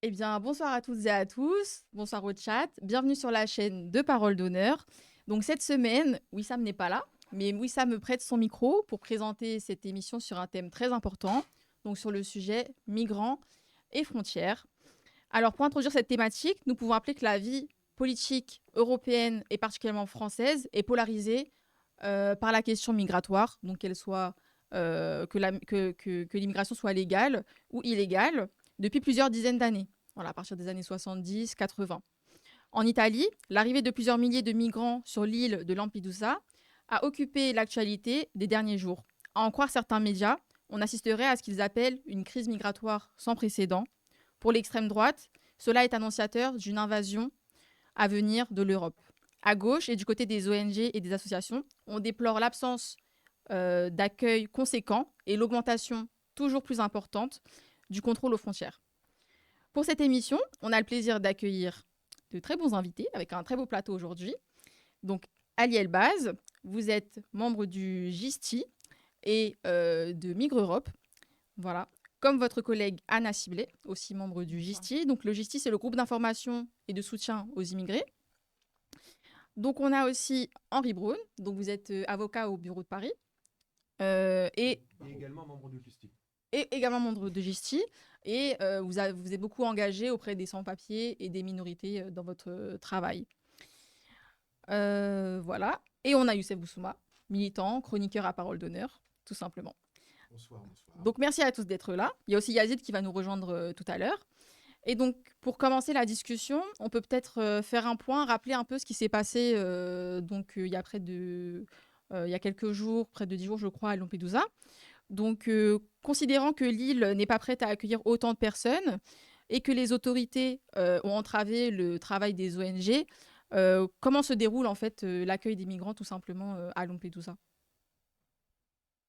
Eh bien, bonsoir à toutes et à tous. Bonsoir au chat. Bienvenue sur la chaîne de Parole d'honneur. Donc, cette semaine, Wissam n'est pas là, mais Wissam me prête son micro pour présenter cette émission sur un thème très important, donc sur le sujet migrants et frontières. Alors, pour introduire cette thématique, nous pouvons rappeler que la vie politique européenne et particulièrement française est polarisée par la question migratoire, donc qu'elle soit que l'immigration soit légale ou illégale depuis plusieurs dizaines d'années, voilà, à partir des années 70-80. En Italie, l'arrivée de plusieurs milliers de migrants sur l'île de Lampedusa a occupé l'actualité des derniers jours. À en croire certains médias, on assisterait à ce qu'ils appellent une crise migratoire sans précédent. Pour l'extrême droite, cela est annonciateur d'une invasion à venir de l'Europe. À gauche et du côté des ONG et des associations, on déplore l'absence d'accueil conséquent et l'augmentation toujours plus importante du contrôle aux frontières. Pour cette émission, on a le plaisir d'accueillir de très bons invités avec un très beau plateau aujourd'hui. Donc, Ali Elbaz, vous êtes membre du GISTI et de Migre Europe. Voilà. Comme votre collègue Anna Ciblet, aussi membre du GISTI. Donc, le GISTI, c'est le groupe d'information et de soutien aux immigrés. Donc, on a aussi Henri Braun. Donc, vous êtes avocat au bureau de Paris. Et également membre de Justice. Et également membre de GISTI. Et vous êtes beaucoup engagé auprès des sans-papiers et des minorités dans votre travail. Voilà. Et on a Youssef Boussouma, militant, chroniqueur à Parole d'honneur, tout simplement. Bonsoir, bonsoir. Donc merci à tous d'être là. Il y a aussi Yazid qui va nous rejoindre tout à l'heure. Et donc, pour commencer la discussion, on peut peut-être faire un point, rappeler un peu ce qui s'est passé il y a il y a quelques jours, près de 10 jours, je crois, à Lampedusa. Donc, considérant que l'île n'est pas prête à accueillir autant de personnes et que les autorités ont entravé le travail des ONG, comment se déroule en fait l'accueil des migrants tout simplement à Lampedusa?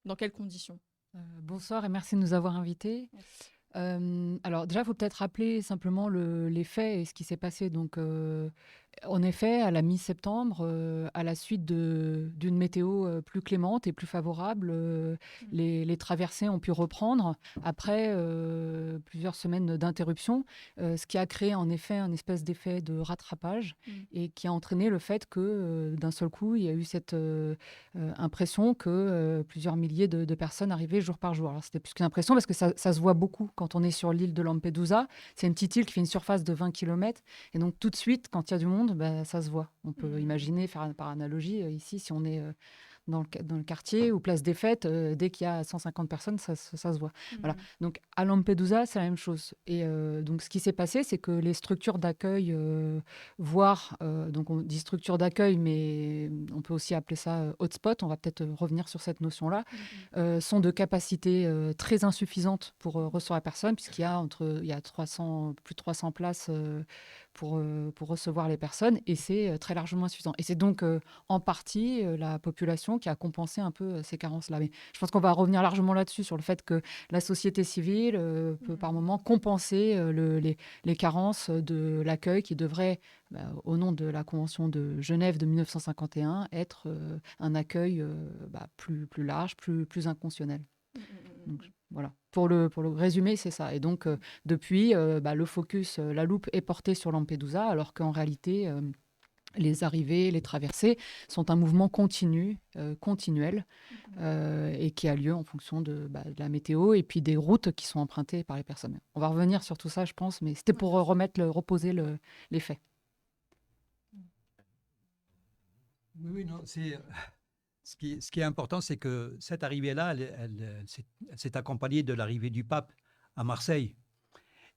Dans quelles conditions? Bonsoir et merci de nous avoir invités. Merci. Alors déjà, il faut peut-être rappeler simplement les faits et ce qui s'est passé. Donc, en effet, à la mi-septembre, à la suite d'une météo plus clémente et plus favorable, les traversées ont pu reprendre après plusieurs semaines d'interruption, ce qui a créé en effet un espèce d'effet de rattrapage et qui a entraîné le fait que d'un seul coup, il y a eu cette impression que plusieurs milliers de personnes arrivaient jour par jour. Alors, c'était plus qu'une impression parce que ça se voit beaucoup quand on est sur l'île de Lampedusa. C'est une petite île qui fait une surface de 20 km. Et donc, tout de suite, quand il y a du monde, ça se voit. On peut imaginer, faire par analogie, ici, si on est dans le quartier ou place des fêtes, dès qu'il y a 150 personnes, ça se voit. Voilà. Donc, à Lampedusa, c'est la même chose. Et donc, ce qui s'est passé, c'est que les structures d'accueil, donc on dit structure d'accueil, mais on peut aussi appeler ça hotspot, on va peut-être revenir sur cette notion-là, sont de capacité très insuffisante pour recevoir la personne, puisqu'il y a, il y a plus de 300 places pour recevoir les personnes, et c'est très largement insuffisant. Et c'est donc en partie la population qui a compensé un peu ces carences-là. Mais je pense qu'on va revenir largement là-dessus, sur le fait que la société civile peut par moment compenser les carences de l'accueil qui devrait, au nom de la Convention de Genève de 1951, être un accueil plus large, plus inconscientionnel. Donc, voilà. Pour le résumé, c'est ça. Et donc, depuis, le focus, la loupe est portée sur Lampedusa, alors qu'en réalité, les arrivées, les traversées sont un mouvement continu, continuel, et qui a lieu en fonction de la météo et puis des routes qui sont empruntées par les personnes. On va revenir sur tout ça, je pense, mais c'était pour reposer les faits. Oui, non, ce qui est important, c'est que cette arrivée-là, elle s'est accompagnée de l'arrivée du pape à Marseille.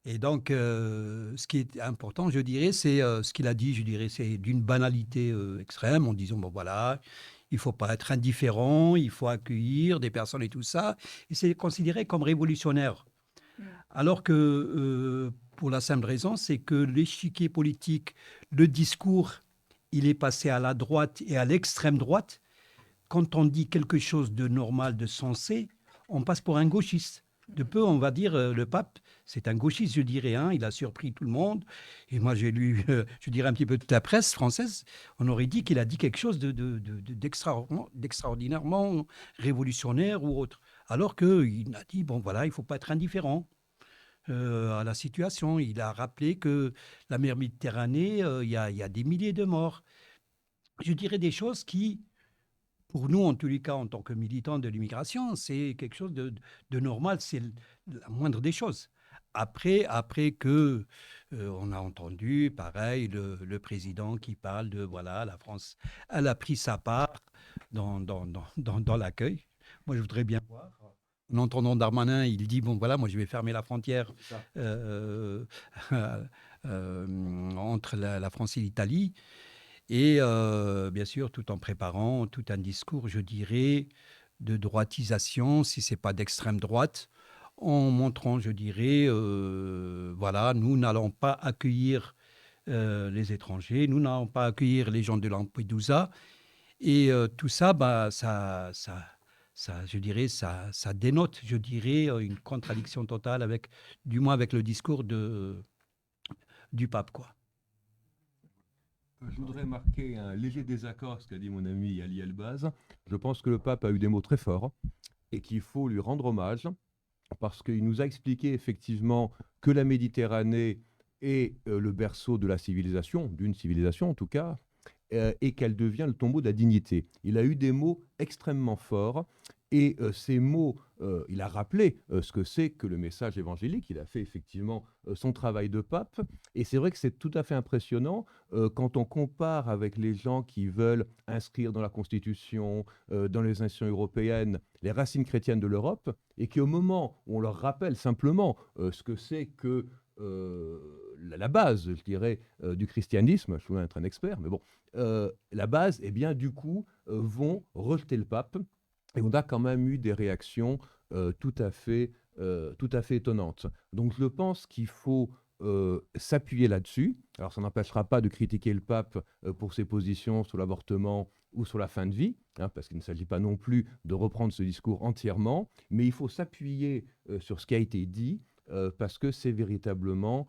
Et donc, ce qui est important, je dirais, c'est ce qu'il a dit, je dirais, c'est d'une banalité extrême, en disant, bon voilà, il ne faut pas être indifférent, il faut accueillir des personnes et tout ça. Et c'est considéré comme révolutionnaire. Alors que, pour la simple raison, c'est que l'échiquier politique, le discours, il est passé à la droite et à l'extrême droite. Quand on dit quelque chose de normal, de sensé, on passe pour un gauchiste. De peu, on va dire, le pape, c'est un gauchiste, je dirais. Hein, il a surpris tout le monde. Et moi, j'ai lu, je dirais un petit peu toute la presse française. On aurait dit qu'il a dit quelque chose d'extraordinairement révolutionnaire ou autre. Alors qu'il a dit, bon voilà, il ne faut pas être indifférent. à la situation. Il a rappelé que la mer Méditerranée, il y a des milliers de morts. Je dirais des choses qui, pour nous, en tous les cas, en tant que militants de l'immigration, c'est quelque chose de normal, c'est la moindre des choses. Après que on a entendu, pareil, le président qui parle de, voilà, la France, elle a pris sa part dans l'accueil. Moi, je voudrais bien voir. En entendant Darmanin, il dit, bon, voilà, moi, je vais fermer la frontière entre la France et l'Italie. Et bien sûr, tout en préparant tout un discours, je dirais, de droitisation, si ce n'est pas d'extrême droite, en montrant, je dirais, voilà, nous n'allons pas accueillir les étrangers, nous n'allons pas accueillir les gens de Lampedusa. Et tout ça, bah, je dirais, ça dénote, je dirais, une contradiction totale avec, du moins avec le discours du pape, quoi. Je voudrais marquer un léger désaccord avec ce qu'a dit mon ami Ali Elbaz. Je pense que le pape a eu des mots très forts et qu'il faut lui rendre hommage parce qu'il nous a expliqué effectivement que la Méditerranée est le berceau de la civilisation, d'une civilisation en tout cas, et qu'elle devient le tombeau de la dignité. Il a eu des mots extrêmement forts et ces mots, il a rappelé ce que c'est que le message évangélique. Il a fait effectivement son travail de pape. Et c'est vrai que c'est tout à fait impressionnant quand on compare avec les gens qui veulent inscrire dans la Constitution, dans les institutions européennes, les racines chrétiennes de l'Europe, et qu'au moment où on leur rappelle simplement ce que c'est que la base, je dirais, du christianisme, je suis loin d'être un expert, mais bon, la base, eh bien, du coup, vont rejeter le pape. Et on a quand même eu des réactions tout à fait étonnantes. Donc je pense qu'il faut s'appuyer là-dessus. Alors ça n'empêchera pas de critiquer le pape pour ses positions sur l'avortement ou sur la fin de vie, hein, parce qu'il ne s'agit pas non plus de reprendre ce discours entièrement, mais il faut s'appuyer sur ce qui a été dit, parce que c'est véritablement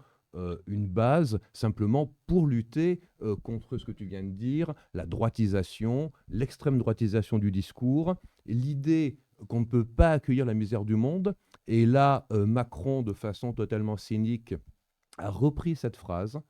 une base simplement pour lutter contre ce que tu viens de dire, la droitisation, l'extrême droitisation du discours, l'idée qu'on ne peut pas accueillir la misère du monde. Et là, Macron, de façon totalement cynique, a repris cette phrase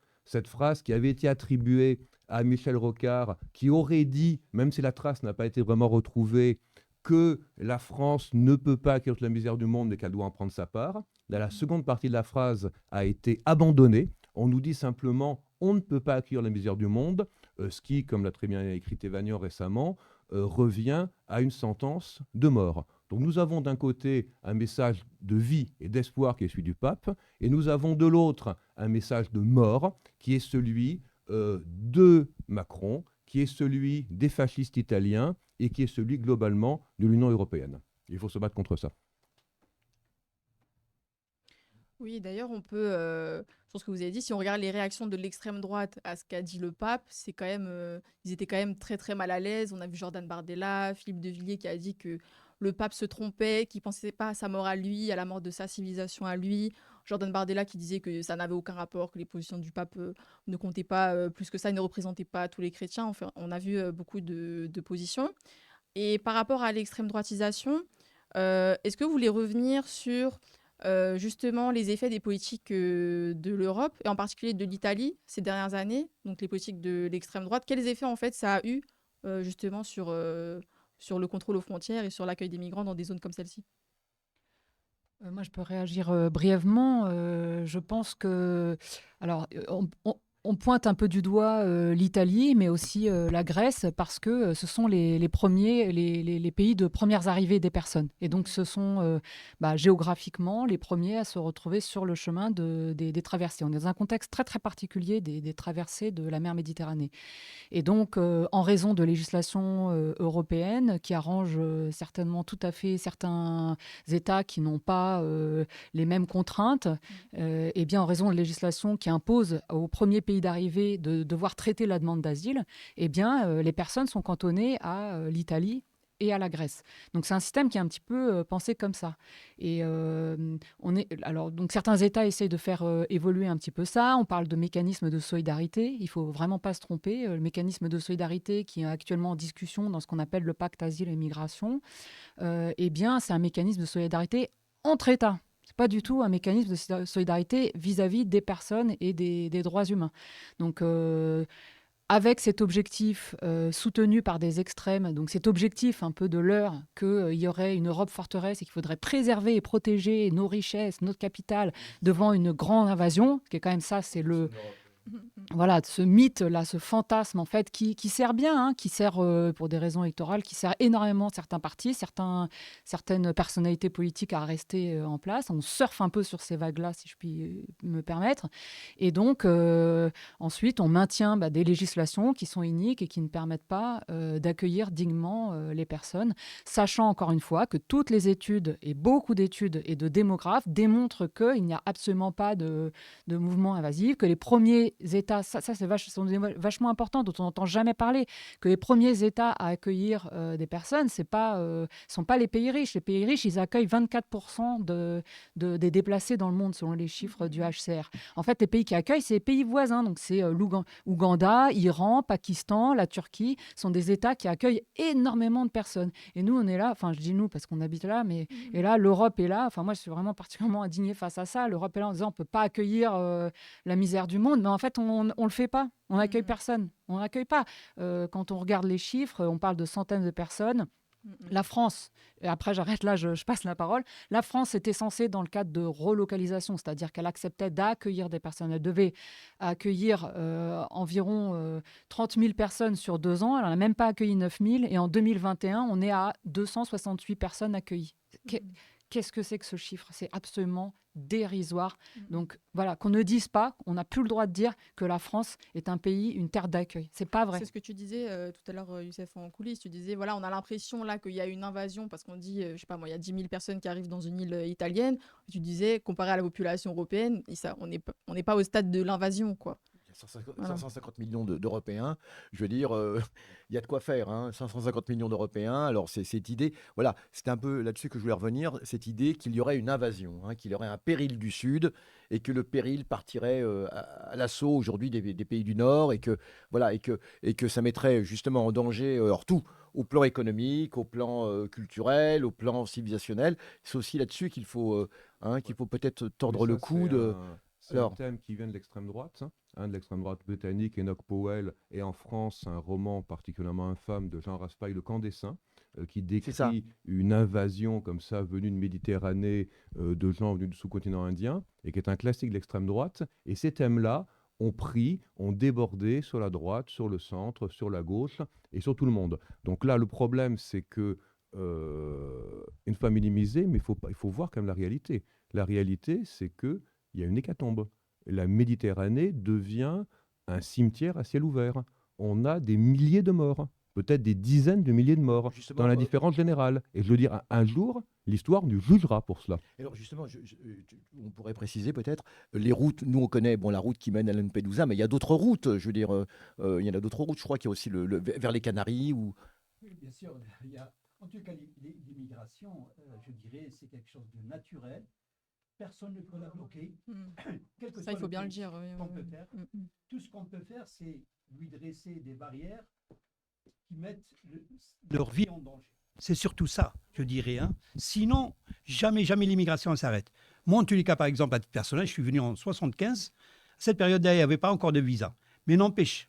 qui avait été attribuée à Michel Rocard, qui aurait dit, même si la trace n'a pas été vraiment retrouvée, que la France ne peut pas accueillir la misère du monde et qu'elle doit en prendre sa part. Là, la seconde partie de la phrase a été abandonnée. On nous dit simplement on ne peut pas accueillir la misère du monde, ce qui, comme l'a très bien écrit Thévagnon récemment, revient à une sentence de mort. Donc nous avons d'un côté un message de vie et d'espoir qui est celui du pape, et nous avons de l'autre un message de mort qui est celui de Macron, qui est celui des fascistes italiens et qui est celui globalement de l'Union européenne. Il faut se battre contre ça. Oui, d'ailleurs, on peut, sur ce que vous avez dit, si on regarde les réactions de l'extrême droite à ce qu'a dit le pape, c'est quand même, ils étaient quand même très très mal à l'aise. On a vu Jordan Bardella, Philippe de Villiers qui a dit que le pape se trompait, qu'il pensait pas à sa mort à lui, à la mort de sa civilisation à lui. Jordan Bardella qui disait que ça n'avait aucun rapport, que les positions du pape ne comptaient pas plus que ça, ne représentaient pas tous les chrétiens. Enfin, on a vu beaucoup de positions. Et par rapport à l'extrême droitisation, est-ce que vous voulez revenir sur justement les effets des politiques de l'Europe et en particulier de l'Italie ces dernières années, donc les politiques de l'extrême droite, quels effets en fait ça a eu justement sur le contrôle aux frontières et sur l'accueil des migrants dans des zones comme celle-ci? Moi, je peux réagir brièvement. Je pense que, alors, on pointe un peu du doigt l'Italie, mais aussi la Grèce, parce que ce sont les premiers, les pays de premières arrivées des personnes. Et donc, ce sont géographiquement les premiers à se retrouver sur le chemin des traversées. On est dans un contexte très, très particulier des traversées de la mer Méditerranée. Et donc, en raison de législation européenne qui arrange certainement tout à fait certains États qui n'ont pas les mêmes contraintes, et bien en raison de législation qui impose au premier pays d'arrivée de devoir traiter la demande d'asile, eh bien les personnes sont cantonnées à l'Italie et à la Grèce. Donc c'est un système qui est un petit peu pensé comme ça. Et donc certains États essayent de faire évoluer un petit peu ça. On parle de mécanisme de solidarité. Il faut vraiment pas se tromper. Le mécanisme de solidarité qui est actuellement en discussion dans ce qu'on appelle le pacte asile et migration, eh bien c'est un mécanisme de solidarité entre États. C'est pas du tout un mécanisme de solidarité vis-à-vis des personnes et des droits humains. Donc, avec cet objectif soutenu par des extrêmes, donc cet objectif un peu de l'heure qu'il y aurait une Europe forteresse et qu'il faudrait préserver et protéger nos richesses, notre capital devant une grande invasion, qui est quand même ça, c'est le... Voilà, ce mythe-là, ce fantasme, en fait, qui sert bien, hein, qui sert pour des raisons électorales, qui sert énormément certains partis, certaines personnalités politiques à rester en place. On surfe un peu sur ces vagues-là, si je puis me permettre. Et donc, ensuite, on maintient des législations qui sont iniques et qui ne permettent pas d'accueillir dignement les personnes, sachant encore une fois que toutes les études, et beaucoup d'études et de démographes, démontrent qu'il n'y a absolument pas de mouvement invasif, que les premiers États, ça c'est sont des mots vachement importants dont on n'entend jamais parler, que les premiers États à accueillir des personnes, sont pas les pays riches. Les pays riches, ils accueillent 24% des déplacés dans le monde, selon les chiffres du HCR. En fait, les pays qui accueillent, c'est les pays voisins. Donc, c'est l'Ouganda, Iran, Pakistan, la Turquie, sont des États qui accueillent énormément de personnes. Et nous, on est là, enfin, je dis nous parce qu'on habite là, mais et là, l'Europe est là. Enfin, moi, je suis vraiment particulièrement indignée face à ça. L'Europe est là en disant on ne peut pas accueillir la misère du monde, mais en fait, on ne le fait pas. On n'accueille personne. On n'accueille pas. Quand on regarde les chiffres, on parle de centaines de personnes. La France, et après j'arrête là, je passe la parole. La France était censée, dans le cadre de relocalisation, c'est-à-dire qu'elle acceptait d'accueillir des personnes. Elle devait accueillir environ 30 000 personnes sur 2 ans. Elle n'en a même pas accueilli 9 000. Et en 2021, on est à 268 personnes accueillies. Qu'est-ce que c'est que ce chiffre? C'est absolument dérisoire. Donc voilà, qu'on ne dise pas, on n'a plus le droit de dire que la France est un pays, une terre d'accueil. C'est pas vrai. C'est ce que tu disais tout à l'heure, Youssef, en coulisses. Tu disais, voilà, on a l'impression là qu'il y a une invasion parce qu'on dit, je sais pas moi, il y a 10 000 personnes qui arrivent dans une île italienne. Tu disais, comparé à la population européenne, on n'est pas au stade de l'invasion, quoi. 550 millions d'Européens, je veux dire, il y a de quoi faire, hein, 550 millions d'Européens. Alors, c'est cette idée, voilà, c'était un peu là-dessus que je voulais revenir, cette idée qu'il y aurait une invasion, hein, qu'il y aurait un péril du Sud et que le péril partirait à l'assaut aujourd'hui des pays du Nord et que, voilà, et que ça mettrait justement en danger, alors tout, au plan économique, au plan culturel, au plan civilisationnel. C'est aussi là-dessus qu'il faut peut-être tordre Mais le ça, cou de. C'est un Alors, thème qui vient de l'extrême droite, de l'extrême droite britannique, Enoch Powell, et en France, un roman particulièrement infâme de Jean Raspail, Le Camp des Saints, qui c'est ça. décrit une invasion comme ça venue de Méditerranée de gens venus du sous-continent indien, et qui est un classique de l'extrême droite. Et ces thèmes-là ont débordé sur la droite, sur le centre, sur la gauche et sur tout le monde. Donc là, le problème, c'est que une fois minimisé, mais il faut voir quand même la réalité. La réalité, c'est que il y a une hécatombe. La Méditerranée devient un cimetière à ciel ouvert. On a des milliers de morts, peut-être des dizaines de milliers de morts Justement, dans l'indifférence générale. Et je veux dire, un jour, l'histoire nous jugera pour cela. alors justement, on pourrait préciser peut-être les routes. Nous, on connaît la route qui mène à Lampedusa, mais il y a d'autres routes. Je veux dire, il y en a d'autres routes. Je crois qu'il y a aussi vers les Canaries. Oui, bien sûr. En tout cas, l'immigration, je dirais, c'est quelque chose de naturel. Personne ne peut la bloquer. Quel que Ça, soit il faut bien le pays dire. Oui, qu'on oui, peut oui. faire. Tout ce qu'on peut faire, c'est lui dresser des barrières qui mettent leur vie en danger. C'est surtout ça, je dirais. Hein. Sinon, jamais l'immigration s'arrête. Moi, en tous les cas, par exemple, à titre personnel, je suis venu en 75. À cette période-là, il n'y avait pas encore de visa. Mais n'empêche,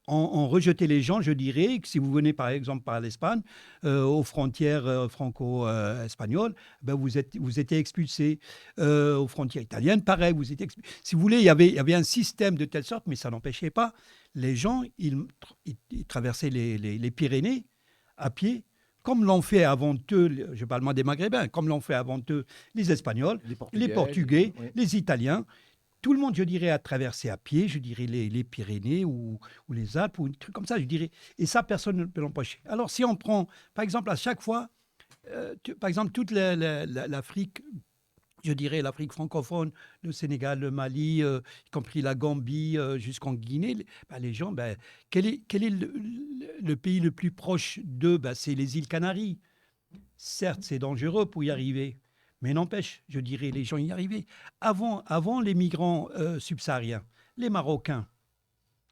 on rejetait les gens, je dirais, que si vous venez par exemple par l'Espagne, aux frontières franco-espagnoles, vous étiez expulsé. Aux frontières italiennes, pareil, vous étiez expulsé. Si vous voulez, il y avait un système de telle sorte, mais ça n'empêchait pas. Les gens, ils traversaient les Pyrénées à pied, comme l'ont fait avant eux, je parle moi des Maghrébins, comme l'ont fait avant eux les Espagnols, les Portugais, oui. les Italiens. Tout le monde, je dirais, a traversé à pied, je dirais, les Pyrénées ou les Alpes, ou un truc comme ça, je dirais. Et ça, personne ne peut l'empêcher. Alors, si on prend, par exemple, à chaque fois, par exemple, toute l'Afrique, je dirais, l'Afrique francophone, le Sénégal, le Mali, y compris la Gambie, jusqu'en Guinée, les gens, quel est le pays le plus proche d'eux? C'est les îles Canaries. Certes, c'est dangereux pour y arriver. Mais n'empêche, je dirais, les gens y arrivaient. Avant les migrants subsahariens, les Marocains,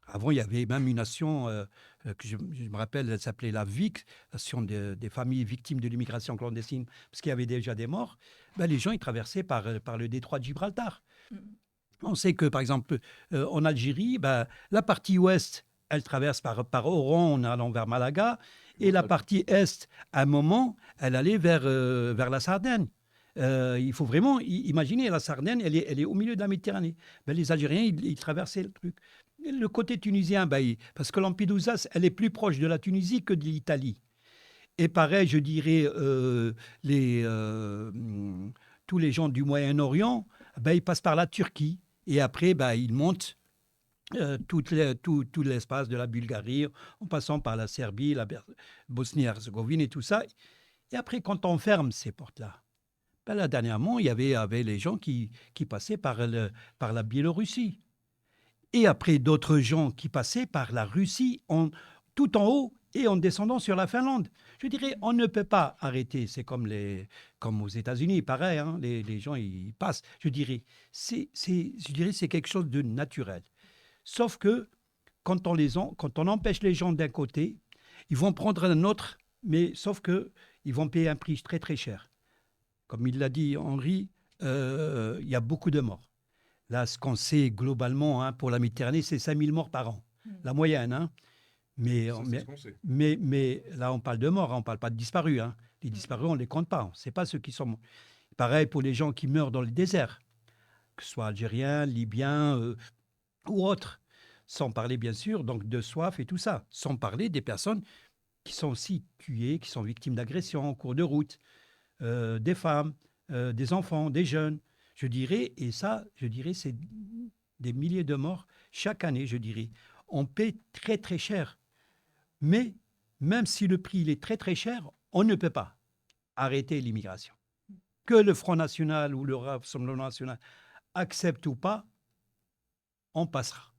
Avant, il y avait même une nation que je me rappelle, elle s'appelait la VIC, l'association des familles victimes de l'immigration clandestine, parce qu'il y avait déjà des morts. Ben, les gens, ils traversaient par le détroit de Gibraltar. Mm. On sait que, par exemple, en Algérie, ben, la partie ouest, elle traverse par Oran en allant vers Malaga, et la partie est, à un moment, elle allait vers la Sardaigne. Il faut vraiment imaginer, la Sardaigne, elle est au milieu de la Méditerranée. Ben, les Algériens, ils traversaient le truc. Et le côté tunisien, ben, parce que Lampedusa, elle est plus proche de la Tunisie que de l'Italie. Et pareil, je dirais, tous les gens du Moyen-Orient, ben, ils passent par la Turquie. Et après, ben, ils montent tout l'espace de la Bulgarie, en passant par la Serbie, la Bosnie-Herzégovine et tout ça. Et après, quand on ferme ces portes-là, ben là, dernièrement, il y avait les gens qui passaient par la Biélorussie. Et après, d'autres gens qui passaient par la Russie, tout en haut et en descendant sur la Finlande. Je dirais, on ne peut pas arrêter. C'est comme aux États-Unis, pareil, hein, les gens, ils passent. Je dirais, c'est quelque chose de naturel. Sauf que quand on empêche les gens d'un côté, ils vont prendre un autre, mais sauf qu'ils vont payer un prix très, très cher. Comme il l'a dit Henri, il y a beaucoup de morts. Là, ce qu'on sait globalement pour la Méditerranée, c'est 5000 morts par an. La moyenne. Hein. Mais là, on parle de morts, on ne parle pas de disparus. Hein. Les disparus, on ne les compte pas. On ne sait pas ceux qui sont morts. Pareil pour les gens qui meurent dans le désert, que ce soit algériens, libyens ou autres. Sans parler, bien sûr, donc de soif et tout ça. Sans parler des personnes qui sont aussi tuées, qui sont victimes d'agressions en cours de route. Des femmes, des enfants, des jeunes, je dirais, et ça, je dirais, c'est des milliers de morts chaque année, je dirais. On paie très, très cher. Mais même si le prix il est très, très cher, on ne peut pas arrêter l'immigration. Que le Front National ou le Rassemblement National accepte ou pas, on passera.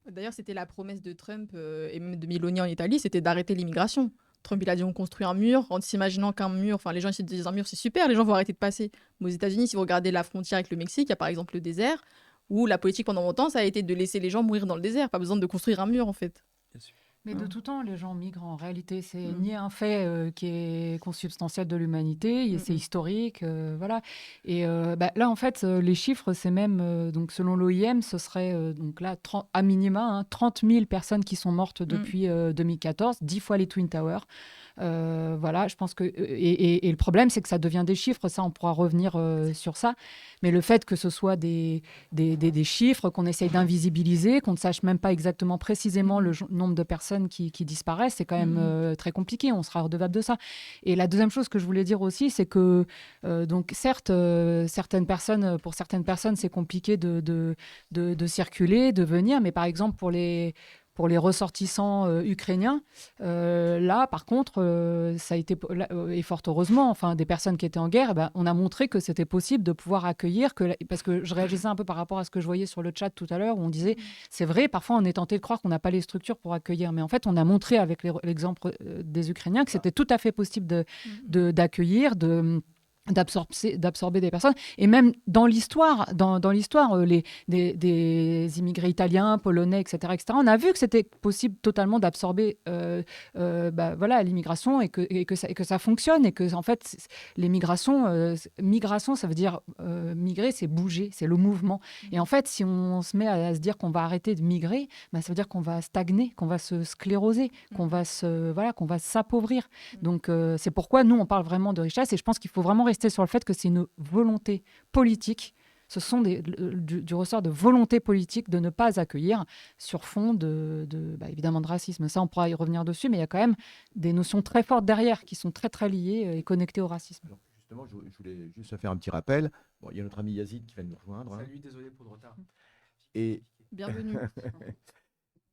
D'ailleurs, c'était la promesse de Trump et même de Meloni en Italie, c'était d'arrêter l'immigration. Trump, il a dit on construit un mur, en s'imaginant qu'un mur, enfin les gens ils se disent un mur c'est super, les gens vont arrêter de passer. Mais aux États-Unis, si vous regardez la frontière avec le Mexique, il y a par exemple le désert, où la politique pendant longtemps, ça a été de laisser les gens mourir dans le désert, pas besoin de construire un mur en fait. Bien sûr. Mais de tout temps, les gens migrent en réalité. C'est Mm. ni un fait qui est consubstantiel de l'humanité, c'est historique, voilà. Et là, en fait, les chiffres, c'est même, donc selon l'OIM, ce serait donc là, à minima, 30 000 personnes qui sont mortes depuis 2014, 10 fois les Twin Towers. Voilà, je pense que... Et le problème, c'est que ça devient des chiffres, ça, on pourra revenir sur ça. Mais le fait que ce soit des chiffres qu'on essaye d'invisibiliser, qu'on ne sache même pas exactement précisément le nombre de personnes qui disparaissent, c'est quand même très compliqué, on sera redevable de ça. Et la deuxième chose que je voulais dire aussi, c'est que, donc certes, pour certaines personnes, c'est compliqué de circuler, de venir, mais par exemple, pour les ressortissants ukrainiens, là, par contre, ça a été, et fort heureusement, enfin, des personnes qui étaient en guerre, on a montré que c'était possible de pouvoir accueillir, parce que je réagissais un peu par rapport à ce que je voyais sur le chat tout à l'heure, où on disait, c'est vrai, parfois on est tenté de croire qu'on n'a pas les structures pour accueillir, mais en fait, on a montré avec l'exemple des Ukrainiens que c'était tout à fait possible d'accueillir, d'absorber des personnes, et même dans l'histoire, des immigrés italiens, polonais, etc., on a vu que c'était possible totalement d'absorber l'immigration et que ça fonctionne, et que en fait migration, ça veut dire migrer, c'est bouger, c'est le mouvement. Et en fait, si on se met à se dire qu'on va arrêter de migrer, ça veut dire qu'on va stagner, qu'on va se scléroser, qu'on va s'appauvrir. Donc c'est pourquoi nous on parle vraiment de richesse, et je pense qu'il faut vraiment rester sur le fait que c'est une volonté politique. Ce sont du ressort de volonté politique de ne pas accueillir sur fond évidemment de racisme. Ça, on pourra y revenir dessus, mais il y a quand même des notions très fortes derrière qui sont très, très liées et connectées au racisme. Alors, justement, je voulais juste faire un petit rappel. Bon, il y a notre ami Yazid qui vient de nous rejoindre. Salut, désolé pour le retard. Et, Bienvenue.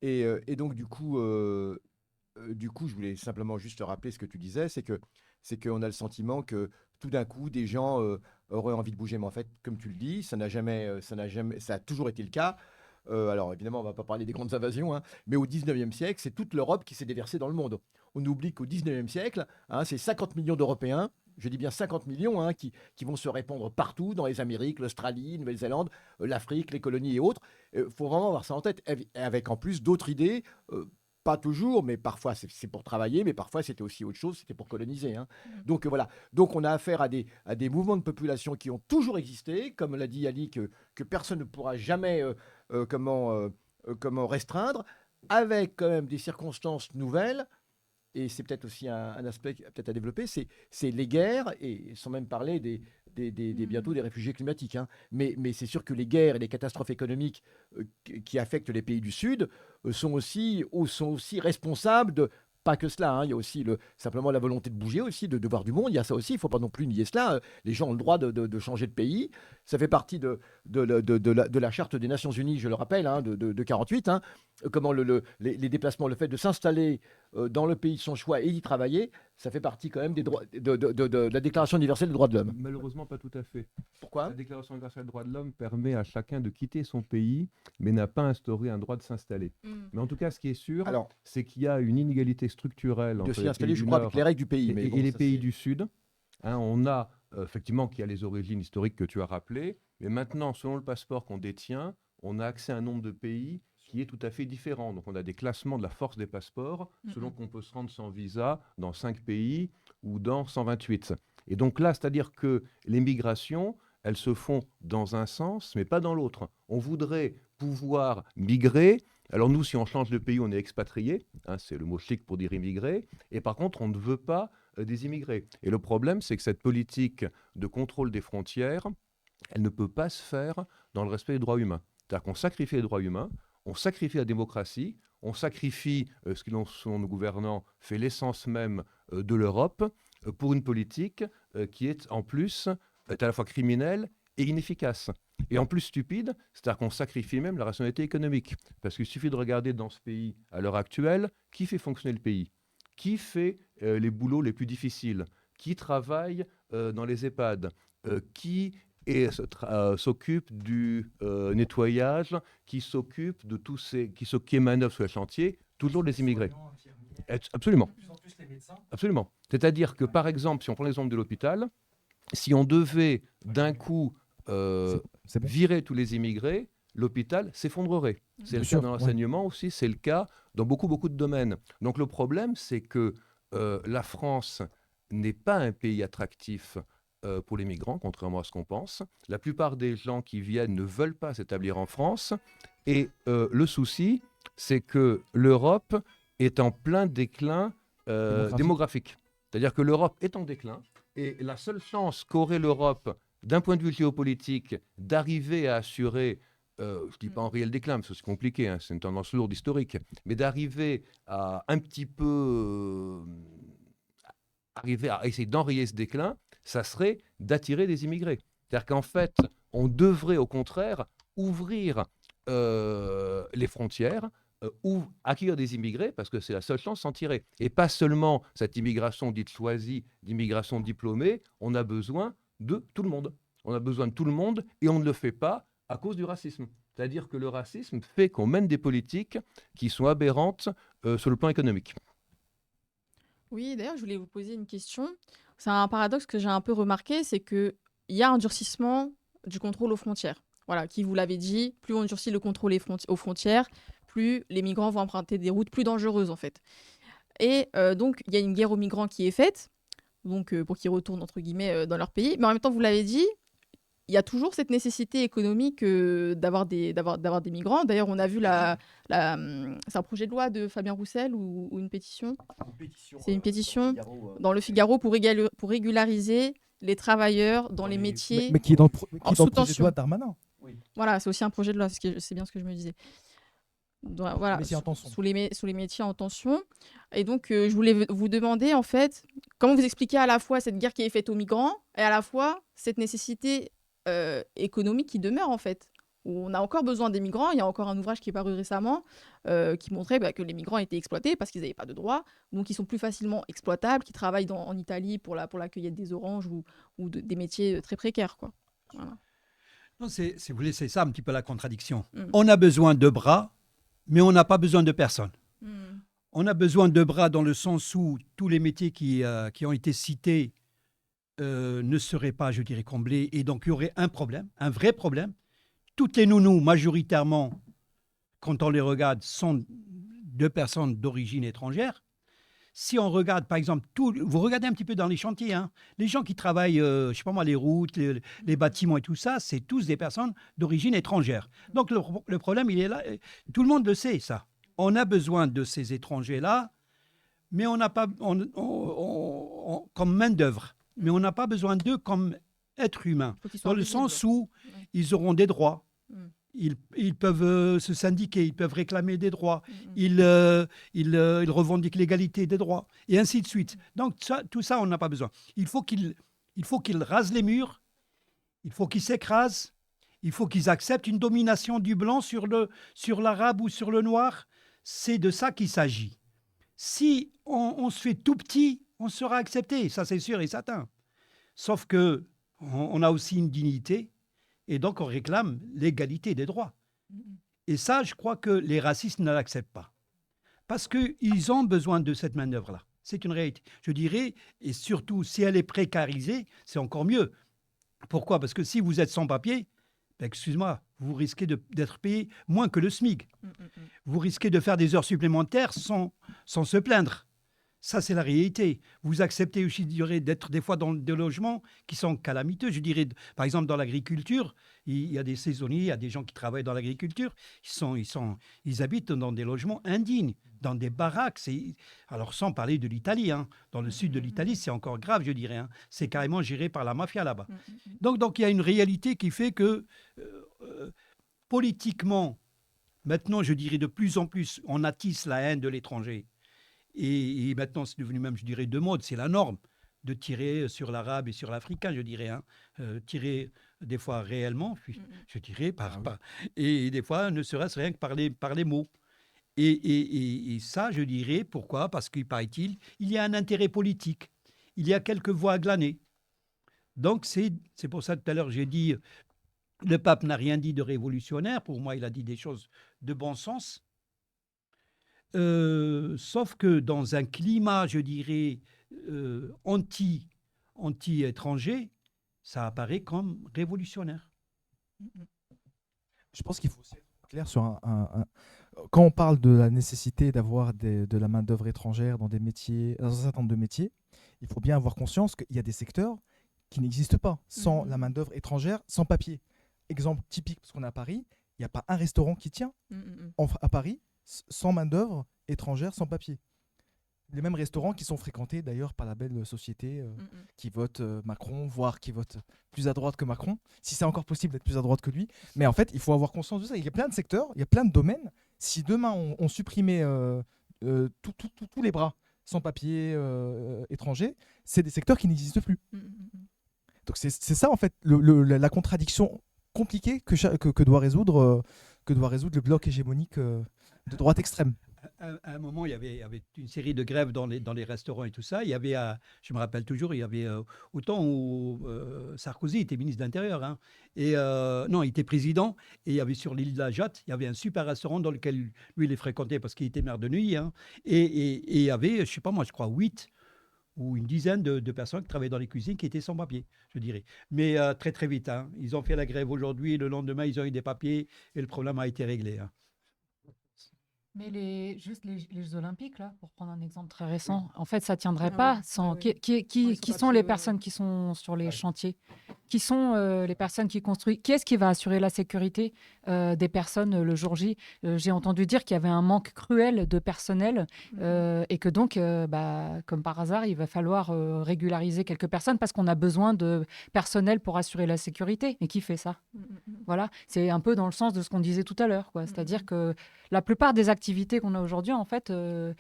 et donc, du coup, je voulais simplement juste te rappeler ce que tu disais, c'est qu'on a le sentiment que tout d'un coup, des gens auraient envie de bouger. Mais en fait, comme tu le dis, ça a toujours été le cas. Alors évidemment, on ne va pas parler des grandes invasions, mais au 19e siècle, c'est toute l'Europe qui s'est déversée dans le monde. On oublie qu'au 19e siècle, c'est 50 millions d'Européens je dis bien 50 millions, hein, qui vont se répandre partout dans les Amériques, l'Australie, Nouvelle-Zélande, l'Afrique, les colonies et autres. Il faut vraiment avoir ça en tête, avec en plus d'autres idées. Pas toujours, mais parfois c'est pour travailler, mais parfois c'était aussi autre chose, c'était pour coloniser, hein. Donc voilà, donc on a affaire à des mouvements de population qui ont toujours existé, comme l'a dit Ali, que personne ne pourra jamais comment restreindre, avec quand même des circonstances nouvelles. Et c'est peut-être aussi un aspect peut-être à développer, c'est les guerres, et sans même parler bientôt des réfugiés climatiques, hein. Mais c'est sûr que les guerres et les catastrophes économiques qui affectent les pays du Sud sont aussi responsables de... Pas que cela, hein. Il y a aussi simplement la volonté de bouger aussi, de voir du monde. Il y a ça aussi, il ne faut pas non plus nier cela. Les gens ont le droit de changer de pays. Ça fait partie de la Charte des Nations Unies, je le rappelle, hein, de 1948. Hein. Comment les déplacements, le fait de s'installer dans le pays de son choix et d'y travailler, ça fait partie quand même des droits, de la Déclaration universelle des droits de l'homme. Malheureusement, pas tout à fait. Pourquoi? La Déclaration universelle des droits de l'homme permet à chacun de quitter son pays, mais n'a pas instauré un droit de s'installer. Mais en tout cas, ce qui est sûr, Alors, c'est qu'il y a une inégalité structurelle de entre s'y les installer, pays je du crois, Nord avec les règles du pays. et, Mais et bon, les ça, pays c'est- du Sud. Hein, on a effectivement qu'il y a les origines historiques que tu as rappelées, mais maintenant, selon le passeport qu'on détient, on a accès à un nombre de pays qui est tout à fait différent. Donc, on a des classements de la force des passeports, selon qu'on peut se rendre sans visa dans 5 pays ou dans 128. Et donc là, c'est-à-dire que les migrations, elles se font dans un sens, mais pas dans l'autre. On voudrait pouvoir migrer. Alors nous, si on change de pays, on est expatrié, hein, c'est le mot chic pour dire immigré, et par contre, on ne veut pas des immigrés. Et le problème, c'est que cette politique de contrôle des frontières, elle ne peut pas se faire dans le respect des droits humains. C'est-à-dire qu'on sacrifie les droits humains, on sacrifie la démocratie, on sacrifie ce qui, dans son gouvernant, fait l'essence même de l'Europe pour une politique qui est en plus à la fois criminelle et inefficace. Et en plus stupide, c'est-à-dire qu'on sacrifie même la rationalité économique. Parce qu'il suffit de regarder dans ce pays, à l'heure actuelle, qui fait fonctionner le pays, qui fait les boulots les plus difficiles, qui travaille dans les EHPAD, qui s'occupe du nettoyage, qui s'occupe de tous qui manœuvrent sur les chantiers, toujours les immigrés. Absolument. Absolument. C'est-à-dire que, par exemple, si on prend l'exemple de l'hôpital, si on devait d'un coup C'est bon. virer tous les immigrés, l'hôpital s'effondrerait. C'est le Bien cas sûr, dans ouais. l'enseignement aussi, c'est le cas dans beaucoup de domaines. Donc le problème, c'est que la France n'est pas un pays attractif pour les migrants, contrairement à ce qu'on pense. La plupart des gens qui viennent ne veulent pas s'établir en France. Et le souci, c'est que l'Europe est en plein déclin démographique. C'est-à-dire que l'Europe est en déclin. Et la seule chance qu'aurait l'Europe, d'un point de vue géopolitique, d'arriver à assurer, je ne dis pas en réel déclin, parce que c'est compliqué, hein, c'est une tendance lourde historique, mais d'arriver à un petit peu arriver à essayer d'enrayer ce déclin, ça serait d'attirer des immigrés. C'est-à-dire qu'en fait, on devrait au contraire ouvrir les frontières, ou accueillir des immigrés, parce que c'est la seule chance d'en tirer. Et pas seulement cette immigration dite choisie, d'immigration diplômée, on a besoin de tout le monde. On a besoin de tout le monde, et on ne le fait pas à cause du racisme. C'est-à-dire que le racisme fait qu'on mène des politiques qui sont aberrantes sur le plan économique. Oui, d'ailleurs, je voulais vous poser une question. C'est un paradoxe que j'ai un peu remarqué, c'est qu'il y a un durcissement du contrôle aux frontières. Voilà, qui vous l'avez dit, plus on durcit le contrôle aux frontières, plus les migrants vont emprunter des routes plus dangereuses, en fait. Et donc, il y a une guerre aux migrants qui est faite, donc pour qu'ils retournent, entre guillemets, dans leur pays. Mais en même temps, vous l'avez dit, il y a toujours cette nécessité économique d'avoir des migrants. D'ailleurs, on a vu c'est un projet de loi de Fabien Roussel ou une pétition. C'est une pétition dans le Figaro pour régulariser les travailleurs dans les métiers. Mais qui est dans le, en dans le projet de sous-tension. loi Darmanin. Voilà, c'est aussi un projet de loi, c'est bien ce que je me disais. Donc, voilà, Métiers en tension. sous les métiers en tension. Et donc, je voulais vous demander, en fait, comment vous expliquez à la fois cette guerre qui est faite aux migrants et à la fois cette nécessité économique qui demeure, en fait. Où on a encore besoin des migrants. Il y a encore un ouvrage qui est paru récemment qui montrait que les migrants étaient exploités parce qu'ils n'avaient pas de droits, donc ils sont plus facilement exploitables, qui travaillent en Italie pour la cueillette des oranges ou des métiers très précaires, quoi. Voilà. Non, si vous voulez, c'est ça un petit peu la contradiction. Mm. On a besoin de bras, mais on n'a pas besoin de personne. Mm. On a besoin de bras dans le sens où tous les métiers qui ont été cités ne serait pas, je dirais, comblé, et donc il y aurait un problème, un vrai problème. Toutes les nounous, majoritairement, quand on les regarde, sont de personnes d'origine étrangère. Si on regarde, par exemple, vous regardez un petit peu dans les chantiers, hein, les gens qui travaillent, je ne sais pas moi, les routes, les bâtiments et tout ça, c'est tous des personnes d'origine étrangère. Donc le problème, il est là. Tout le monde le sait, ça. On a besoin de ces étrangers-là, mais on n'a pas comme main-d'œuvre. Mais on n'a pas besoin d'eux comme êtres humains, Faut qu'ils soient dans le invisibles. sens où Ouais. ils auront des droits. Mm. Ils peuvent se syndiquer, ils peuvent réclamer des droits, Mm. ils revendiquent l'égalité des droits, et ainsi de suite. Donc tout ça, on n'a pas besoin. Il faut qu'ils rasent les murs, il faut qu'ils s'écrasent, il faut qu'ils acceptent une domination du blanc sur l'arabe ou sur le noir. C'est de ça qu'il s'agit. Si on se fait tout petit, on sera accepté, ça c'est sûr et certain. Sauf que on a aussi une dignité, et donc on réclame l'égalité des droits. Mm. Et ça, je crois que les racistes ne l'acceptent pas. Parce qu'ils ont besoin de cette main-d'œuvre-là. C'est une réalité. Je dirais, et surtout si elle est précarisée, c'est encore mieux. Pourquoi? Parce que si vous êtes sans papier, ben, excuse-moi, vous risquez d'être payé moins que le SMIC. Mm. Vous risquez de faire des heures supplémentaires sans se plaindre. Ça, c'est la réalité. Vous acceptez aussi, je dirais, d'être des fois dans des logements qui sont calamiteux. Je dirais, par exemple, dans l'agriculture, il y a des saisonniers, il y a des gens qui travaillent dans l'agriculture. Ils habitent dans des logements indignes, dans des baraques. Alors, sans parler de l'Italie. Hein. Dans le sud de l'Italie, c'est encore grave, je dirais. Hein. C'est carrément géré par la mafia là-bas. Donc, il y a une réalité qui fait que, politiquement, maintenant, je dirais de plus en plus, on attise la haine de l'étranger. Et maintenant, c'est devenu même, je dirais, de mode, c'est la norme de tirer sur l'arabe et sur l'africain, je dirais. Hein. Tirer des fois réellement, puis, je dirais, et des fois, ne serait-ce rien que par les mots. Et ça, je dirais, pourquoi? Parce qu'il paraît-il, il y a un intérêt politique. Il y a quelques voix à glaner. Donc, c'est pour ça que tout à l'heure, j'ai dit, le pape n'a rien dit de révolutionnaire. Pour moi, il a dit des choses de bon sens. Sauf que dans un climat, je dirais, anti-étranger, ça apparaît comme révolutionnaire. Je pense qu'il faut aussi être clair sur quand on parle de la nécessité d'avoir de la main-d'œuvre étrangère dans un certain nombre de métiers, il faut bien avoir conscience qu'il y a des secteurs qui n'existent pas sans la main-d'œuvre étrangère, sans papier. Exemple typique, parce qu'on est à Paris, il n'y a pas un restaurant qui tient à Paris sans main-d'œuvre étrangère, sans papier. Les mêmes restaurants qui sont fréquentés d'ailleurs par la belle société qui vote Macron, voire qui vote plus à droite que Macron, si c'est encore possible d'être plus à droite que lui. Mais en fait, il faut avoir conscience de ça. Il y a plein de secteurs, il y a plein de domaines. Si demain on supprimait tous les bras sans papier étranger, c'est des secteurs qui n'existent plus. Donc c'est ça en fait la contradiction compliquée que doit résoudre le bloc hégémonique de droite extrême. À un moment, il y avait une série de grèves dans les restaurants et tout ça. Il y avait, je me rappelle toujours, il y avait au temps où Sarkozy était ministre de l'Intérieur. Hein, non, il était président. Et il y avait sur l'île de la Jatte, il y avait un super restaurant dans lequel lui, il les fréquentait parce qu'il était maire de Neuilly. Hein, et il y avait, je ne sais pas moi, je crois 8 ou une dizaine de personnes qui travaillaient dans les cuisines qui étaient sans papier, je dirais. Mais très, très vite. Hein, ils ont fait la grève aujourd'hui. Le lendemain, ils ont eu des papiers et le problème a été réglé. Hein. Mais les Jeux Olympiques, là, pour prendre un exemple très récent, en fait, ça ne tiendrait pas sans... Qui sont les personnes qui sont sur les chantiers? Qui sont les personnes qui construisent? Qui est-ce qui va assurer la sécurité des personnes le jour J? J'ai entendu dire qu'il y avait un manque cruel de personnel et que donc, comme par hasard, il va falloir régulariser quelques personnes parce qu'on a besoin de personnel pour assurer la sécurité. Et qui fait ça? Voilà, c'est un peu dans le sens de ce qu'on disait tout à l'heure, quoi. C'est-à-dire que la plupart des activités qu'on a aujourd'hui, en fait, on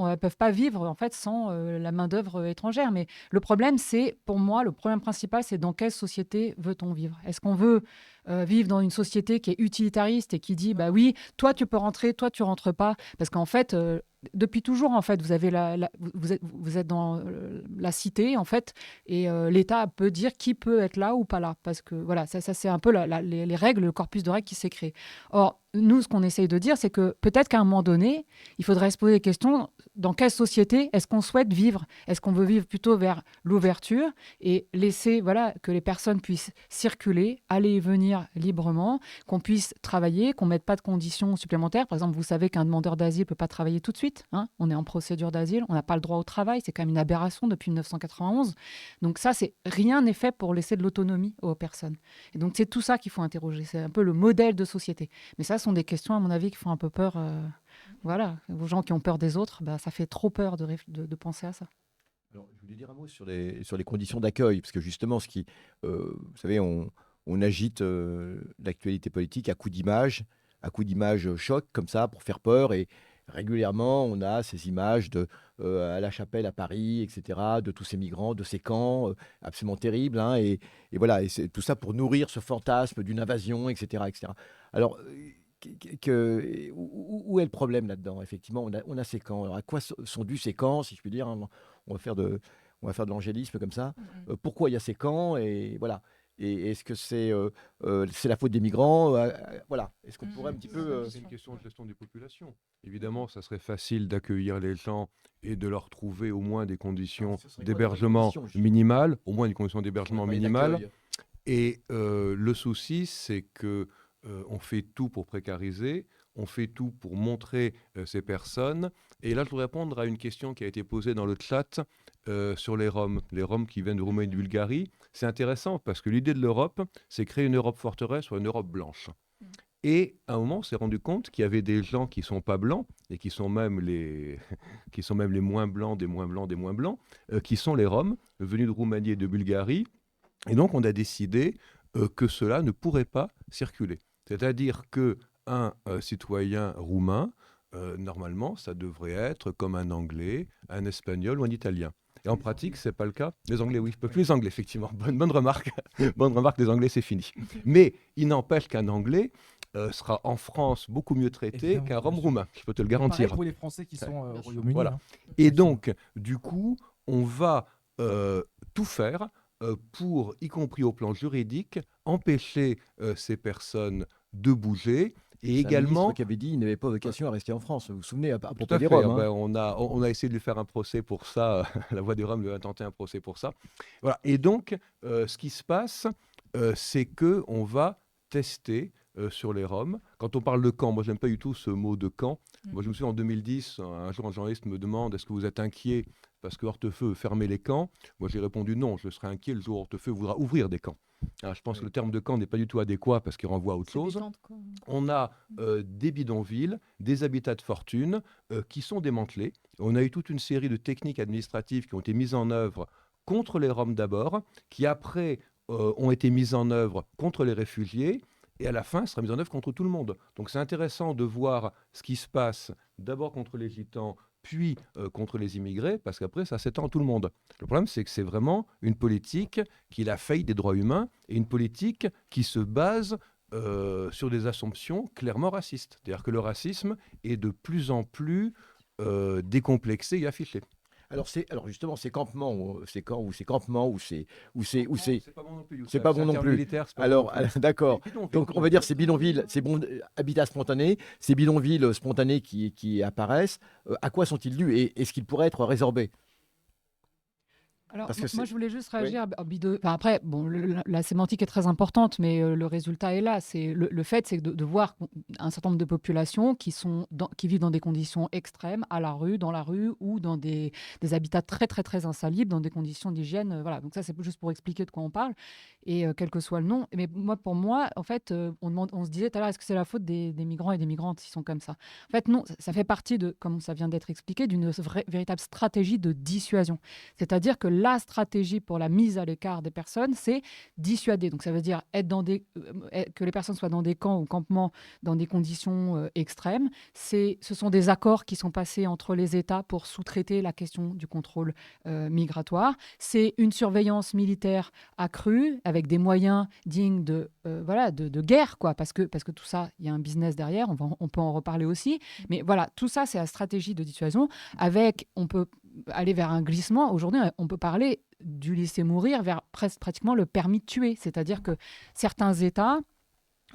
ne peuvent pas vivre en fait, sans la main-d'œuvre étrangère. Mais le problème, c'est, pour moi, le problème principal, c'est dans quelle société veut-on vivre? Est-ce qu'on veut vivre dans une société qui est utilitariste et qui dit, bah oui, toi, tu peux rentrer, toi, tu rentres pas? Parce qu'en fait, depuis toujours, en fait, vous êtes dans la cité, en fait, et l'État peut dire qui peut être là ou pas là. Parce que, voilà, ça c'est un peu les règles, le corpus de règles qui s'est créé. Or, nous, ce qu'on essaye de dire, c'est que peut-être qu'à un moment donné, il faudrait se poser des questions. Dans quelle société est-ce qu'on souhaite vivre? Est-ce qu'on veut vivre plutôt vers l'ouverture et laisser que les personnes puissent circuler, aller et venir librement, qu'on puisse travailler, qu'on ne mette pas de conditions supplémentaires? Par exemple, vous savez qu'un demandeur d'asile ne peut pas travailler tout de suite. On est en procédure d'asile, on n'a pas le droit au travail. C'est quand même une aberration depuis 1991. Donc ça, rien n'est fait pour laisser de l'autonomie aux personnes. Et donc c'est tout ça qu'il faut interroger. C'est un peu le modèle de société. Mais ça sont des questions, à mon avis, qui font un peu peur. Aux gens qui ont peur des autres, ça fait trop peur de penser à ça. Alors, je voulais dire un mot sur les conditions d'accueil, parce que justement, vous savez, on agite l'actualité politique à coups d'images choc, comme ça, pour faire peur, et régulièrement, on a ces images à La Chapelle, à Paris, etc., de tous ces migrants, de ces camps absolument terribles, et voilà, et c'est tout ça pour nourrir ce fantasme d'une invasion, etc., etc. Alors, où est le problème là-dedans? Effectivement, on a ces camps. Alors, à quoi sont dus ces camps, si je puis dire, hein? On va faire de l'angélisme comme ça. Pourquoi il y a ces camps? Et voilà. Et est-ce que c'est la faute des migrants? Voilà. Est-ce qu'on pourrait un petit peu... C'est une question de gestion des populations. Évidemment, ça serait facile d'accueillir les gens et de leur trouver au moins des conditions d'hébergement minimales, au moins des conditions d'hébergement minimales. Et le souci, c'est que on fait tout pour précariser, on fait tout pour montrer ces personnes. Et là, je voudrais répondre à une question qui a été posée dans le chat sur les Roms qui viennent de Roumanie et de Bulgarie. C'est intéressant parce que l'idée de l'Europe, c'est créer une Europe forteresse ou une Europe blanche. Et à un moment, on s'est rendu compte qu'il y avait des gens qui ne sont pas blancs et qui sont même les moins blancs des moins blancs des moins blancs, qui sont les Roms, venus de Roumanie et de Bulgarie. Et donc, on a décidé que cela ne pourrait pas circuler. C'est-à-dire qu'un citoyen roumain, normalement, ça devrait être comme un Anglais, un Espagnol ou un Italien. Et en pratique, ce n'est pas le cas. Les Anglais, oui, je peux plus les Anglais, effectivement. Bonne remarque. Bonne remarque, les Anglais, c'est fini. Mais il n'empêche qu'un Anglais sera en France beaucoup mieux traité qu'un Rom roumain, je peux te le garantir. Pareil pour les Français qui sont au Royaume-Uni. Voilà. Et donc, du coup, on va tout faire pour, y compris au plan juridique, empêcher ces personnes de bouger. Et c'est également, un ministre qui avait dit qu'il n'avait pas vocation à rester en France. Vous vous souvenez, à propos tout à des fait. Roms, hein. On a essayé de lui faire un procès pour ça. La Voix des Roms lui a tenté un procès pour ça. Voilà. Et donc, ce qui se passe, c'est qu'on va tester sur les Roms. Quand on parle de camp, moi, je n'aime pas du tout ce mot de camp. Moi, je me souviens, en 2010, un jour, un journaliste me demande « Est-ce que vous êtes inquiet parce que Hortefeux veut fermer les camps ?» Moi, j'ai répondu « Non, je serai inquiet le jour où Hortefeux voudra ouvrir des camps. » Alors, je pense que le terme de camp n'est pas du tout adéquat parce qu'il renvoie à autre chose. On a des bidonvilles, des habitats de fortune qui sont démantelés. On a eu toute une série de techniques administratives qui ont été mises en œuvre contre les Roms d'abord, qui après ont été mises en œuvre contre les réfugiés, et à la fin, sera mise en œuvre contre tout le monde. Donc c'est intéressant de voir ce qui se passe d'abord contre les gitans, puis contre les immigrés, parce qu'après, ça s'étend à tout le monde. Le problème, c'est que c'est vraiment une politique qui est la faillite des droits humains, et une politique qui se base sur des assumptions clairement racistes. C'est-à-dire que le racisme est de plus en plus décomplexé et affiché. Alors justement, ces campements, c'est pas bon non plus. C'est pas bon non plus. Alors, d'accord. Donc, on va dire ces bidonvilles, ces habitats spontanés, ces bidonvilles spontanés qui apparaissent, à quoi sont-ils dus et est-ce qu'ils pourraient être résorbés? Alors, moi, je voulais juste réagir. Après, bon, la sémantique est très importante, mais le résultat est là. C'est le fait, c'est de voir un certain nombre de populations qui vivent dans des conditions extrêmes, dans la rue, ou dans des habitats très, très, très insalubres, dans des conditions d'hygiène. Voilà. Donc ça, c'est juste pour expliquer de quoi on parle, et quel que soit le nom. Mais pour moi, en fait, on se disait tout à l'heure, est-ce que c'est la faute des migrants et des migrantes qui sont comme ça? En fait, non. Ça fait partie comme ça vient d'être expliqué, d'une véritable stratégie de dissuasion. C'est-à-dire que la stratégie pour la mise à l'écart des personnes, c'est dissuader. Donc ça veut dire que les personnes soient dans des camps ou campements dans des conditions extrêmes. Ce sont des accords qui sont passés entre les États pour sous-traiter la question du contrôle migratoire. C'est une surveillance militaire accrue avec des moyens dignes de guerre, quoi, parce que tout ça, il y a un business derrière. On peut en reparler aussi. Mais voilà, tout ça, c'est la stratégie de dissuasion. On peut aller vers un glissement. Aujourd'hui, on peut parler du laisser mourir vers pratiquement le permis de tuer. C'est-à-dire que certains États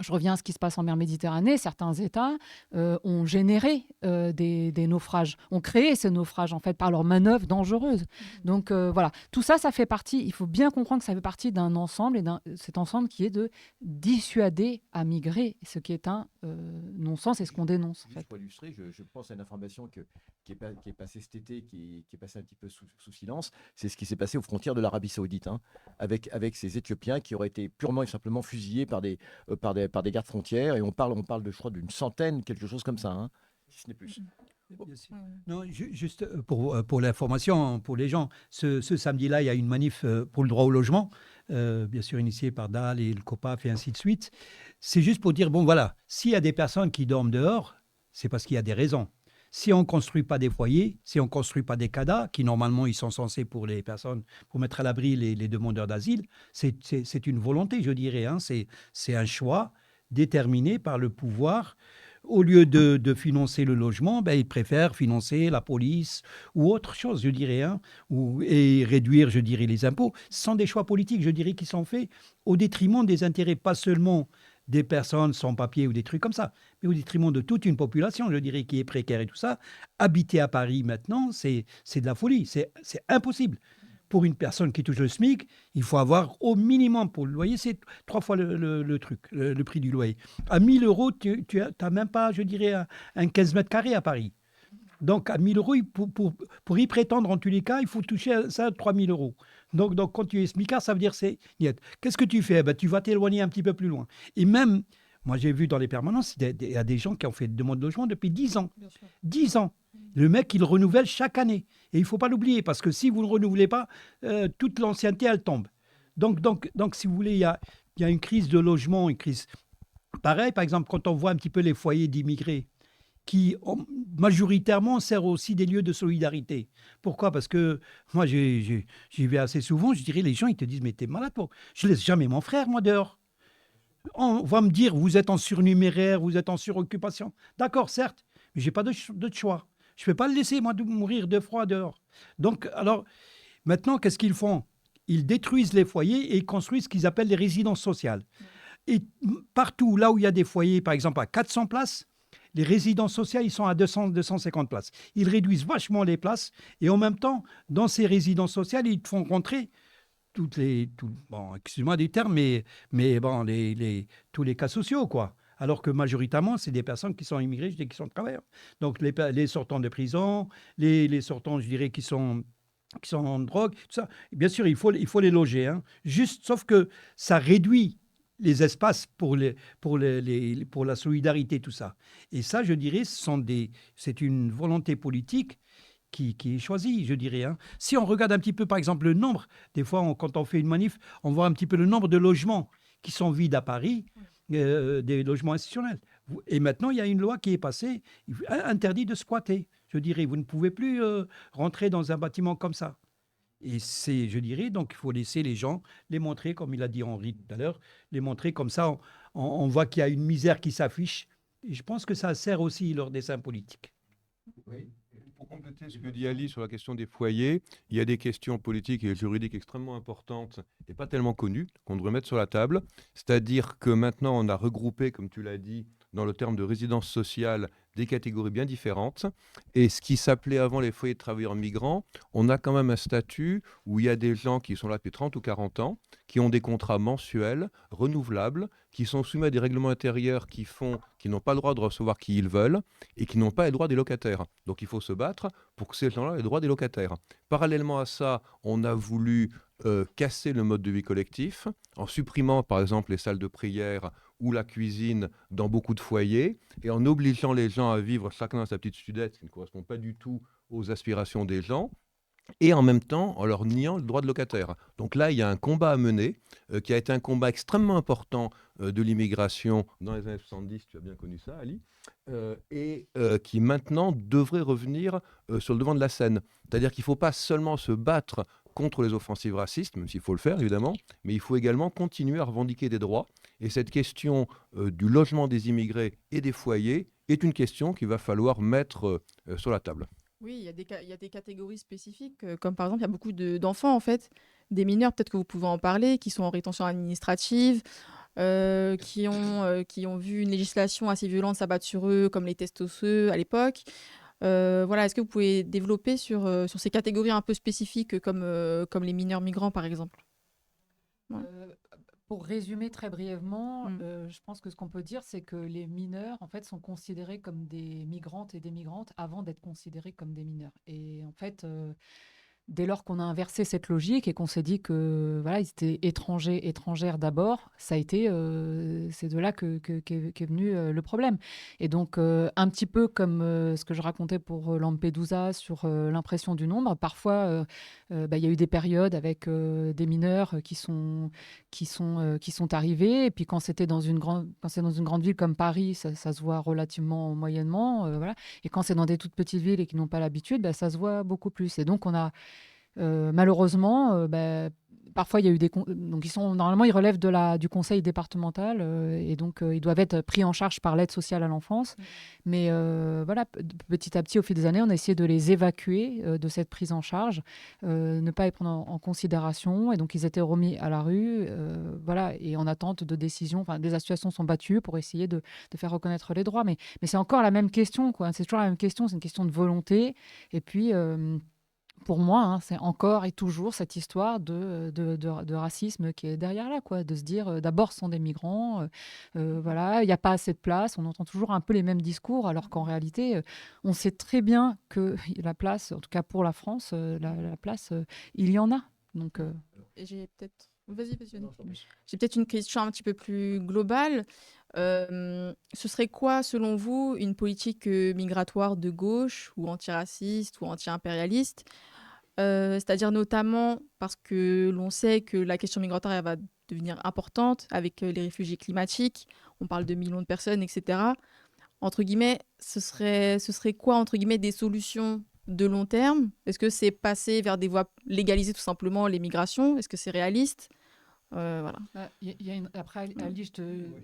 Je reviens à ce qui se passe en mer Méditerranée. Certains États ont généré des naufrages, ont créé ces naufrages en fait par leurs manœuvres dangereuses. Donc voilà, tout ça, ça fait partie. Il faut bien comprendre que ça fait partie d'un ensemble et cet ensemble qui est de dissuader à migrer, ce qui est un non-sens et ce qu'on dénonce. En Juste fait. pour illustrer, je pense à une information qui est passée cet été, qui est passée un petit peu sous silence. C'est ce qui s'est passé aux frontières de l'Arabie Saoudite, hein, avec ces Éthiopiens qui auraient été purement et simplement fusillés par des gardes frontières. Et on parle je crois, d'une centaine, quelque chose comme ça, hein, si ce n'est plus. Bien sûr. Non, juste pour l'information, pour les gens, ce samedi-là, il y a une manif pour le droit au logement, bien sûr initiée par DAL et le COPAF et ainsi de suite. C'est juste pour dire, bon voilà, s'il y a des personnes qui dorment dehors, c'est parce qu'il y a des raisons. Si on ne construit pas des foyers, si on ne construit pas des CADA, qui normalement ils sont censés pour les personnes, pour mettre à l'abri les demandeurs d'asile, c'est une volonté, je dirais. Hein. C'est un choix déterminé par le pouvoir. Au lieu de financer le logement, ben, ils préfèrent financer la police ou autre chose, je dirais, hein, et réduire, je dirais, les impôts. Ce sont des choix politiques, je dirais, qui sont faits au détriment des intérêts, pas seulement des personnes sans papier ou des trucs comme ça, mais au détriment de toute une population, je dirais, qui est précaire et tout ça. Habiter à Paris maintenant, c'est de la folie, c'est impossible. Pour une personne qui touche le SMIC, il faut avoir au minimum, pour le loyer, c'est 3 fois le prix du loyer. À 1 000 euros, tu n'as même pas, je dirais, un 15 mètres carrés à Paris. Donc, à 1 000 euros, pour y prétendre, en tous les cas, il faut toucher ça à 3 000 euros. Donc, quand tu es SMICard, ça veut dire c'est niet. Qu'est-ce que tu fais? Ben, tu vas t'éloigner un petit peu plus loin. Et même, moi, j'ai vu dans les permanences, il y a des gens qui ont fait de demande de logement depuis 10 ans. 10 ans. Le mec, il renouvelle chaque année. Et il ne faut pas l'oublier, parce que si vous ne le renouvelez pas, toute l'ancienneté, elle tombe. Donc, si vous voulez, il y a une crise de logement, une crise. Pareil, par exemple, quand on voit un petit peu les foyers d'immigrés, qui majoritairement servent aussi des lieux de solidarité. Pourquoi? Parce que moi, j'y vais assez souvent, je dirais, les gens, ils te disent, mais t'es malade, toi. Je laisse jamais mon frère, moi, dehors. On va me dire, vous êtes en surnuméraire, vous êtes en suroccupation. D'accord, certes, mais je n'ai pas de choix. Je ne peux pas le laisser, moi, de mourir de froid dehors. Donc, alors, maintenant, qu'est-ce qu'ils font? Ils détruisent les foyers et ils construisent ce qu'ils appellent les résidences sociales. Et partout, là où il y a des foyers, par exemple, à 400 places, les résidences sociales, ils sont à 200, 250 places. Ils réduisent vachement les places et en même temps, dans ces résidences sociales, ils te font rentrer bon, excuse-moi du terme, mais bon, tous les cas sociaux, quoi. Alors que majoritairement, c'est des personnes qui sont immigrées, je dis, qui sont travailleurs. Donc, les sortants de prison, les sortants, je dirais, qui sont en drogue, tout ça. Et bien sûr, il faut les loger. Hein. Juste, sauf que ça réduit les espaces pour la solidarité, tout ça. Et ça, je dirais, c'est une volonté politique qui est choisie, je dirais. Hein. Si on regarde un petit peu, par exemple, le nombre, des fois, quand on fait une manif, on voit un petit peu le nombre de logements qui sont vides à Paris, des logements institutionnels. Et maintenant, il y a une loi qui est passée, interdit de squatter. Je dirais, vous ne pouvez plus rentrer dans un bâtiment comme ça. Et je dirais, donc il faut laisser les gens les montrer, comme il a dit Henri tout à l'heure, les montrer comme ça, on voit qu'il y a une misère qui s'affiche. Et je pense que ça sert aussi leur dessin politique. Oui. Pour compléter ce que dit Ali sur la question des foyers, il y a des questions politiques et juridiques extrêmement importantes et pas tellement connues qu'on devrait mettre sur la table. C'est-à-dire que maintenant, on a regroupé, comme tu l'as dit, dans le terme de résidence sociale, des catégories bien différentes. Et ce qui s'appelait avant les foyers de travailleurs migrants, on a quand même un statut où il y a des gens qui sont là depuis 30 ou 40 ans, qui ont des contrats mensuels, renouvelables, qui sont soumis à des règlements intérieurs qui n'ont pas le droit de recevoir qui ils veulent et qui n'ont pas les droits des locataires. Donc il faut se battre pour que ces gens-là aient les droits des locataires. Parallèlement à ça, on a voulu casser le mode de vie collectif en supprimant par exemple les salles de prière ou la cuisine dans beaucoup de foyers et en obligeant les gens à vivre chacun dans sa petite studette, ce qui ne correspond pas du tout aux aspirations des gens, et en même temps en leur niant le droit de locataire. Donc là, il y a un combat à mener, qui a été un combat extrêmement important de l'immigration dans les années 70, tu as bien connu ça, Ali, et qui maintenant devrait revenir sur le devant de la scène. C'est-à-dire qu'il ne faut pas seulement se battre contre les offensives racistes, même s'il faut le faire évidemment, mais il faut également continuer à revendiquer des droits. Et cette question du logement des immigrés et des foyers est une question qu'il va falloir mettre sur la table. Oui, il y a des catégories spécifiques, comme par exemple, il y a beaucoup d'enfants, en fait, des mineurs, peut-être que vous pouvez en parler, qui sont en rétention administrative. qui ont vu une législation assez violente s'abattre sur eux, comme les tests osseux à l'époque. Voilà, est-ce que vous pouvez développer sur ces catégories un peu spécifiques comme les mineurs migrants, par exemple? Ouais. Pour résumer très brièvement, Mm. je pense que ce qu'on peut dire, c'est que les mineurs, en fait, sont considérés comme des migrantes et des migrantes avant d'être considérés comme des mineurs. Et en fait, dès lors qu'on a inversé cette logique et qu'on s'est dit que voilà, ils étaient étrangers, étrangères d'abord, ça a été, c'est de là qu'est venu le problème. Et donc, un petit peu comme ce que je racontais pour Lampedusa sur l'impression du nombre, parfois, bah, il y a eu des périodes avec des mineurs qui sont arrivés. Et puis quand c'est dans une grande ville comme Paris, ça se voit relativement moyennement, voilà. Et quand c'est dans des toutes petites villes et qui n'ont pas l'habitude, bah, ça se voit beaucoup plus. Et donc on a malheureusement, bah, parfois il y a eu donc normalement ils relèvent du conseil départemental et donc ils doivent être pris en charge par l'aide sociale à l'enfance. Mais voilà, petit à petit au fil des années, on a essayé de les évacuer de cette prise en charge, ne pas les prendre en considération, et donc ils étaient remis à la rue, voilà, et en attente de décisions. Enfin, des associations sont battues pour essayer de faire reconnaître les droits, mais c'est encore la même question, quoi. C'est toujours la même question, c'est une question de volonté. Et puis pour moi, hein, c'est encore et toujours cette histoire de racisme qui est derrière là, quoi. De se dire, d'abord, ce sont des migrants, voilà, il n'y a pas assez de place. On entend toujours un peu les mêmes discours, alors qu'en réalité, on sait très bien que la place, en tout cas pour la France, la place, il y en a. Donc, Et j'ai peut-être... Vas-y, Yannick. J'ai peut-être une question un petit peu plus globale. Ce serait quoi, selon vous, une politique migratoire de gauche ou antiraciste ou anti-impérialiste? C'est-à-dire notamment parce que l'on sait que la question migratoire elle va devenir importante avec les réfugiés climatiques. On parle de millions de personnes, etc. Entre guillemets, ce serait quoi, entre guillemets, des solutions de long terme? Est-ce que c'est passer vers des voies légaliser tout simplement les migrations? Est-ce que c'est réaliste? Voilà. Après, Ali,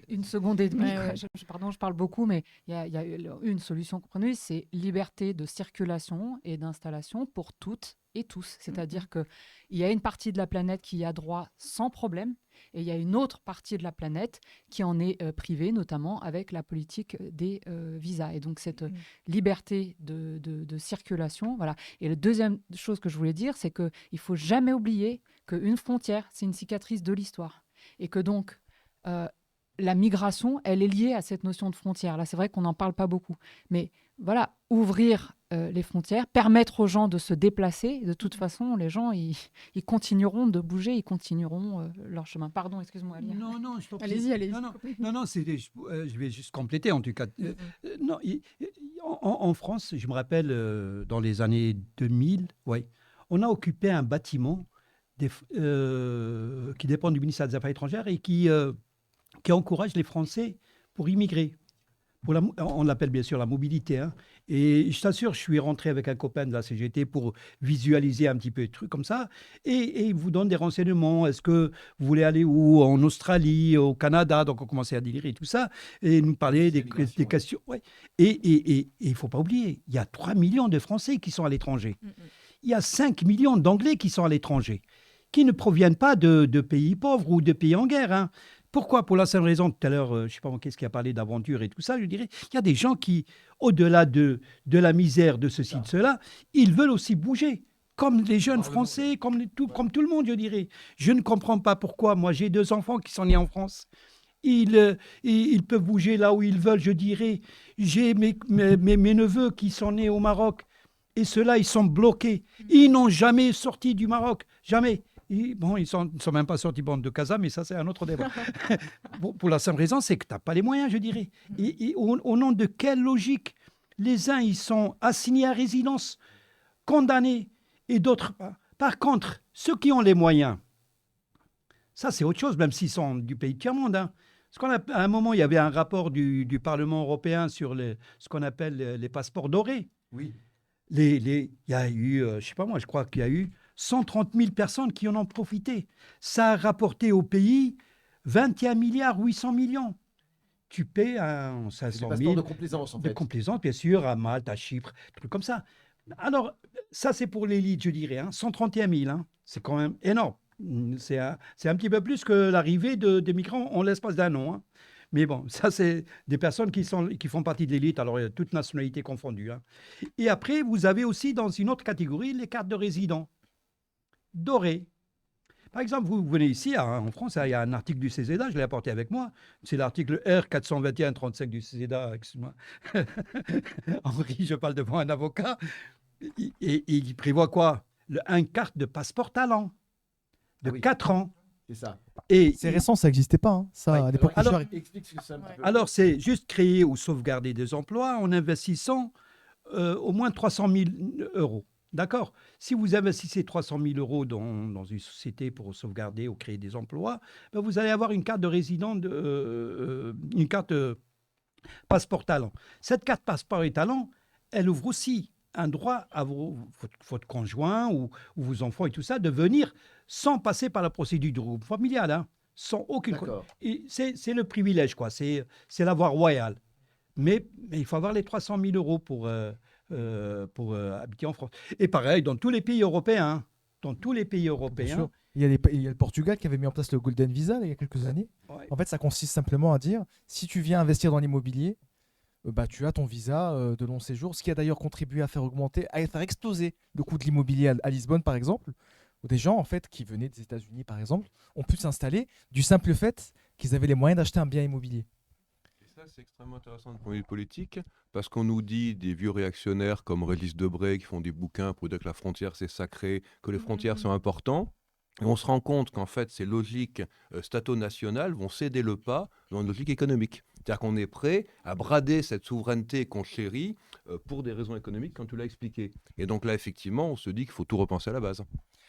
une seconde et demie. Ouais, ouais. Pardon, je parle beaucoup, mais il y a une solution, comprenez, c'est liberté de circulation et d'installation pour toutes et tous. C'est-à-dire qu'il y a une partie de la planète qui y a droit sans problème, et il y a une autre partie de la planète qui en est privée, notamment avec la politique des visas. Et donc cette liberté de circulation, voilà. Et la deuxième chose que je voulais dire, c'est qu'il ne faut jamais oublier qu'une frontière, c'est une cicatrice de l'histoire. Et que donc, la migration, elle est liée à cette notion de frontière. Là, c'est vrai qu'on n'en parle pas beaucoup. Mais voilà, ouvrir les frontières, permettre aux gens de se déplacer. De toute façon, les gens, ils continueront de bouger, ils continueront leur chemin. Pardon, excuse-moi, Alia. Non, je t'en prie. Allez-y, allez-y. Non, je vais juste compléter en tout cas. Non, en France, je me rappelle, dans les années 2000, ouais, on a occupé un bâtiment qui dépend du ministère des Affaires étrangères et qui encourage les Français pour immigrer. On l'appelle bien sûr la mobilité. Hein. Et je t'assure, je suis rentré avec un copain de la CGT pour visualiser un petit peu des trucs comme ça. Et il vous donne des renseignements. Est-ce que vous voulez aller où? En Australie, au Canada? Donc on commençait à délirer et tout ça. Et nous parler des questions. Ouais. Et il ne faut pas oublier, il y a 3 millions de Français qui sont à l'étranger. Il y a 5 millions d'Anglais qui sont à l'étranger, qui ne proviennent pas de pays pauvres ou de pays en guerre. Hein. Pourquoi? Pour la simple raison, tout à l'heure, je ne sais pas qu'est-ce qui a parlé d'aventure et tout ça, je dirais, il y a des gens qui, au-delà de la misère de ceci, de cela, ils veulent aussi bouger, comme les jeunes Français, comme tout le monde, je dirais. Je ne comprends pas pourquoi. Moi, j'ai 2 enfants qui sont nés en France. Ils peuvent bouger là où ils veulent, je dirais. J'ai mes neveux qui sont nés au Maroc, et ceux-là, ils sont bloqués. Ils n'ont jamais sorti du Maroc, jamais. Ils ne sont même pas sortis de Casa, mais ça, c'est un autre débat. Pour la simple raison, c'est que tu n'as pas les moyens, je dirais. Et au nom de quelle logique? Les uns, ils sont assignés à résidence, condamnés, et d'autres pas. Par contre, ceux qui ont les moyens, ça, c'est autre chose, même s'ils sont du pays de tiers-monde. Hein. À un moment, il y avait un rapport du Parlement européen sur ce qu'on appelle les passeports dorés. Oui. Il y a eu, je ne sais pas moi, je crois qu'il y a eu 130 000 personnes qui en ont profité. Ça a rapporté au pays 21 milliards 800 millions. Tu paies 500 000 de complaisance, en fait. De complaisance, bien sûr, à Malte, à Chypre, des trucs comme ça. Alors, ça, c'est pour l'élite, je dirais. 131 000, hein. C'est quand même énorme. C'est un petit peu plus que l'arrivée des migrants en l'espace d'un an, hein. Mais bon, ça, c'est des personnes qui font partie de l'élite, alors il y a toute nationalité confondue, hein. Et après, vous avez aussi dans une autre catégorie les cartes de résident dorées. Par exemple, vous venez ici, en France, il y a un article du CESEDA, je l'ai apporté avec moi. C'est l'article R421-35 du CESEDA. Excuse-moi. Henri, je parle devant un avocat. Et il prévoit quoi? Une carte de passeport talent de Ah oui. 4 ans. C'est ça. Et C'est récent, ça n'existait pas, hein. Ça, Ouais. à l'époque où je suis arrivé. Explique ce que c'est un petit peu. alors, c'est juste créer ou sauvegarder des emplois en investissant au moins 300 000 euros. D'accord? Si vous investissez 300 000 euros dans une société pour sauvegarder ou créer des emplois, ben vous allez avoir une carte de résident, une carte passeport talent. Cette carte passeport et talent, elle ouvre aussi un droit à votre conjoint ou vos enfants et tout ça de venir sans passer par la procédure du groupe familial, hein, sans aucune. D'accord. Et c'est le privilège, quoi. C'est la voie royale. Mais il faut avoir les 300 000 euros pour habiter en France. Et pareil, dans tous les pays européens. Hein. Dans tous les pays Bien européens. sûr. Il y a le Portugal qui avait mis en place le Golden Visa là, il y a quelques années. Ouais. En fait, ça consiste simplement à dire, si tu viens investir dans l'immobilier, bah, tu as ton visa de long séjour, ce qui a d'ailleurs contribué à faire augmenter, à faire exploser le coût de l'immobilier à Lisbonne, par exemple, où des gens en fait qui venaient des États-Unis, par exemple, ont pu s'installer du simple fait qu'ils avaient les moyens d'acheter un bien immobilier. Et ça, c'est extrêmement intéressant de point de vue politique, parce qu'on nous dit des vieux réactionnaires comme Régis Debray qui font des bouquins pour dire que la frontière c'est sacré, que les frontières sont importantes. Et on se rend compte qu'en fait, ces logiques stato-nationales vont céder le pas dans une logique économique. C'est-à-dire qu'on est prêt à brader cette souveraineté qu'on chérit pour des raisons économiques, comme tu l'as expliqué. Et donc là, effectivement, on se dit qu'il faut tout repenser à la base.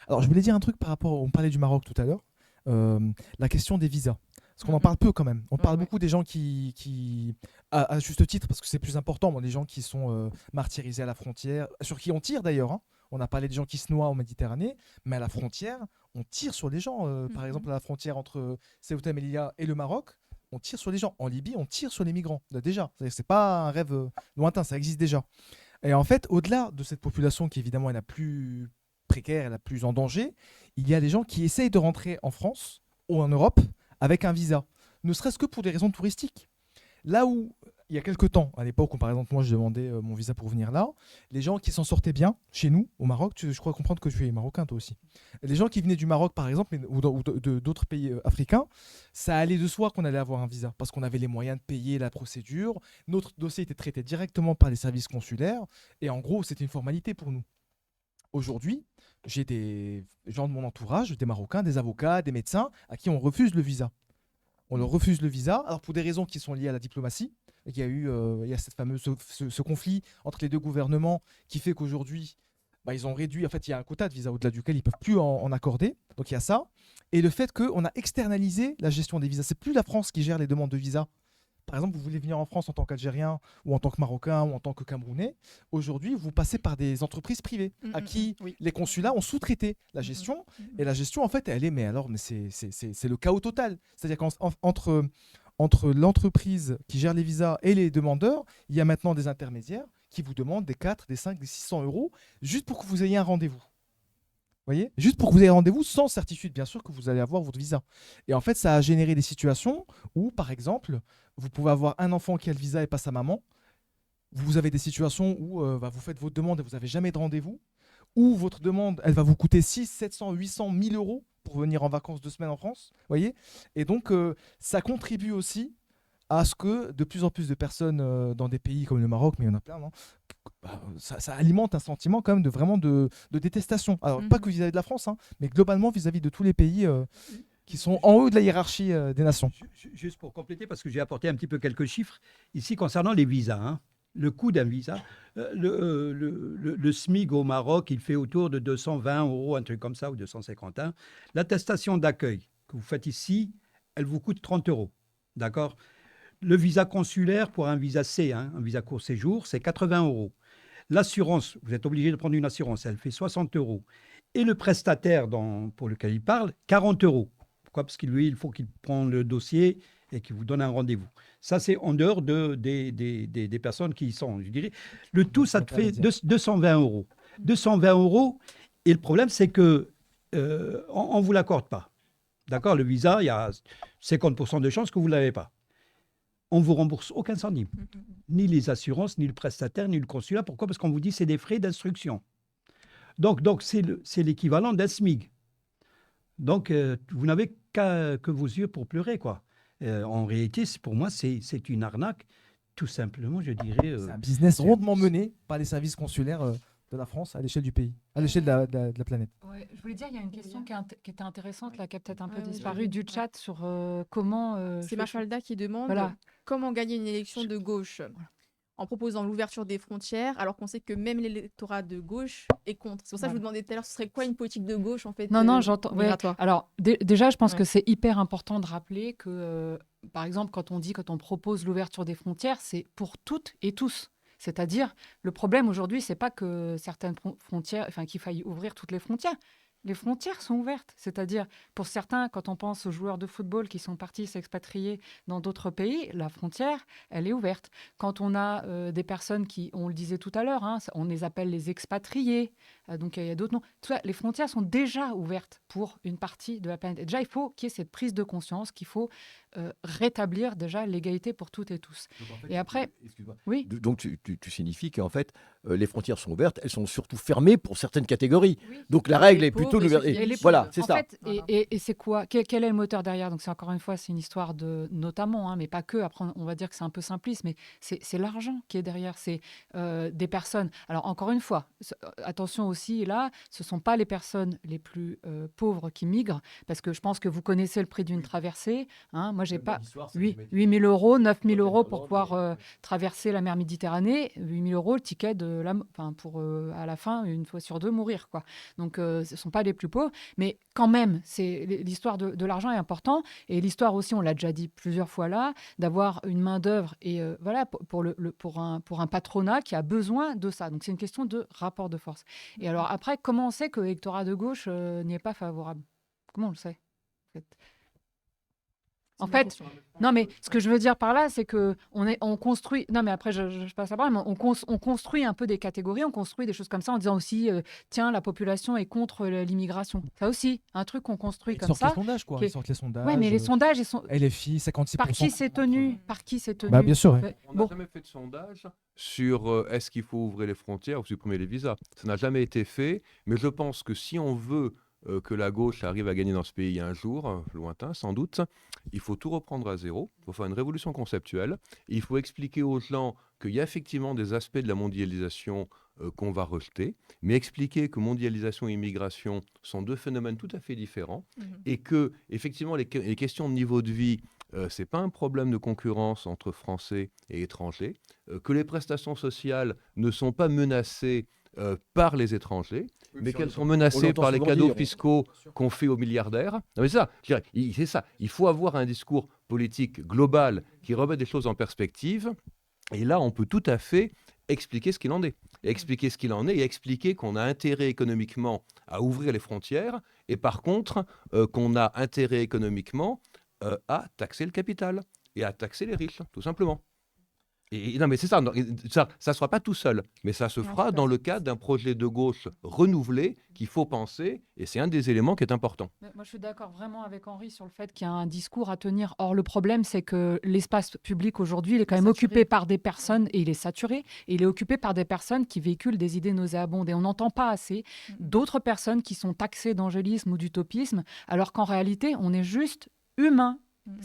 Alors, je voulais dire un truc par rapport, on parlait du Maroc tout à l'heure, la question des visas. Parce qu'on en parle peu quand même. On parle beaucoup des gens qui à juste titre, parce que c'est plus important, bon, des gens qui sont martyrisés à la frontière, sur qui on tire d'ailleurs, hein. On a parlé des gens qui se noient en Méditerranée, mais à la frontière, on tire sur les gens. Par exemple, à la frontière entre Ceuta et Melilla et le Maroc, on tire sur les gens. En Libye, on tire sur les migrants, déjà. C'est pas un rêve lointain, ça existe déjà. Et en fait, au-delà de cette population qui évidemment est la plus précaire et la plus en danger, il y a des gens qui essayent de rentrer en France ou en Europe avec un visa, ne serait-ce que pour des raisons touristiques. Là où, il y a quelques temps, à l'époque où par exemple moi je demandais mon visa pour venir là, les gens qui s'en sortaient bien chez nous, au Maroc, je crois comprendre que tu es marocain toi aussi, les gens qui venaient du Maroc par exemple, ou d'autres pays africains, ça allait de soi qu'on allait avoir un visa, parce qu'on avait les moyens de payer la procédure, notre dossier était traité directement par les services consulaires, et en gros c'était une formalité pour nous. Aujourd'hui, j'ai des gens de mon entourage, des Marocains, des avocats, des médecins, à qui on refuse le visa. On leur refuse le visa, alors pour des raisons qui sont liées à la diplomatie. Il y a cette fameuse, ce conflit entre les deux gouvernements qui fait qu'aujourd'hui, bah, ils ont réduit, en fait, il y a un quota de visa au-delà duquel ils ne peuvent plus en accorder. Donc il y a ça. Et le fait qu'on a externalisé la gestion des visas. C'est plus la France qui gère les demandes de visa. Par exemple, vous voulez venir en France en tant qu'Algérien ou en tant que Marocain ou en tant que Camerounais. Aujourd'hui, vous passez par des entreprises privées à qui oui. les consulats ont sous-traité la gestion. Et la gestion, en fait, elle est, mais c'est le chaos total. C'est-à-dire qu'entre l'entreprise qui gère les visas et les demandeurs, il y a maintenant des intermédiaires qui vous demandent des 4, des 5, des 600 euros juste pour que vous ayez un rendez-vous. Vous voyez? Juste pour que vous ayez rendez-vous sans certitude, bien sûr, que vous allez avoir votre visa. Et en fait, ça a généré des situations où, par exemple, vous pouvez avoir un enfant qui a le visa et pas sa maman. Vous avez des situations où vous faites votre demande et vous n'avez jamais de rendez-vous. Ou votre demande, elle va vous coûter 6, 700, 800, 1000 euros pour venir en vacances 2 semaines en France. Vous voyez? Et donc, ça contribue aussi à ce que de plus en plus de personnes dans des pays comme le Maroc, mais il y en a plein, non, ça alimente un sentiment quand même de détestation. Alors, pas que vis-à-vis de la France, hein, mais globalement vis-à-vis de tous les pays qui sont en haut de la hiérarchie des nations. Juste pour compléter, parce que j'ai apporté un petit peu quelques chiffres ici concernant les visas. Hein. Le coût d'un visa, le SMIC au Maroc, il fait autour de 220 euros, un truc comme ça, ou 251. L'attestation d'accueil que vous faites ici, elle vous coûte 30 euros. D'accord? Le visa consulaire pour un visa C, hein, un visa court séjour, c'est 80 euros. L'assurance, vous êtes obligé de prendre une assurance, elle fait 60 euros. Et le prestataire pour lequel il parle, 40 euros. Pourquoi? Parce que lui, il faut qu'il prenne le dossier et qu'il vous donne un rendez-vous. Ça, c'est en dehors des personnes qui y sont, je dirais. Le tout, ça te fait 220 euros. 220 euros. Et le problème, c'est que on ne vous l'accorde pas. D'accord? Le visa, il y a 50% de chances que vous ne l'avez pas. On ne vous rembourse aucun centime. Ni les assurances, ni le prestataire, ni le consulat. Pourquoi? Parce qu'on vous dit que c'est des frais d'instruction. Donc c'est l'équivalent d'un SMIG. Donc, vous n'avez que vos yeux pour pleurer, quoi. En réalité, pour moi, c'est une arnaque, tout simplement, je dirais. C'est un business rondement mené par les services consulaires de la France à l'échelle du pays, à l'échelle de la planète. Ouais, je voulais dire, il y a une question qui était intéressante, là, qui a peut-être un peu Ouais, ouais, disparu j'ai vu. du chat sur comment. C'est Mafalda qui demande Voilà. comment gagner une élection de gauche en proposant l'ouverture des frontières, alors qu'on sait que même l'électorat de gauche est contre. C'est pour ça que je vous demandais tout à l'heure, ce serait quoi une politique de gauche en fait Non, j'entends. Ouais. migratoire. Alors, déjà, je pense Ouais. que c'est hyper important de rappeler que, par exemple, quand on propose l'ouverture des frontières, c'est pour toutes et tous. C'est-à-dire, le problème aujourd'hui, c'est pas que certaines frontières, enfin, qu'il faille ouvrir toutes les frontières. Les frontières sont ouvertes. C'est-à-dire, pour certains, quand on pense aux joueurs de football qui sont partis s'expatrier dans d'autres pays, la frontière, elle est ouverte. Quand on a des personnes qui, on le disait tout à l'heure, on les appelle les expatriés, donc il y a d'autres noms. Tout ça, les frontières sont déjà ouvertes pour une partie de la planète. Et déjà, il faut qu'il y ait cette prise de conscience qu'il faut rétablir déjà l'égalité pour toutes et tous. Et après, excuse-moi. oui. Donc tu signifies qu'en fait, les frontières sont ouvertes, elles sont surtout fermées pour certaines catégories. Donc la règle Les est plutôt pauvres, l'ouverture. et les Voilà, pauvres. c'est En ça. fait, et c'est quoi quel est le moteur derrière? Donc, c'est encore une fois, c'est une histoire de, notamment, mais pas que. Après, on va dire que c'est un peu simpliste, mais c'est l'argent qui est derrière. C'est des personnes. Alors, encore une fois, attention aussi, là, ce ne sont pas les personnes les plus pauvres qui migrent, parce que je pense que vous connaissez le prix d'une traversée. Moi, j'ai pas 8 000 euros, 9 000 euros pour pouvoir traverser la mer Méditerranée. 8 000 euros, le ticket pour à la fin, une fois sur deux, mourir, quoi. Donc, ce ne sont pas les plus pauvres. Mais quand même, l'histoire de l'argent est important. Et l'histoire aussi, on l'a déjà dit plusieurs fois là, d'avoir une main-d'œuvre et voilà, pour un patronat qui a besoin de ça. Donc, c'est une question de rapport de force. Et alors, après, comment on sait que l'électorat de gauche n'y est pas favorable? Comment on le sait, en fait, non, mais ce que je veux dire par là, c'est que on construit. Non, mais après, je passe la parole, mais on construit un peu des catégories, on construit des choses comme ça en disant aussi, tiens, la population est contre l'immigration. Ça aussi, un truc qu'on construit Ils comme sortent ça. les sondages, quoi. qui est- Ils sortent les sondages. Ouais, mais les sondages, ils sont. LFI, 56%. Par qui c'est tenu? Par qui c'est tenu? Bah, bien sûr, ouais. Ouais. On n'a Bon, jamais fait de sondage sur est-ce qu'il faut ouvrir les frontières ou supprimer les visas. Ça n'a jamais été fait, mais je pense que si on veut que la gauche arrive à gagner dans ce pays un jour, lointain sans doute, il faut tout reprendre à zéro, il faut faire une révolution conceptuelle, et il faut expliquer aux gens qu'il y a effectivement des aspects de la mondialisation qu'on va rejeter, mais expliquer que mondialisation et immigration sont deux phénomènes tout à fait différents, et que effectivement les questions de niveau de vie, c'est pas un problème de concurrence entre Français et étrangers, que les prestations sociales ne sont pas menacées par les étrangers, mais qu'elles sont menacées par les cadeaux fiscaux qu'on fait aux milliardaires. Non, mais c'est ça. Il faut avoir un discours politique global qui remet des choses en perspective. Et là, on peut tout à fait expliquer ce qu'il en est. Expliquer ce qu'il en est et expliquer qu'on a intérêt économiquement à ouvrir les frontières et par contre qu'on a intérêt économiquement à taxer le capital et à taxer les riches, tout simplement. Et non, mais c'est ça, ça ne sera pas tout seul, mais ça se Non, fera tout à dans fait. le cadre d'un projet de gauche renouvelé qu'il faut penser, et c'est un des éléments qui est important. moi, je suis d'accord vraiment avec Henri sur le fait qu'il y a un discours à tenir. Or, le problème, c'est que l'espace public aujourd'hui, il est quand même Saturé. occupé par des personnes, et il est saturé, et il est occupé par des personnes qui véhiculent des idées nauséabondes. Et on n'entend pas assez d'autres personnes qui sont taxées d'angélisme ou d'utopisme, alors qu'en réalité, on est juste humain.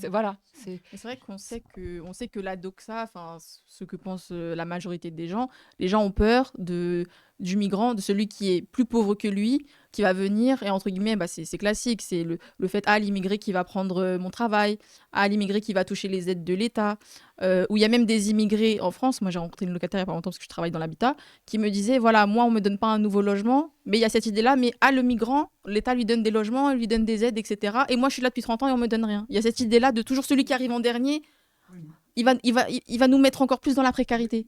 Voilà. Et c'est vrai qu'on sait que la doxa, enfin ce que pense la majorité des gens, les gens ont peur du migrant, de celui qui est plus pauvre que lui, qui va venir et entre guillemets, c'est classique, c'est le fait l'immigré qui va prendre mon travail, l'immigré qui va toucher les aides de l'État, où il y a même des immigrés en France. Moi j'ai rencontré une locataire il n'y a pas longtemps parce que je travaille dans l'habitat, qui me disait voilà, moi on me donne pas un nouveau logement, mais il y a cette idée-là, mais le migrant, l'État lui donne des logements, il lui donne des aides, etc. Et moi je suis là depuis 30 ans et on me donne rien. Il y a cette idée-là de toujours celui qui arrive en dernier. Il va nous mettre encore plus dans la précarité.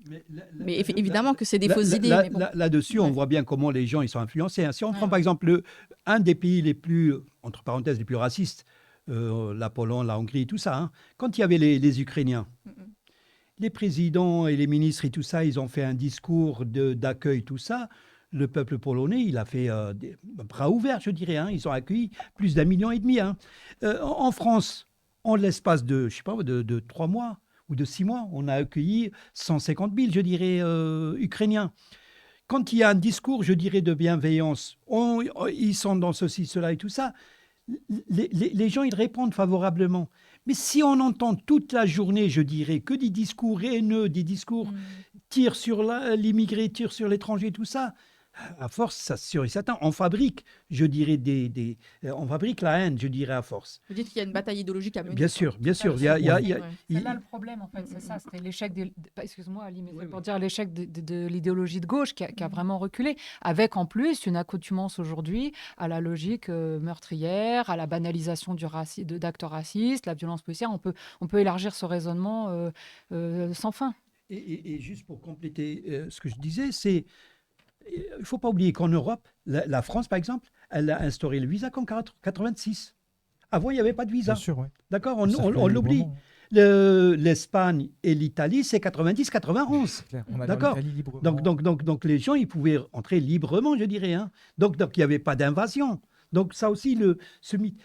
Mais évidemment que c'est des fausses idées. Mais bon. Là-dessus, on voit bien comment les gens ils sont influencés. Si on prend par exemple un des pays les plus, entre parenthèses, les plus racistes, la Pologne, la Hongrie, tout ça, quand il y avait les Ukrainiens, les présidents et les ministres et tout ça, ils ont fait un discours d'accueil, tout ça. le peuple polonais, il a fait des bras ouverts, je dirais. Hein. Ils ont accueilli plus d'1,5 million. Hein. En France, en l'espace de, je sais pas, de 3 mois ou de 6 mois, on a accueilli 150 000, je dirais, Ukrainiens. Quand il y a un discours, je dirais, de bienveillance, ils sont dans ceci, cela et tout ça, les gens, ils répondent favorablement. Mais si on entend toute la journée, je dirais, que des discours haineux, des discours tir sur l'immigré, tir sur l'étranger, tout ça, à force, ça c'est sûr et certain, on fabrique, je dirais, on fabrique la haine, je dirais, à force. Vous dites qu'il y a une bataille idéologique à mener. Bien sûr, bien sûr. Il y a, C'est là le problème, en fait, c'est ça. C'était l'échec, excuse-moi Ali, mais c'est pour dire l'échec de l'idéologie de gauche qui a vraiment reculé, avec en plus une accoutumance aujourd'hui à la logique meurtrière, à la banalisation d'actes racistes, la violence policière. On peut élargir ce raisonnement sans fin. Et juste pour compléter ce que je disais, c'est il ne faut pas oublier qu'en Europe, la France, par exemple, elle a instauré le visa qu'en 1986. Avant, il n'y avait pas de visa. Bien sûr, oui. D'accord, on l'oublie. L'Espagne et l'Italie, c'est 90-91. D'accord. Donc les gens, ils pouvaient entrer librement, je dirais. Hein. Donc il n'y avait pas d'invasion. Donc ça aussi, ce mythe.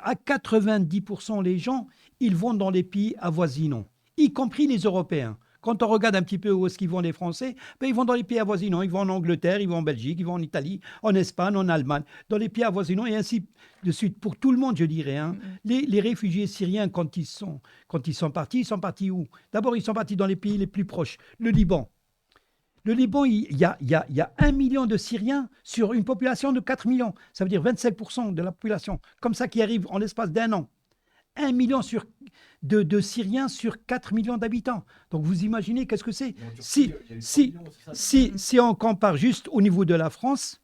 À 90%, les gens, ils vont dans les pays avoisinants, y compris les Européens. Quand on regarde un petit peu où est-ce qu'ils vont les Français, ben ils vont dans les pays avoisinants. Ils vont en Angleterre, ils vont en Belgique, ils vont en Italie, en Espagne, en Allemagne, dans les pays avoisinants et ainsi de suite. Pour tout le monde, je dirais. Hein. Les réfugiés syriens, quand ils sont partis, ils sont partis où? D'abord, ils sont partis dans les pays les plus proches. Le Liban. Le Liban, il y a 1 million de Syriens sur une population de 4 millions. Ça veut dire 27% de la population. Comme ça qui arrive en l'espace d'1 an. 1 million de Syriens sur 4 millions d'habitants. Donc vous imaginez qu'est-ce que c'est si on compare juste au niveau de la France,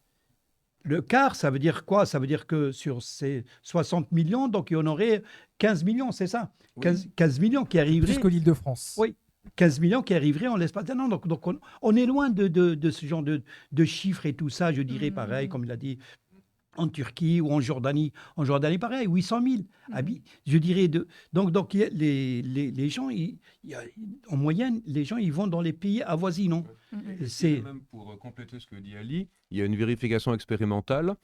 le quart, ça veut dire quoi? Ça veut dire que sur ces 60 millions, donc il y en aurait 15 millions, c'est ça? 15 millions qui arriveraient... Plus que l'Île-de-France. Oui, 15 millions qui arriveraient en l'espace d'un an. Donc on est loin de ce genre de chiffres et tout ça, je dirais pareil, comme il a dit... En Turquie ou en Jordanie. En Jordanie, pareil, 800 000. Je dirais. Donc les gens, en moyenne, les gens, ils vont dans les pays avoisinants. Même pour compléter ce que dit Ali, il y a une vérification expérimentale.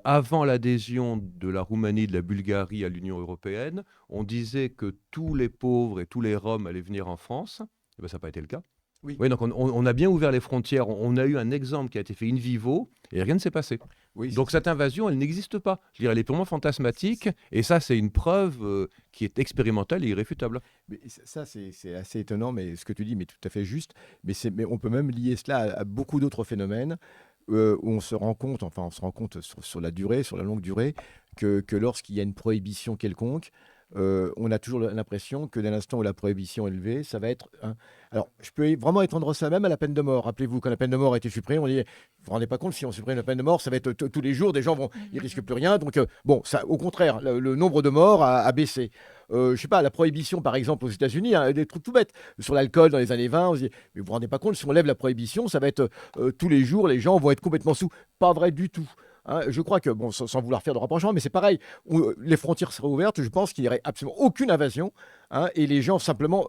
Avant l'adhésion de la Roumanie et de la Bulgarie à l'Union européenne, on disait que tous les pauvres et tous les Roms allaient venir en France. Et ben, ça n'a pas été le cas. Oui, donc on a bien ouvert les frontières. On a eu un exemple qui a été fait in vivo et rien ne s'est passé. Donc cette invasion, elle n'existe pas. Je dirais, elle est purement fantasmatique et ça, c'est une preuve qui est expérimentale et irréfutable. Mais ça, c'est assez étonnant, mais ce que tu dis, mais tout à fait juste. Mais on peut même lier cela à beaucoup d'autres phénomènes où on se rend compte, sur la durée, sur la longue durée, que lorsqu'il y a une prohibition quelconque, on a toujours l'impression que dès l'instant où la prohibition est levée, ça va être... Alors, je peux vraiment étendre ça même à la peine de mort. Rappelez-vous, quand la peine de mort a été supprimée, on dit, vous vous rendez pas compte, si on supprime la peine de mort, ça va être tous les jours, des gens ils risquent plus rien. Donc, ça, au contraire, le nombre de morts a baissé. Je sais pas, la prohibition, par exemple, aux États-Unis, des trucs tout bêtes. Sur l'alcool dans les années 20, on se dit, mais vous vous rendez pas compte, si on lève la prohibition, ça va être tous les jours, les gens vont être complètement sous. Pas vrai du tout. Hein, je crois que, sans vouloir faire de rapprochement, mais c'est pareil, les frontières seraient ouvertes, je pense qu'il n'y aurait absolument aucune invasion, hein, et les gens simplement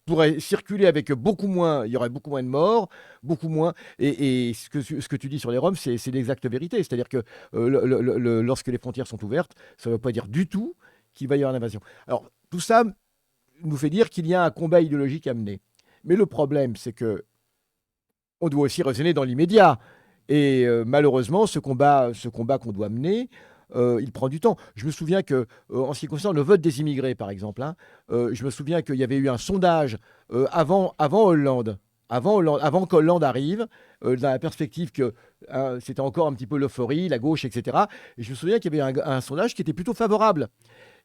pourraient circuler avec beaucoup moins, il y aurait beaucoup moins de morts, beaucoup moins, et ce que tu dis sur les Roms, c'est l'exacte vérité, c'est-à-dire que lorsque les frontières sont ouvertes, ça ne veut pas dire du tout qu'il va y avoir une invasion. Alors, tout ça nous fait dire qu'il y a un combat idéologique à mener. Mais le problème, c'est que on doit aussi raisonner dans l'immédiat. Et malheureusement, ce combat qu'on doit mener, il prend du temps. Je me souviens que, en ce qui concerne le vote des immigrés, par exemple, je me souviens qu'il y avait eu un sondage avant Hollande, avant qu'Hollande arrive, dans la perspective que c'était encore un petit peu l'euphorie, la gauche, etc. Et je me souviens qu'il y avait un sondage qui était plutôt favorable.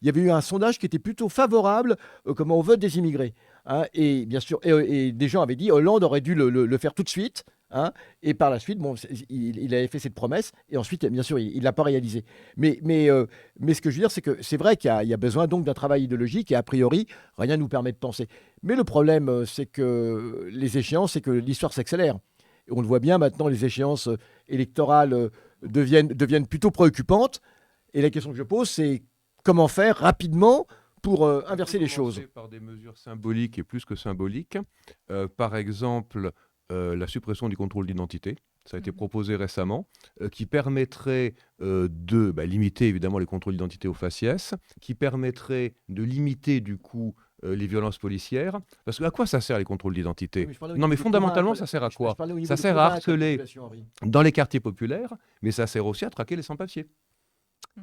Il y avait eu un sondage qui était plutôt favorable au vote des immigrés. Hein, et bien sûr, et des gens avaient dit Hollande aurait dû le faire tout de suite. Hein, et par la suite, il avait fait cette promesse, et ensuite, bien sûr, il ne l'a pas réalisé. Mais ce que je veux dire, c'est que c'est vrai qu'il y a besoin donc d'un travail idéologique, et a priori, rien ne nous permet de penser. Mais le problème, c'est que les échéances, c'est que l'histoire s'accélère. Et on le voit bien maintenant, les échéances électorales deviennent plutôt préoccupantes. Et la question que je pose, c'est comment faire rapidement pour inverser les choses. Par des mesures symboliques et plus que symboliques. Par exemple, la suppression du contrôle d'identité. ça a été proposé récemment, qui permettrait de limiter évidemment les contrôles d'identité au faciès, qui permettrait de limiter du coup les violences policières. Parce que à quoi ça sert les contrôles d'identité? Non, mais fondamentalement, ça sert à quoi? Ça sert à harceler dans les quartiers populaires, mais ça sert aussi à traquer les sans-papiers.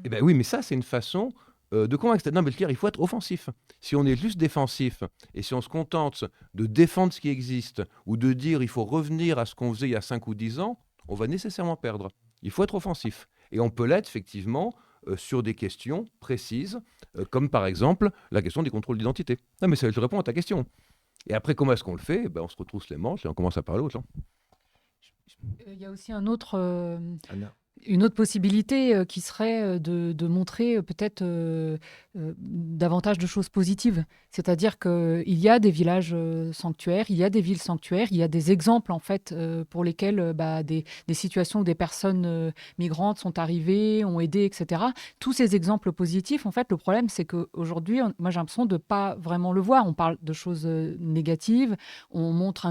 Eh bien oui, mais ça, c'est une façon de convaincre. Non, mais il faut être offensif. Si on est juste défensif et si on se contente de défendre ce qui existe ou de dire il faut revenir à ce qu'on faisait il y a 5 ou 10 ans, on va nécessairement perdre. Il faut être offensif. Et on peut l'être effectivement sur des questions précises, comme par exemple la question des contrôles d'identité. Non, mais je réponds à ta question. Et après, comment est-ce qu'on le fait? On se retrousse les manches et on commence à parler aux gens. Il y a aussi un autre, Anna. une autre possibilité qui serait de montrer peut-être davantage de choses positives. C'est-à-dire qu'il y a des villages sanctuaires, il y a des villes sanctuaires, il y a des exemples en fait pour lesquels des situations où des personnes migrantes sont arrivées, ont aidé, etc. Tous ces exemples positifs, en fait, le problème c'est qu'aujourd'hui, moi j'ai l'impression de ne pas vraiment le voir. On parle de choses négatives, on montre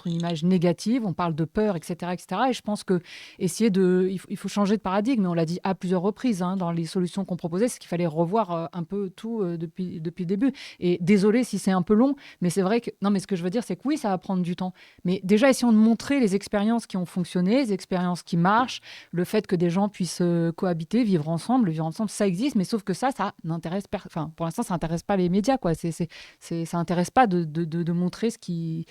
une image négative, on parle de peur, etc., etc. Et je pense que essayer il faut changer de paradigme. On l'a dit à plusieurs reprises dans les solutions qu'on proposait, c'est qu'il fallait revoir un peu tout depuis le début. Et désolé si c'est un peu long, mais c'est vrai que... Non, mais ce que je veux dire, c'est que oui, ça va prendre du temps. Mais déjà, essayons de montrer les expériences qui ont fonctionné, les expériences qui marchent, le fait que des gens puissent cohabiter, vivre ensemble, ça existe, mais sauf que ça n'intéresse enfin, pour l'instant, ça n'intéresse pas les médias, quoi. Ça n'intéresse pas de montrer ce qui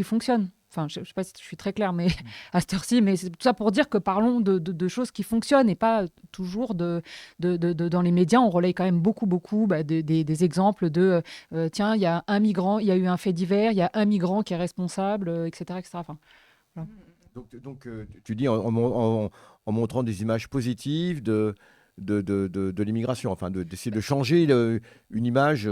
fonctionne. Enfin, je ne sais pas si je suis très claire, mais à cette heure-ci, mais c'est tout ça pour dire que parlons de choses qui fonctionnent et pas toujours dans les médias. On relaye quand même beaucoup des exemples de tiens, il y a un migrant, il y a eu un fait divers, il y a un migrant qui est responsable, etc. etc. Enfin, voilà. Donc, tu dis en montrant des images positives de l'immigration, enfin d'essayer de changer une image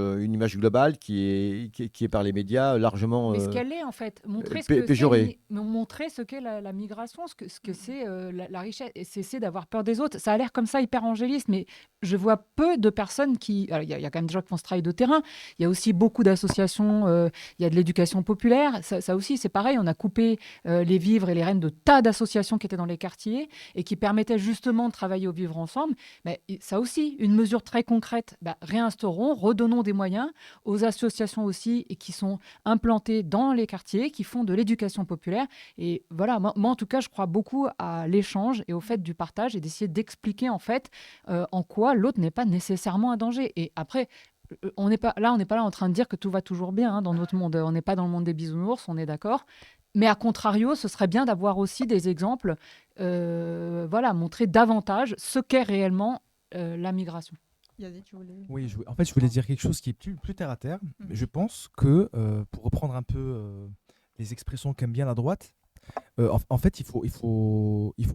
globale qui est par les médias largement Mais ce qu'elle est en fait, montrer ce qu'est la migration, ce que c'est la richesse, et cesser d'avoir peur des autres. Ça a l'air comme ça hyper angéliste, mais je vois peu de personnes qui... Il y a quand même des gens qui font ce travail de terrain, il y a aussi beaucoup d'associations, il y a de l'éducation populaire, ça aussi c'est pareil, on a coupé les vivres et les rentes de tas d'associations qui étaient dans les quartiers et qui permettaient justement de travailler au vivre ensemble. Mais ça aussi, une mesure très concrète, réinstaurons, redonnons des moyens aux associations aussi et qui sont implantées dans les quartiers, qui font de l'éducation populaire. Et voilà, moi en tout cas, je crois beaucoup à l'échange et au fait du partage et d'essayer d'expliquer en fait en quoi l'autre n'est pas nécessairement un danger. Et après, on n'est pas là en train de dire que tout va toujours bien dans notre monde. On n'est pas dans le monde des bisounours, on est d'accord. Mais à contrario, ce serait bien d'avoir aussi des exemples, montrer davantage ce qu'est réellement la migration. Oui, en fait, je voulais dire quelque chose qui est plus terre à terre. Je pense que, pour reprendre un peu les expressions qu'aime bien la droite, en fait, il faut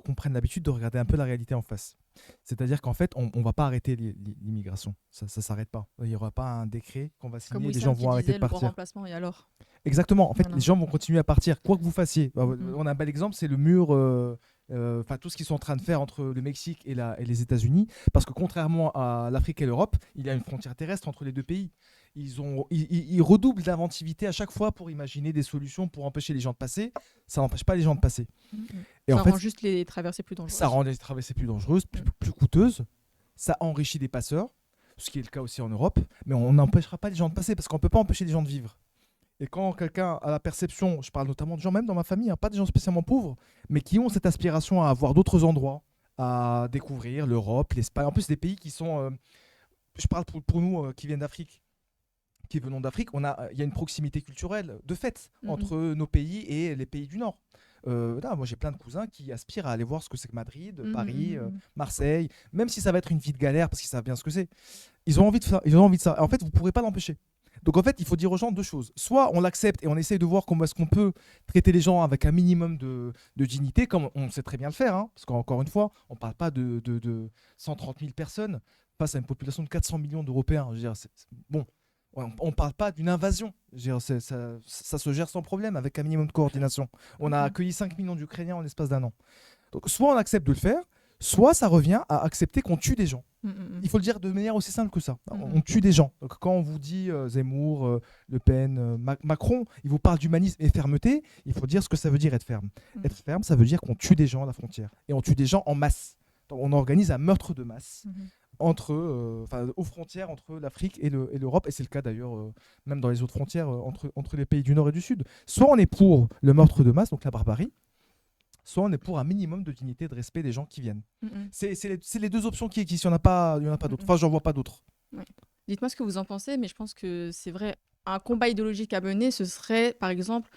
qu'on prenne l'habitude de regarder un peu la réalité en face. C'est-à-dire qu'en fait, on ne va pas arrêter l'immigration. Ça ne s'arrête pas. Il n'y aura pas un décret qu'on va signer, les gens vont arrêter de partir. Le grand remplacement, et alors ? Exactement. En fait, Voilà. les gens vont continuer à partir, quoi que vous fassiez. On a un bel exemple, c'est le mur, tout ce qu'ils sont en train de faire entre le Mexique et les États-Unis. Parce que contrairement à l'Afrique et l'Europe, il y a une frontière terrestre entre les deux pays. Ils redoublent d'inventivité à chaque fois pour imaginer des solutions pour empêcher les gens de passer. Ça n'empêche pas les gens de passer. Et ça rend juste les traversées plus dangereuses. Ça rend les traversées plus dangereuses, plus coûteuses. Ça enrichit des passeurs, ce qui est le cas aussi en Europe. Mais on n'empêchera pas les gens de passer parce qu'on ne peut pas empêcher les gens de vivre. Et quand quelqu'un a la perception, je parle notamment de gens même dans ma famille, pas des gens spécialement pauvres, mais qui ont cette aspiration à avoir d'autres endroits, à découvrir l'Europe, l'Espagne, en plus des pays qui sont... je parle pour nous qui viennent d'Afrique, qui venons d'Afrique, il y a une proximité culturelle de fait entre nos pays et les pays du Nord. Moi j'ai plein de cousins qui aspirent à aller voir ce que c'est que Madrid, Paris, Marseille, même si ça va être une vie de galère parce qu'ils savent bien ce que c'est. Ils ont envie de ça. En fait, vous ne pourrez pas l'empêcher. Donc en fait, il faut dire aux gens deux choses. Soit on l'accepte et on essaye de voir comment est-ce qu'on peut traiter les gens avec un minimum de dignité, comme on sait très bien le faire, parce qu'encore une fois, on ne parle pas de 130 000 personnes face à une population de 400 millions d'Européens. Je veux dire, bon, on ne parle pas d'une invasion. Je veux dire, ça se gère sans problème avec un minimum de coordination. On a accueilli 5 millions d'Ukrainiens en l'espace d'un an. Donc soit on accepte de le faire, soit ça revient à accepter qu'on tue des gens. Mm, mm, Il faut le dire de manière aussi simple que ça. Mhm. On tue des gens. Donc, quand on vous dit Zemmour, Le Pen, Macron, il vous parle d'humanisme et fermeté, il faut dire ce que ça veut dire être ferme. Mhm. Être ferme, ça veut dire qu'on tue des gens à la frontière. Et on tue des gens en masse. Donc, on organise un meurtre de masse Mhm. aux frontières entre l'Afrique et l'Europe. Et c'est le cas d'ailleurs, même dans les autres frontières, entre les pays du Nord et du Sud. Soit on est pour le meurtre de masse, donc la barbarie, soit on est pour un minimum de dignité et de respect des gens qui viennent. Mm, mm. C'est les deux options qui existent. Il n'y en a pas d'autres. Enfin, j'en vois pas d'autres. Dites-moi ce que vous en pensez, mais je pense que c'est vrai. Un combat idéologique à mener, ce serait, par exemple,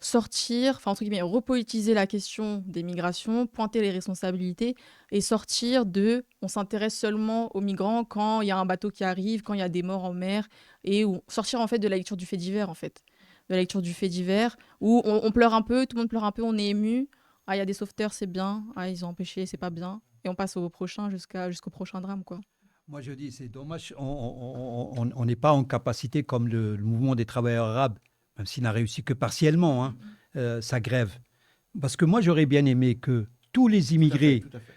sortir, enfin, entre guillemets, repolitiser la question des migrations, pointer les responsabilités et sortir de on s'intéresse seulement aux migrants quand il y a un bateau qui arrive, quand il y a des morts en mer, et sortir en fait de la lecture du fait divers, en fait. De la lecture du fait divers, où on pleure un peu, tout le monde pleure un peu, on est ému. Ah, il y a des sauveteurs, c'est bien. Ah, ils ont empêché, c'est pas bien. Et on passe au prochain jusqu'au prochain drame, quoi. Moi, je dis, c'est dommage, on n'est pas en capacité, comme le mouvement des travailleurs arabes, même s'il n'a réussi que partiellement, hein, sa grève. Parce que moi, j'aurais bien aimé que tous les immigrés, Tout à fait.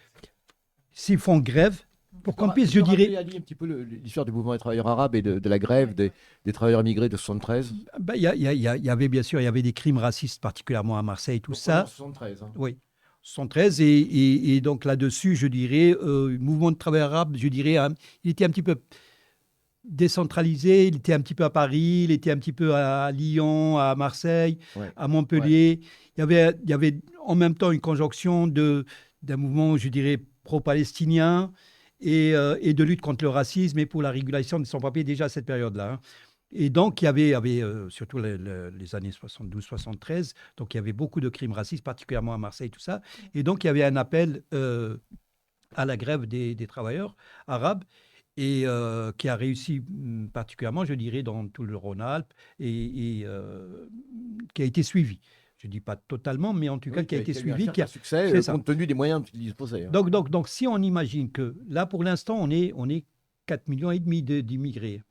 s'ils font grève, pour qu'on puisse, je dirais, Ali, un petit peu l'histoire du mouvement des travailleurs arabes et de la grève des travailleurs immigrés de 73. ben, il y avait bien sûr, il y avait des crimes racistes, particulièrement à Marseille, tout ça. 73. Hein. Oui. 73 et donc là-dessus, je dirais, le mouvement de travail arabe, je dirais, il était un petit peu décentralisé, il était un petit peu à Paris, il était un petit peu à Lyon, à Marseille, Ouais. à Montpellier. Il y avait en même temps une conjonction d'un mouvement, je dirais, pro-palestinien et de lutte contre le racisme et pour la régulation de sans-papiers déjà à cette période-là. Hein. Et donc, il y avait surtout les années 72-73, donc il y avait beaucoup de crimes racistes, particulièrement à Marseille, tout ça. Et donc, il y avait un appel à la grève des travailleurs arabes et qui a réussi particulièrement, je dirais, dans tout le Rhône-Alpes et qui a été suivi. Je ne dis pas totalement, mais en tout cas, qui a été suivi. Qui a un succès c'est ça. compte tenu des moyens qu'ils disposaient. Hein. Donc, si on imagine que là, pour l'instant, on est 4,5 millions d'immigrés.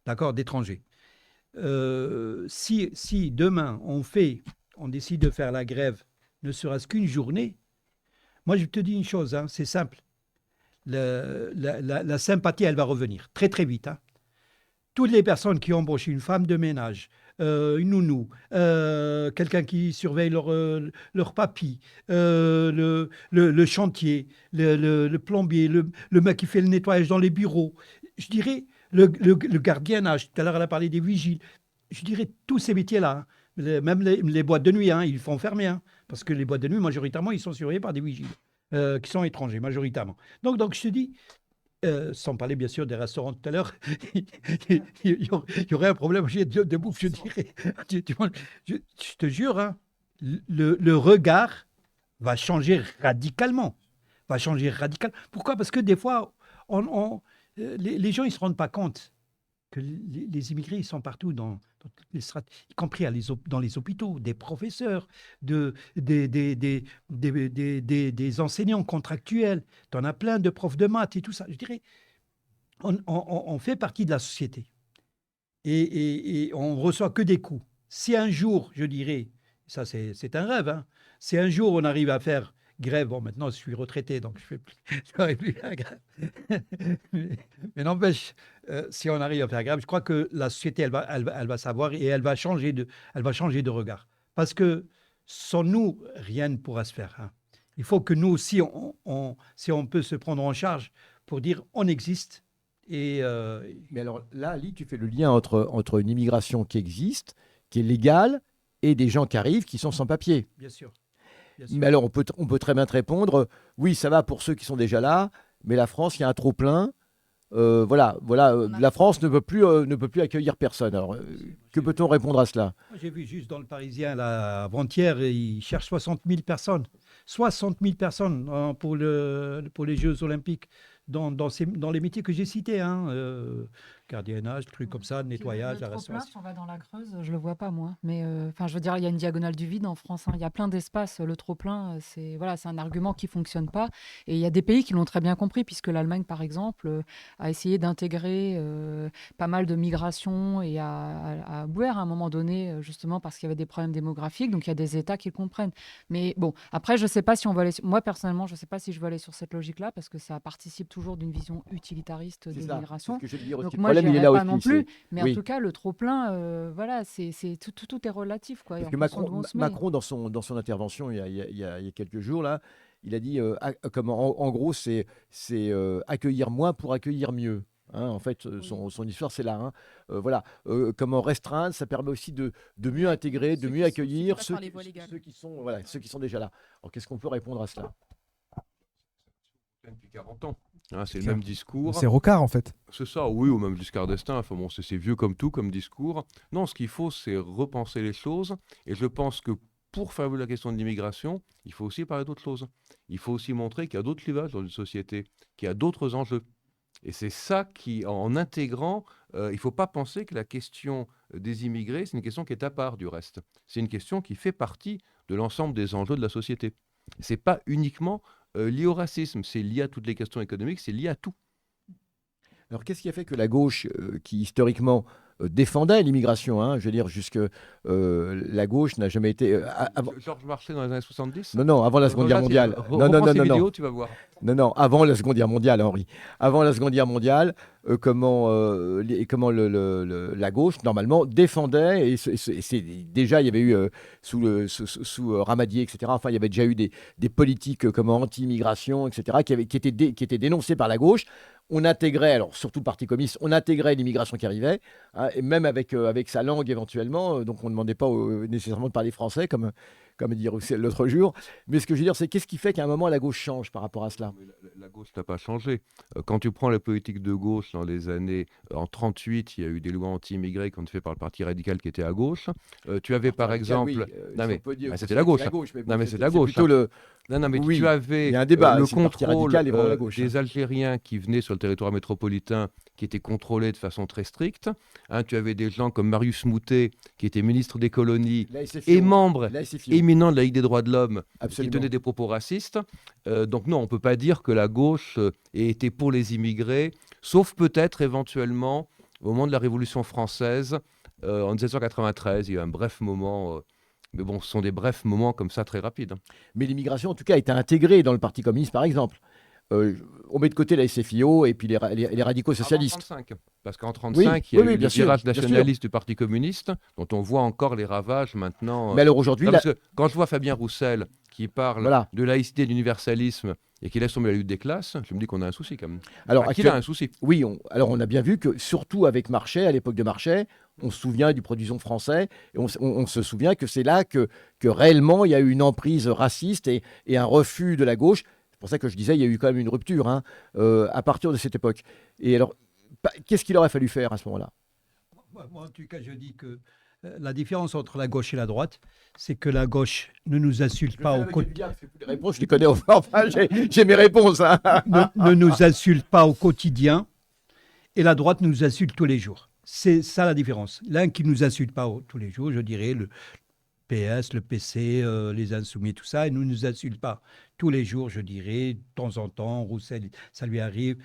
D'accord, d'étrangers. Si demain on décide de faire la grève, ne serait-ce qu'une journée, moi je te dis une chose, hein, c'est simple. La sympathie, elle va revenir très très vite. Hein. Toutes les personnes qui ont embauché une femme de ménage, une nounou, quelqu'un qui surveille leur papy, le chantier, le plombier, le mec qui fait le nettoyage dans les bureaux, je dirais le gardiennage, tout à l'heure elle a parlé des vigiles, je dirais tous ces métiers-là, hein, même les boîtes de nuit, hein, ils font fermer, hein, parce que les boîtes de nuit, majoritairement, ils sont surveillés par des vigiles, qui sont étrangers, majoritairement. Donc je te dis, sans parler bien sûr des restaurants tout à l'heure, il y aurait un problème de bouffe, je dirais. Je te jure, hein, le regard va changer radicalement. Pourquoi? Parce que des fois, les gens, ils ne se rendent pas compte que les immigrés, ils sont partout dans toutes les strates, y compris dans les hôpitaux, des professeurs, des enseignants contractuels. Tu en as plein de profs de maths et tout ça. Je dirais, on fait partie de la société et on ne reçoit que des coups. Si un jour, je dirais, ça c'est un rêve, hein, si un jour on arrive à faire grève, bon maintenant je suis retraité donc je n'arrive plus à la grève, mais n'empêche, si on arrive à faire grève, je crois que la société elle va savoir et elle va changer de regard. Parce que sans nous, rien ne pourra se faire. Hein. Il faut que nous aussi, si on peut se prendre en charge pour dire on existe. Mais alors là, Ali, tu fais le lien entre une immigration qui existe, qui est légale, et des gens qui arrivent qui sont sans papier. Bien sûr. Mais alors, on peut très bien te répondre, oui, ça va pour ceux qui sont déjà là, mais la France, il y a un trop-plein. La France ne peut plus accueillir personne. Alors, que peut-on répondre à cela? J'ai vu juste dans le Parisien, là, avant-hier, ils cherchent 60 000 personnes. 60 000 personnes hein, pour les Jeux Olympiques dans les métiers que j'ai cités. Hein, gardiennage, trucs comme ça, nettoyage, la restauration. Si on va dans la Creuse, je le vois pas moi. Mais enfin, je veux dire, il y a une diagonale du vide en France. Il y a plein d'espaces. Le trop-plein, c'est voilà, c'est un argument qui fonctionne pas. Et il y a des pays qui l'ont très bien compris, puisque l'Allemagne, par exemple, a essayé d'intégrer pas mal de migration et a ouvert à un moment donné, justement parce qu'il y avait des problèmes démographiques. Donc il y a des États qui le comprennent. Mais bon, après, je sais pas si on va aller. Moi personnellement, je sais pas si je veux aller sur cette logique-là, parce que ça participe toujours d'une vision utilitariste de C'est ça, c'est l'immigration. ce que je veux dire aussi. Donc Le moi, problème, il est j'irai là pas non aussi. plus. Mais en Oui. tout cas, le trop-plein, voilà, tout est relatif, quoi. Et Parce en que fonction Macron, d'où on se met. Macron dans son intervention il y a quelques jours, là, il a dit comment, en gros, c'est accueillir moins pour accueillir mieux. Hein, en fait, son histoire, c'est là. Hein. Voilà. Comment restreindre, ça permet aussi de mieux intégrer, de Ceux mieux qui sont- accueillir ceux qui passent par les voies légales. ceux qui sont déjà là. Alors, qu'est-ce qu'on peut répondre à cela? Depuis 40 ans. Hein, c'est le Clair. même discours. C'est Rocard, en fait. C'est ça, oui, ou même Giscard d'Estaing. Enfin bon, c'est vieux comme tout, comme discours. Non, ce qu'il faut, c'est repenser les choses. Et je pense que pour faire évoluer la question de l'immigration, il faut aussi parler d'autres choses. Il faut aussi montrer qu'il y a d'autres clivages dans une société, qu'il y a d'autres enjeux. Et c'est ça qui, en intégrant, il ne faut pas penser que la question des immigrés, c'est une question qui est à part du reste. C'est une question qui fait partie de l'ensemble des enjeux de la société. Ce n'est pas uniquement lié au racisme, c'est lié à toutes les questions économiques, c'est lié à tout. Alors, qu'est-ce qui a fait que la gauche, qui historiquement défendait l'immigration, hein, je veux dire, jusque la gauche n'a jamais été. Georges Marchais dans les années 70. Non, avant la Seconde Guerre mondiale. Non, Reprends ces non. vidéos, tu vas voir. Non, avant la Seconde Guerre mondiale, Henri. Avant la Seconde Guerre mondiale, comment la gauche, normalement, défendait, déjà, il y avait eu, sous Ramadier, etc., enfin, il y avait déjà eu des politiques anti-immigration, etc., qui étaient dénoncées par la gauche. On intégrait, alors surtout le Parti communiste, on intégrait l'immigration qui arrivait, hein, et même avec sa langue éventuellement, donc on ne demandait pas nécessairement de parler français, comme dit Roussel l'autre jour. Mais ce que je veux dire, c'est qu'est-ce qui fait qu'à un moment la gauche change par rapport à cela? Mais la gauche n'a pas changé. Quand tu prends la politique de gauche dans les années... en 1938, il y a eu des lois anti-immigrés qui ont été faites par le Parti radical qui était à gauche. Tu avais par exemple... Non, mais c'était la gauche. Non, mais c'est la gauche. Non, mais Oui, tu avais il y a un débat, le si le Parti contrôle radical est vraiment la gauche, des Algériens qui venaient sur le territoire métropolitain, qui étaient contrôlés de façon très stricte. Hein, tu avais des gens comme Marius Moutet, qui était ministre des colonies La SFIO, et membre la SFIO. éminent de la Ligue des droits de l'homme, qui Absolument. tenait des propos racistes. Donc non, on ne peut pas dire que la gauche ait été pour les immigrés, sauf peut-être éventuellement au moment de la Révolution française, en 1793. Il y a eu un bref moment... mais bon, ce sont des brefs moments comme ça, très rapides. Hein. Mais l'immigration, en tout cas, a été intégrée dans le Parti communiste, par exemple. On met de côté la SFIO et puis les radicaux socialistes. Avant 1935, parce qu'en 1935, il y a eu le virage nationaliste du Parti communiste, dont on voit encore les ravages maintenant. Mais alors aujourd'hui... Parce que quand je vois Fabien Roussel qui parle Voilà. de laïcité, d'universalisme, et qui laisse tomber la lutte des classes, je me dis qu'on a un souci quand même. Alors, Qu'il a un souci. Oui, alors on a bien vu que, surtout avec Marchais, à l'époque de Marchais, on se souvient du produisant français, et on se souvient que c'est là que réellement il y a eu une emprise raciste et un refus de la gauche. C'est pour ça que je disais, il y a eu quand même une rupture à partir de cette époque. Et alors, qu'est-ce qu'il aurait fallu faire à ce moment-là? Moi, en tout cas, je dis que la différence entre la gauche et la droite, c'est que la gauche ne nous insulte pas au quotidien. Les réponses, je les connais, enfin, j'ai mes réponses. Hein. ne nous insulte pas au quotidien, et la droite nous insulte tous les jours. C'est ça la différence. L'un qui ne nous insulte pas tous les jours, je dirais le PS, le PC, les Insoumis, tout ça, et ne nous insulte pas tous les jours, je dirais, de temps en temps, Roussel, ça lui arrive,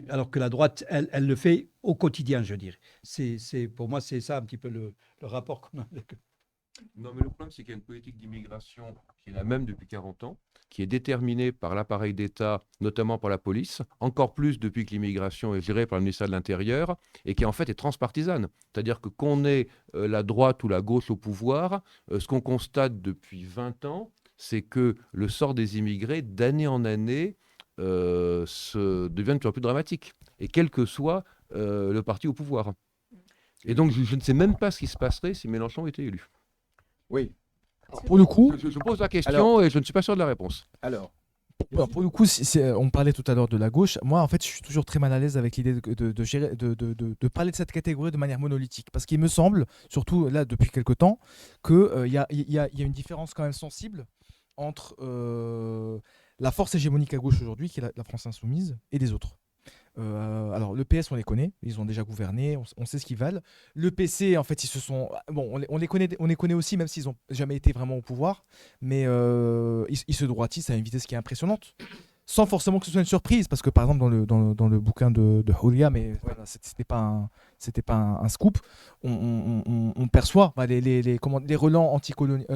alors que la droite, elle le fait au quotidien, je dirais. Pour moi, c'est ça un petit peu le rapport qu'on a avec eux. Non, mais le problème, c'est qu'il y a une politique d'immigration qui est la même depuis 40 ans, qui est déterminée par l'appareil d'État, notamment par la police, encore plus depuis que l'immigration est gérée par le ministère de l'Intérieur, et qui en fait est transpartisane. C'est-à-dire que qu'on ait la droite ou la gauche au pouvoir, ce qu'on constate depuis 20 ans, c'est que le sort des immigrés, d'année en année, devient de plus en plus dramatique, et quel que soit le parti au pouvoir. Et donc, je ne sais même pas ce qui se passerait si Mélenchon était élu. Oui. Alors, pour le coup, Je pose la question et je ne suis pas sûr de la réponse. Alors, pour le coup, on parlait tout à l'heure de la gauche. Moi, en fait, je suis toujours très mal à l'aise avec l'idée de parler de cette catégorie de manière monolithique. Parce qu'il me semble, surtout là depuis quelque temps, qu'il y a une différence quand même sensible entre la force hégémonique à gauche aujourd'hui, qui est la France insoumise, et les autres. Alors, le PS, on les connaît, ils ont déjà gouverné, on sait ce qu'ils valent. Le PC, en fait, ils se sont. Bon, on les connaît aussi, même s'ils n'ont jamais été vraiment au pouvoir, mais ils se droitissent à une vitesse qui est impressionnante. Sans forcément que ce soit une surprise, parce que par exemple, dans le bouquin de Julia, mais voilà, c'était pas un scoop, on perçoit les relents anticolonialistes,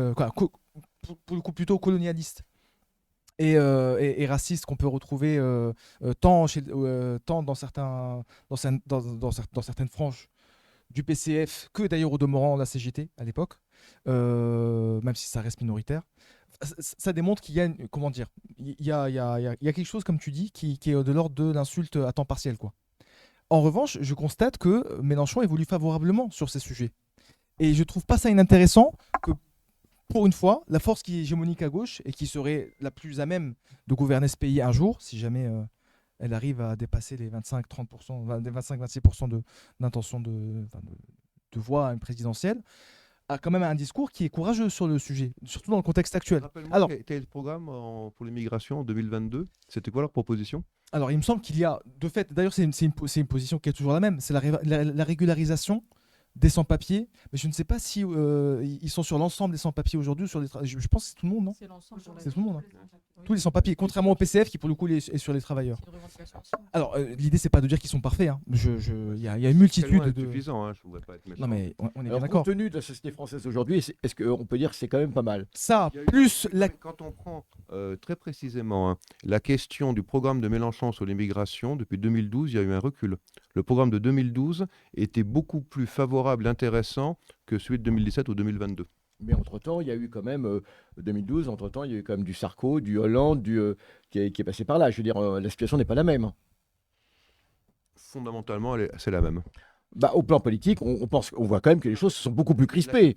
pour le coup plutôt colonialistes et racistes qu'on peut retrouver tant dans certaines franges du PCF que d'ailleurs au demeurant la CGT à l'époque, même si ça reste minoritaire. Ça démontre qu'il y a comment dire, il y a quelque chose, comme tu dis, qui est de l'ordre de l'insulte à temps partiel, quoi. En revanche, je constate que Mélenchon évolue favorablement sur ces sujets. Et je trouve pas ça inintéressant que, pour une fois, la force qui est hégémonique à gauche et qui serait la plus à même de gouverner ce pays un jour, si jamais elle arrive à dépasser les 25-30%, les 25-26% d'intention de voix à une présidentielle, a quand même un discours qui est courageux sur le sujet, surtout dans le contexte actuel. Rappelle-moi, Alors, quel est le programme pour l'immigration en 2022? C'était quoi leur proposition? Alors, il me semble qu'il y a, de fait, d'ailleurs, c'est une position qui est toujours la même, c'est la régularisation des sans-papiers, mais je ne sais pas si ils sont sur l'ensemble des sans-papiers aujourd'hui. Je pense que c'est tout le monde, non? C'est l'ensemble. C'est tout le monde, Tous les sans-papiers, contrairement au PCF qui, pour le coup, est sur les travailleurs. Alors, l'idée, c'est pas de dire qu'ils sont parfaits. Hein. Il y a une multitude de. Suffisant, hein, je voudrais pas être méchant. Non, mais on est bien Alors, d'accord. compte tenu de la société française aujourd'hui, est-ce qu'on peut dire que c'est quand même pas mal? Ça, Il y a eu- plus la. Quand on prend très précisément la question du programme de Mélenchon sur l'immigration, depuis 2012, il y a eu un recul. Le programme de 2012 était beaucoup plus favorable, intéressant que celui de 2017 ou 2022. Mais entre-temps, il y a eu quand même, 2012, entre-temps, il y a eu quand même du Sarko, du Hollande, qui est passé par là. Je veux dire, la situation n'est pas la même. Fondamentalement, c'est la même. Bah, au plan politique, on voit quand même que les choses sont beaucoup plus crispées.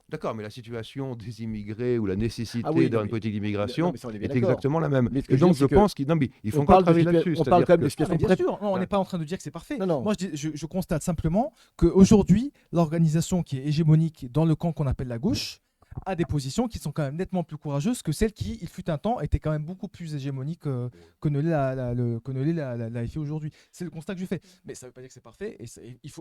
D'accord, mais la situation des immigrés ou la nécessité Ah oui, non, d'avoir une mais- politique Non, d'immigration mais ça, on est bien est d'accord. exactement la même. Mais ce que Et je donc, dis, c'est je que pense qu'il faut on encore parle de travailler situa- là-dessus. on parle quand même de Ah, situation mais bien très. sûr, non, on Ouais. n'est pas en train de dire que c'est parfait. Non, non. Moi, je constate simplement qu'aujourd'hui, l'organisation qui est hégémonique dans le camp qu'on appelle la gauche a des positions qui sont quand même nettement plus courageuses que celles qui, il fut un temps, étaient quand même beaucoup plus hégémoniques que ne l'est la FI aujourd'hui. C'est le constat que je fais. Mais ça ne veut pas dire que c'est parfait. Et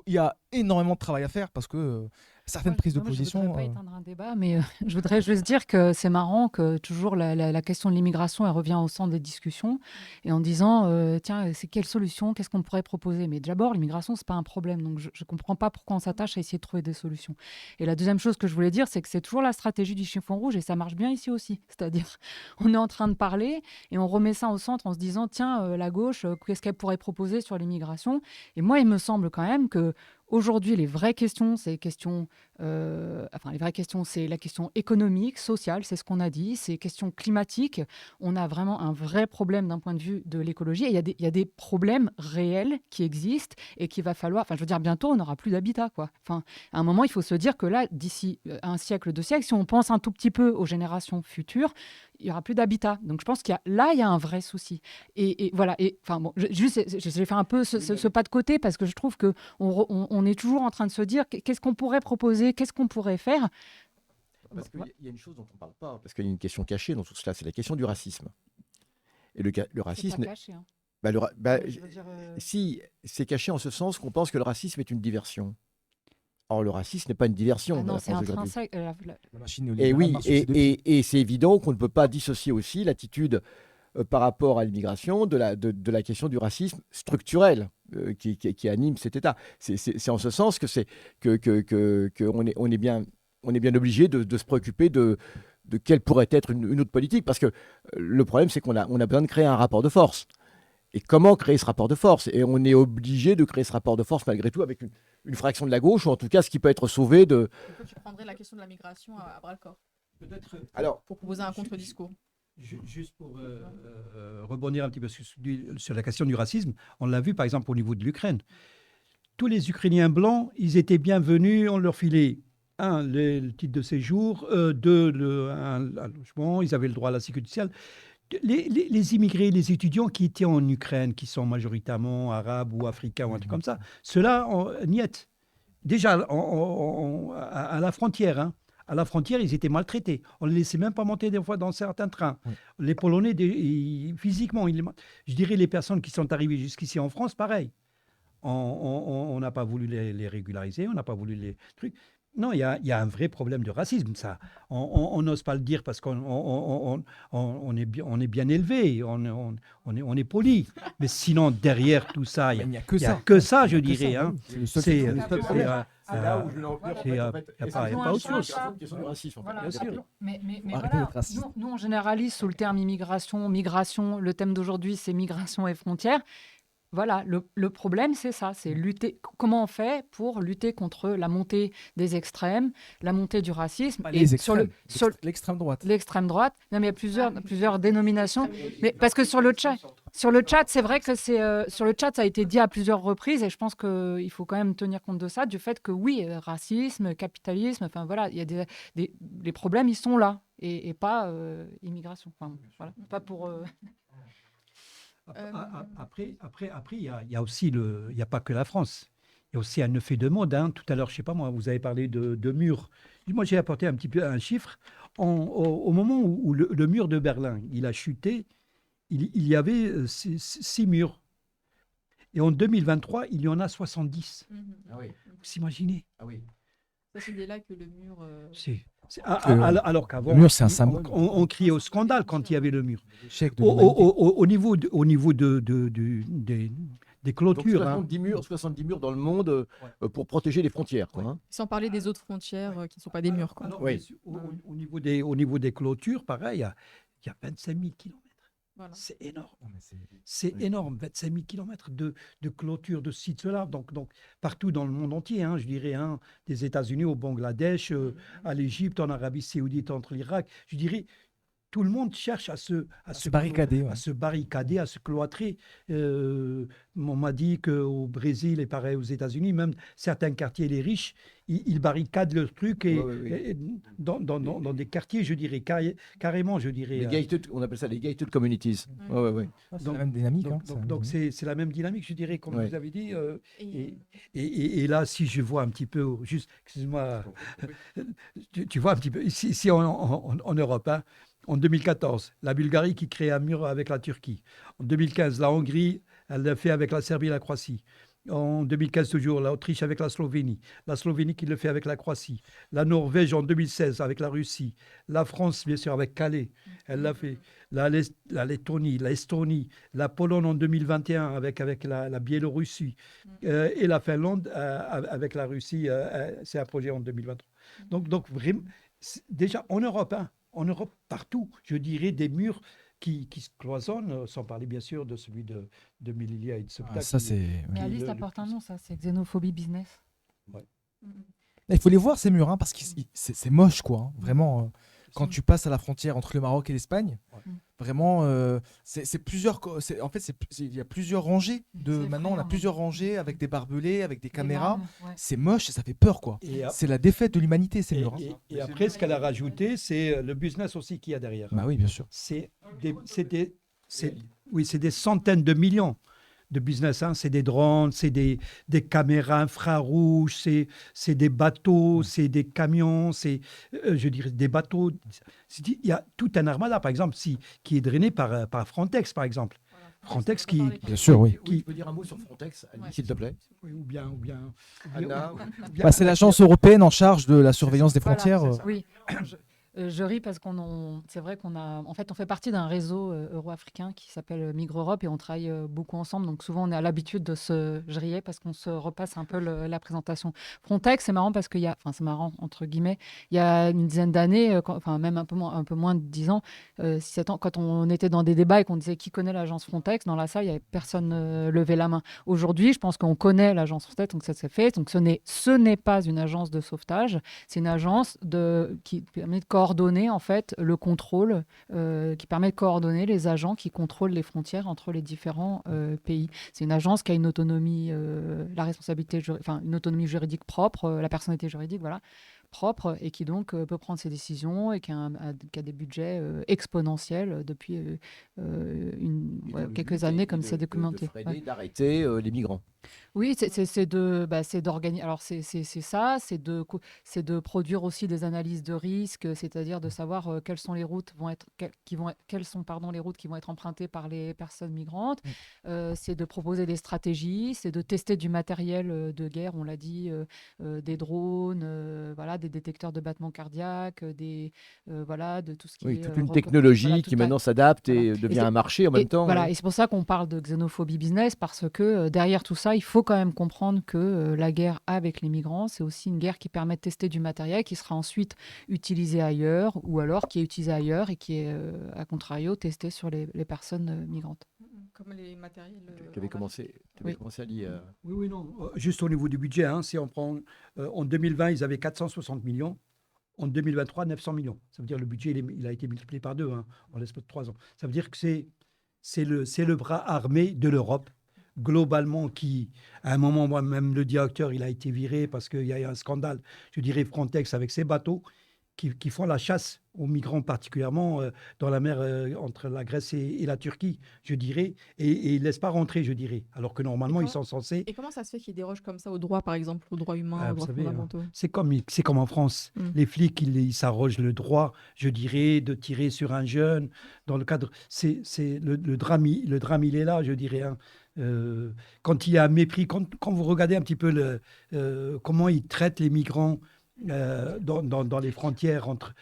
il y a énormément de travail à faire parce que certaines prises de Moi, Je position. ne voudrais pas éteindre un débat, mais je voudrais juste dire que c'est marrant que toujours la question de l'immigration, elle revient au centre des discussions et en disant tiens, c'est quelle solution, qu'est-ce qu'on pourrait proposer? Mais d'abord, l'immigration, c'est pas un problème. Donc je ne comprends pas pourquoi on s'attache à essayer de trouver des solutions. Et la deuxième chose que je voulais dire, c'est que c'est toujours la stratégie du chiffon rouge et ça marche bien ici aussi. C'est-à-dire, on est en train de parler et on remet ça au centre en se disant tiens, la gauche, qu'est-ce qu'elle pourrait proposer sur l'immigration? Et moi, il me semble quand même que aujourd'hui, les vraies questions, c'est la question économique, sociale, c'est ce qu'on a dit, c'est questions climatiques. On a vraiment un vrai problème d'un point de vue de l'écologie. Et il y a des problèmes réels qui existent et qu'il va falloir. Enfin, je veux dire, bientôt, on n'aura plus d'habitat, quoi. Enfin, à un moment, il faut se dire que là, d'ici un siècle, 2 siècles, si on pense un tout petit peu aux générations futures, il n'y aura plus d'habitat. Donc, je pense qu'il y a un vrai souci. Et voilà. Et enfin, bon, j'ai fait un peu ce pas de côté parce que je trouve que on est toujours en train de se dire qu'est-ce qu'on pourrait proposer, qu'est-ce qu'on pourrait faire. Parce qu'il y a une chose dont on ne parle pas, parce qu'il y a une question cachée dans tout cela, c'est la question du racisme. Et le C'est racisme. pas caché, hein. Je Je veux dire, Si, c'est caché en ce sens qu'on pense que le racisme est une diversion. Or, le racisme n'est pas une diversion. ah dans non, la c'est France d'aujourd'hui. intrinsèque. La machine Et néolibérale oui, marche aussi depuis. et c'est évident qu'on ne peut pas dissocier aussi l'attitude par rapport à l'immigration de la question du racisme structurel qui anime cet État. C'est en ce sens que on est bien obligé de se préoccuper de quelle pourrait être une autre politique, parce que le problème, c'est qu'on a besoin de créer un rapport de force. Et comment créer ce rapport de force? Et on est obligé de créer ce rapport de force malgré tout avec une fraction de la gauche, ou en tout cas ce qui peut être sauvé de... Tu prendrais la question de la migration à bras le corps Peut-être Alors, pour proposer un contre-discours. juste pour rebondir un petit peu sur la question du racisme, on l'a vu par exemple au niveau de l'Ukraine. Tous les Ukrainiens blancs, ils étaient bienvenus, on leur filait le titre de séjour, un logement, ils avaient le droit à la sécurité sociale. Les immigrés, les étudiants qui étaient en Ukraine, qui sont majoritairement arabes ou africains ou un truc comme ça, ceux-là, niet. Déjà à la frontière, hein. À la frontière, ils étaient maltraités. On ne les laissait même pas monter des fois dans certains trains. Oui. Les Polonais, physiquement, je dirais les personnes qui sont arrivées jusqu'ici en France, pareil. On n'a pas voulu les régulariser, on n'a pas voulu les trucs. Non, il y a un vrai problème de racisme, ça. On n'ose pas le dire parce on est bien élevé, on est poli. Mais sinon, derrière tout ça, Mais il il n'y a que n'y a ça. que ça, je Il y a que dirais. ça, Hein. oui. C'est le seul C'est qui euh, trouve le c'est, problème. euh, C'est là où je voulais en venir. c'est, En euh, fait, y a est-ce pas- que y a c'est pas une autre chose. question du racisme, en fait. Voilà. Bien sûr. Mais Arrêtez voilà, d'être raciste. nous, on généralise sous le terme immigration, migration. Le thème d'aujourd'hui, c'est migration et frontières. Voilà, le problème, c'est ça, c'est lutter. Comment on fait pour lutter contre la montée des extrêmes, la montée du racisme Pas et les sur extrêmes, sur l'extrême droite. l'extrême droite. Non, mais il y a plusieurs dénominations. Mais parce que sur le chat, c'est vrai que sur le chat, ça a été dit à plusieurs reprises et je pense qu'il faut quand même tenir compte de ça, du fait que oui, racisme, capitalisme, enfin voilà, il y a les problèmes, ils sont là et pas immigration. Enfin, voilà, pas pour. Après, il y a aussi il y a pas que la France. Il y a aussi un effet de mode. Hein. Tout à l'heure, je sais pas moi, vous avez parlé de murs. Moi, j'ai apporté un petit peu un chiffre. Au moment où le mur de Berlin, il a chuté, il y avait 6 murs. Et en 2023, il y en a 70. Ah oui, Vous imaginez? ah oui. Ça, c'est là que le mur. Alors qu'avant, Le mur, c'est un symbole. on criait au scandale quand il y avait le mur. L'échec de Au, l'humanité. au niveau des Donc clôtures, hein. 70 murs dans le monde pour protéger les frontières, quoi. Hein. Sans parler des autres frontières qui ne sont pas des murs. Quoi. Alors, Oui. bien sûr, au niveau des clôtures, pareil, il y a 25 000 kilomètres. Voilà. C'est énorme. Non, mais C'est Oui. énorme, 25 000 kilomètres de clôture, de sites là. Donc, partout dans le monde entier, hein, je dirais, hein, des États-Unis au Bangladesh, à l'Égypte, en Arabie Saoudite, entre l'Irak. Je dirais, tout le monde cherche à se barricader. Ouais. à se barricader, à se cloîtrer. On m'a dit qu'au Brésil et pareil aux États-Unis, même certains quartiers, les riches, ils barricadent leur truc Ouais, ouais. et dans des quartiers, je dirais, carrément, je dirais. Les gated, on appelle ça les gated communities. Ouais, ouais, ouais. C'est donc- la même dynamique. hein, c'est la même Donc dynamique. c'est la même dynamique, je dirais, comme Ouais. vous avez dit. Et, Et là, si je vois un petit peu, juste, excuse-moi, tu vois un petit peu, ici en Europe, hein, en 2014, la Bulgarie qui crée un mur avec la Turquie. En 2015, la Hongrie, elle l'a fait avec la Serbie et la Croatie. En 2015 toujours, l'Autriche avec la Slovénie qui le fait avec la Croatie, la Norvège en 2016 avec la Russie, la France bien sûr avec Calais, elle l'a fait, la Lettonie, l'Estonie, la Pologne en 2021 avec la Biélorussie et la Finlande avec la Russie, c'est un projet en 2023. Donc vraiment, déjà en Europe, hein, en Europe partout, je dirais des murs qui se cloisonnent, sans parler bien sûr de celui de Melilla et de Ceuta. Ça, qui- c'est. Mais qui- Alice apporte un nom, ça, c'est xénophobie business. Il faut les voir ces murs, hein, parce que c'est moche, quoi. Hein. Vraiment, quand tu passes à la frontière entre le Maroc et l'Espagne, Ouais. vraiment, c'est plusieurs. En fait, il y a plusieurs rangées. C'est Maintenant, on a effrayant. plusieurs rangées avec des barbelés, avec des caméras. Ouais. C'est moche et ça fait peur, quoi. Et, C'est la défaite de l'humanité, ces murs. hein. et après, ce qu'elle a rajouté, c'est le business aussi qu'il y a derrière. Bah oui, bien sûr. C'est des centaines de millions de business. Hein. C'est des drones, c'est des caméras infrarouges, c'est des bateaux, c'est des camions, je dirais des bateaux. Il y a tout un armada, par exemple, qui est drainé par Frontex, par exemple. Frontex qui- Bien sûr, oui. Oui, tu peux dire un mot sur Frontex, Annie, Ouais. s'il te plaît. Oui, ou bien Anna. Bah, c'est l'agence européenne en charge de la surveillance des Voilà, frontières. c'est ça. Oui. Je ris parce c'est vrai qu'on a, en fait, on fait partie d'un réseau euro-africain qui s'appelle Migre Europe et on travaille beaucoup ensemble. Donc souvent, on a l'habitude je riais parce qu'on se repasse un peu la présentation. Frontex, c'est marrant parce qu'il y a, enfin, c'est marrant entre guillemets, il y a une dizaine d'années, enfin même un peu moins de 10 ans, 7 ans, quand on était dans des débats et qu'on disait qui connaît l'agence Frontex, dans la salle, il n'y avait personne levé la main. Aujourd'hui, je pense qu'on connaît l'agence Frontex, donc ça s'est fait. Donc ce n'est pas une agence de sauvetage, c'est une agence qui permet de coordonner en fait le contrôle, qui permet de coordonner les agents qui contrôlent les frontières entre les différents pays. C'est une agence qui a une autonomie, la responsabilité, une autonomie juridique propre, la personnalité juridique, voilà, propre, et qui donc peut prendre ses décisions et qui a des budgets exponentiels depuis quelques années, comme c'est documenté. De freiner, d'arrêter les migrants. Oui, c'est d'organiser. Alors c'est ça, c'est de produire aussi des analyses de risque, c'est-à-dire de savoir quelles sont les routes quelles sont pardon les routes qui vont être empruntées par les personnes migrantes. C'est de proposer des stratégies, c'est de tester du matériel de guerre, on l'a dit, des drones, voilà, des détecteurs de battements cardiaques, voilà, de tout ce qui Oui, est toute une voilà, technologie qui tout maintenant s'adapte voilà. et Et devient c'est un marché en même et temps. voilà, Ouais. et c'est pour ça qu'on parle de xénophobie business, parce que derrière tout ça, il faut quand même comprendre que la guerre avec les migrants, c'est aussi une guerre qui permet de tester du matériel qui sera ensuite utilisé ailleurs, ou alors qui est utilisé ailleurs et qui est, à contrario, testé sur les personnes migrantes. Comme les matériels Qui avait en Afrique. Oui. commencé à lire. Oui, oui, non. Juste au niveau du budget, hein, si on prend en 2020, ils avaient 460 millions. En 2023, 900 millions. Ça veut dire que le budget, il a été multiplié par 2 hein, en l'espace de 3 ans. Ça veut dire que c'est le bras armé de l'Europe, globalement, qui, à un moment, moi-même, le directeur, il a été viré parce qu'il y a eu un scandale, je dirais, Frontex avec ses bateaux qui font la chasse aux migrants, particulièrement dans la mer entre la Grèce et la Turquie, je dirais, et ils ne laissent pas rentrer, je dirais, alors que normalement, ils sont censés. Et comment ça se fait qu'ils dérogent comme ça aux droits, par exemple, aux droits humains, aux Vous droits savez, fondamentaux? c'est comme en France. Mm. Les flics, ils s'arrogent le droit, je dirais, de tirer sur un jeune. Dans le cadre, le drame, le drame, il est là, je dirais, hein. Quand il y a un mépris, quand vous regardez un petit peu comment ils traitent les migrants dans les frontières entre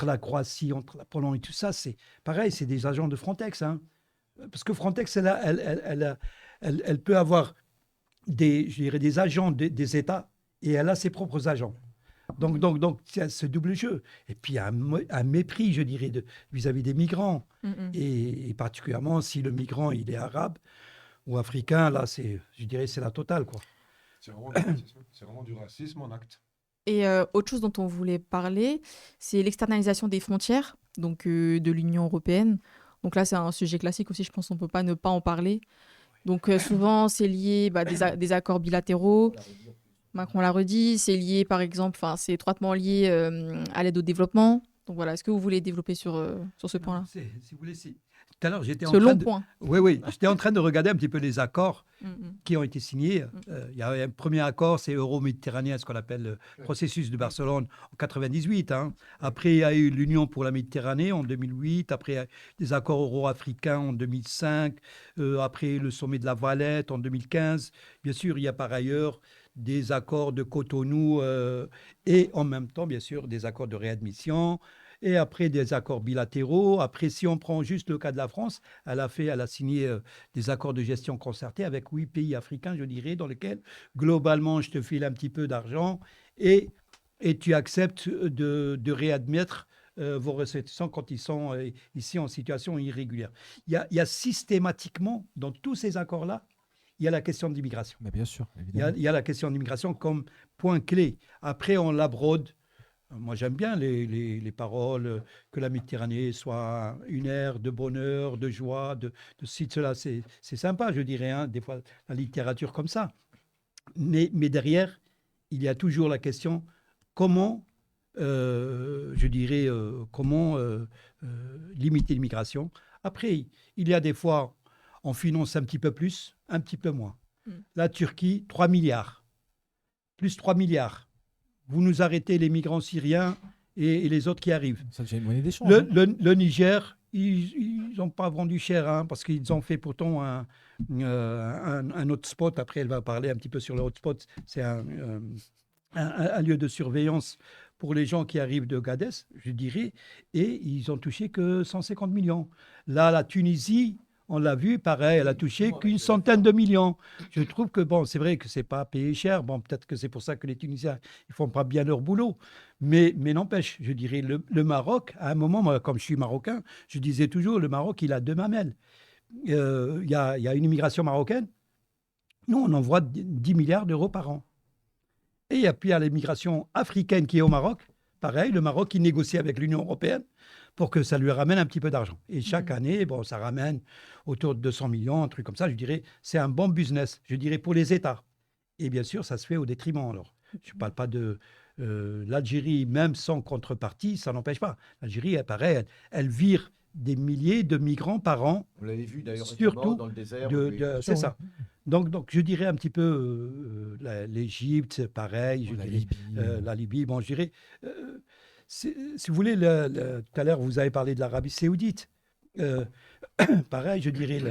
la Croatie, entre la Pologne et tout ça, c'est pareil, c'est des agents de Frontex, hein. Parce que Frontex, elle peut avoir je dirais, des agents des États et elle a ses propres agents. Donc c'est ce double jeu. Et puis, il y a un mépris, je dirais, vis-à-vis des migrants. Mm, mm. Et particulièrement, si le migrant, il est arabe ou africain, là, je dirais, c'est la totale, quoi. C'est vraiment du racisme. C'est vraiment du racisme en acte. Et autre chose dont on voulait parler, c'est l'externalisation des frontières, donc de l'Union européenne. Donc là, c'est un sujet classique aussi, je pense qu'on ne peut pas ne pas en parler. Donc souvent, c'est lié des accords bilatéraux. Macron l'a redit, c'est lié par exemple, enfin c'est étroitement lié à l'aide au développement. Donc voilà, est-ce que vous voulez développer sur ce point-là? Si vous voulez, tout à l'heure, j'étais en Ce train long de... point. Oui, j'étais en train de regarder un petit peu les accords Mm, mm. qui ont été signés. Il y a un premier accord, c'est euro-méditerranéen, ce qu'on appelle le processus de Barcelone en 98. Hein. Après, il y a eu l'Union pour la Méditerranée en 2008. Après, il y a des accords euro-africains en 2005. Après, le sommet de la Valette en 2015. Bien sûr, il y a par ailleurs des accords de Cotonou et en même temps, bien sûr, des accords de réadmission. Et après, des accords bilatéraux. Après, si on prend juste le cas de la France, elle a signé des accords de gestion concertés avec 8 pays africains, je dirais, dans lesquels, globalement, je te file un petit peu d'argent et tu acceptes de réadmettre vos ressortissants quand ils sont ici en situation irrégulière. Il y a systématiquement, dans tous ces accords-là, il y a la question de l'immigration. Mais bien sûr, Il évidemment. y a la question de l'immigration comme point clé. Après, on l'abrode. Moi, j'aime bien les paroles, que la Méditerranée soit une ère de bonheur, de joie, de ci, de cela. C'est sympa, je dirais, hein, des fois, la littérature comme ça. Mais derrière, il y a toujours la question comment, je dirais, comment limiter l'immigration. Après, il y a des fois, on finance un petit peu plus, un petit peu moins. La Turquie, 3 milliards. Plus 3 milliards. Vous nous arrêtez les migrants syriens et les autres qui arrivent. Ça devient une monnaie d'échange. Le Niger, ils n'ont pas vendu cher, hein, parce qu'ils ont fait pourtant un hotspot. Après, elle va parler un petit peu sur le hotspot. C'est un lieu de surveillance pour les gens qui arrivent de Gadez, je dirais, et ils ont touché que 150 millions. Là, la Tunisie, on l'a vu, pareil, elle a touché qu'une centaine de millions. Je trouve que, bon, c'est vrai que c'est pas payé cher. Bon, peut-être que c'est pour ça que les Tunisiens, ils font pas bien leur boulot. Mais n'empêche, je dirais, le Maroc, à un moment, moi, comme je suis marocain, je disais toujours, le Maroc, il a 2 mamelles. Il y a une immigration marocaine. Nous, on envoie 10 milliards d'euros par an. Et puis, il y a l'immigration africaine qui est au Maroc. Pareil, le Maroc, il négocie avec l'Union européenne pour que ça lui ramène un petit peu d'argent. Et chaque année, bon, ça ramène autour de 200 millions, un truc comme ça. Je dirais, c'est un bon business, je dirais, pour les États. Et bien sûr, ça se fait au détriment. Alors, je ne parle pas de l'Algérie, même sans contrepartie, ça n'empêche pas. L'Algérie, pareil, elle vire des milliers de migrants par an. On l'avait vu d'ailleurs Surtout dans le désert. c'est ça. Donc, je dirais un petit peu l'Égypte, pareil, je La dirais Libye. la Libye. Bon, je dirais, si vous voulez, tout à l'heure, vous avez parlé de l'Arabie Saoudite. Euh, pareil, je dirais,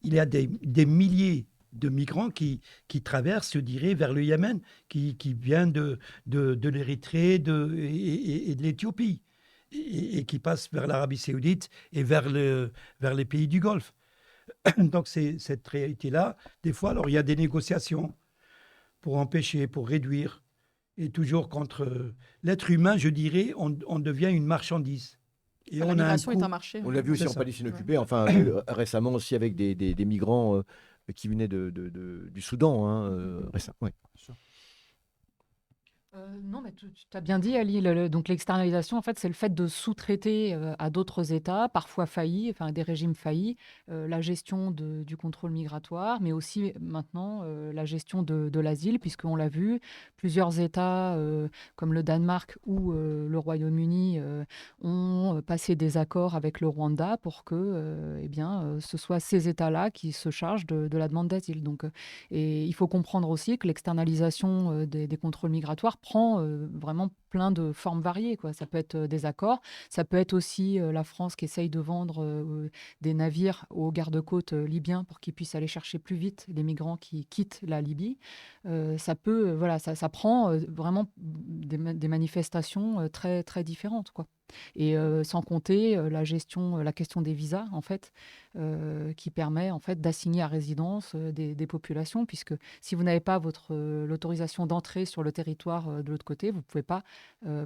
il y a des milliers de migrants qui traversent, je dirais, vers le Yémen, qui viennent de l'Érythrée et de l'Éthiopie, et qui passent vers l'Arabie Saoudite et vers les pays du Golfe. Donc, c'est cette réalité-là. Des fois, alors, il y a des négociations pour empêcher, pour réduire, et toujours contre l'être humain, je dirais, on devient une marchandise. Et La on a un migration est coût. un marché. On l'a vu aussi C'est en ça. Palestine Ouais. occupée, enfin récemment aussi avec des migrants qui venaient du Soudan, hein, récemment. Ouais. Non, mais tu as bien dit, Ali. Donc l'externalisation, en fait, c'est le fait de sous-traiter à d'autres États, parfois faillis, enfin des régimes faillis, la gestion du contrôle migratoire, mais aussi maintenant la gestion de l'asile, puisqu'on l'a vu, plusieurs États comme le Danemark ou le Royaume-Uni ont passé des accords avec le Rwanda pour que eh bien, ce soit ces États-là qui se chargent de la demande d'asile. Donc, et il faut comprendre aussi que l'externalisation des contrôles migratoires prend vraiment plein de formes variées, quoi. Ça peut être des accords, ça peut être aussi la France qui essaye de vendre des navires aux gardes-côtes libyens pour qu'ils puissent aller chercher plus vite les migrants qui quittent la Libye. Ça peut, voilà, ça prend vraiment des manifestations très, très différentes, quoi. Et sans compter la gestion, la question des visas, en fait, qui permet en fait d'assigner à résidence des populations, puisque si vous n'avez pas l'autorisation d'entrer sur le territoire de l'autre côté, vous ne pouvez pas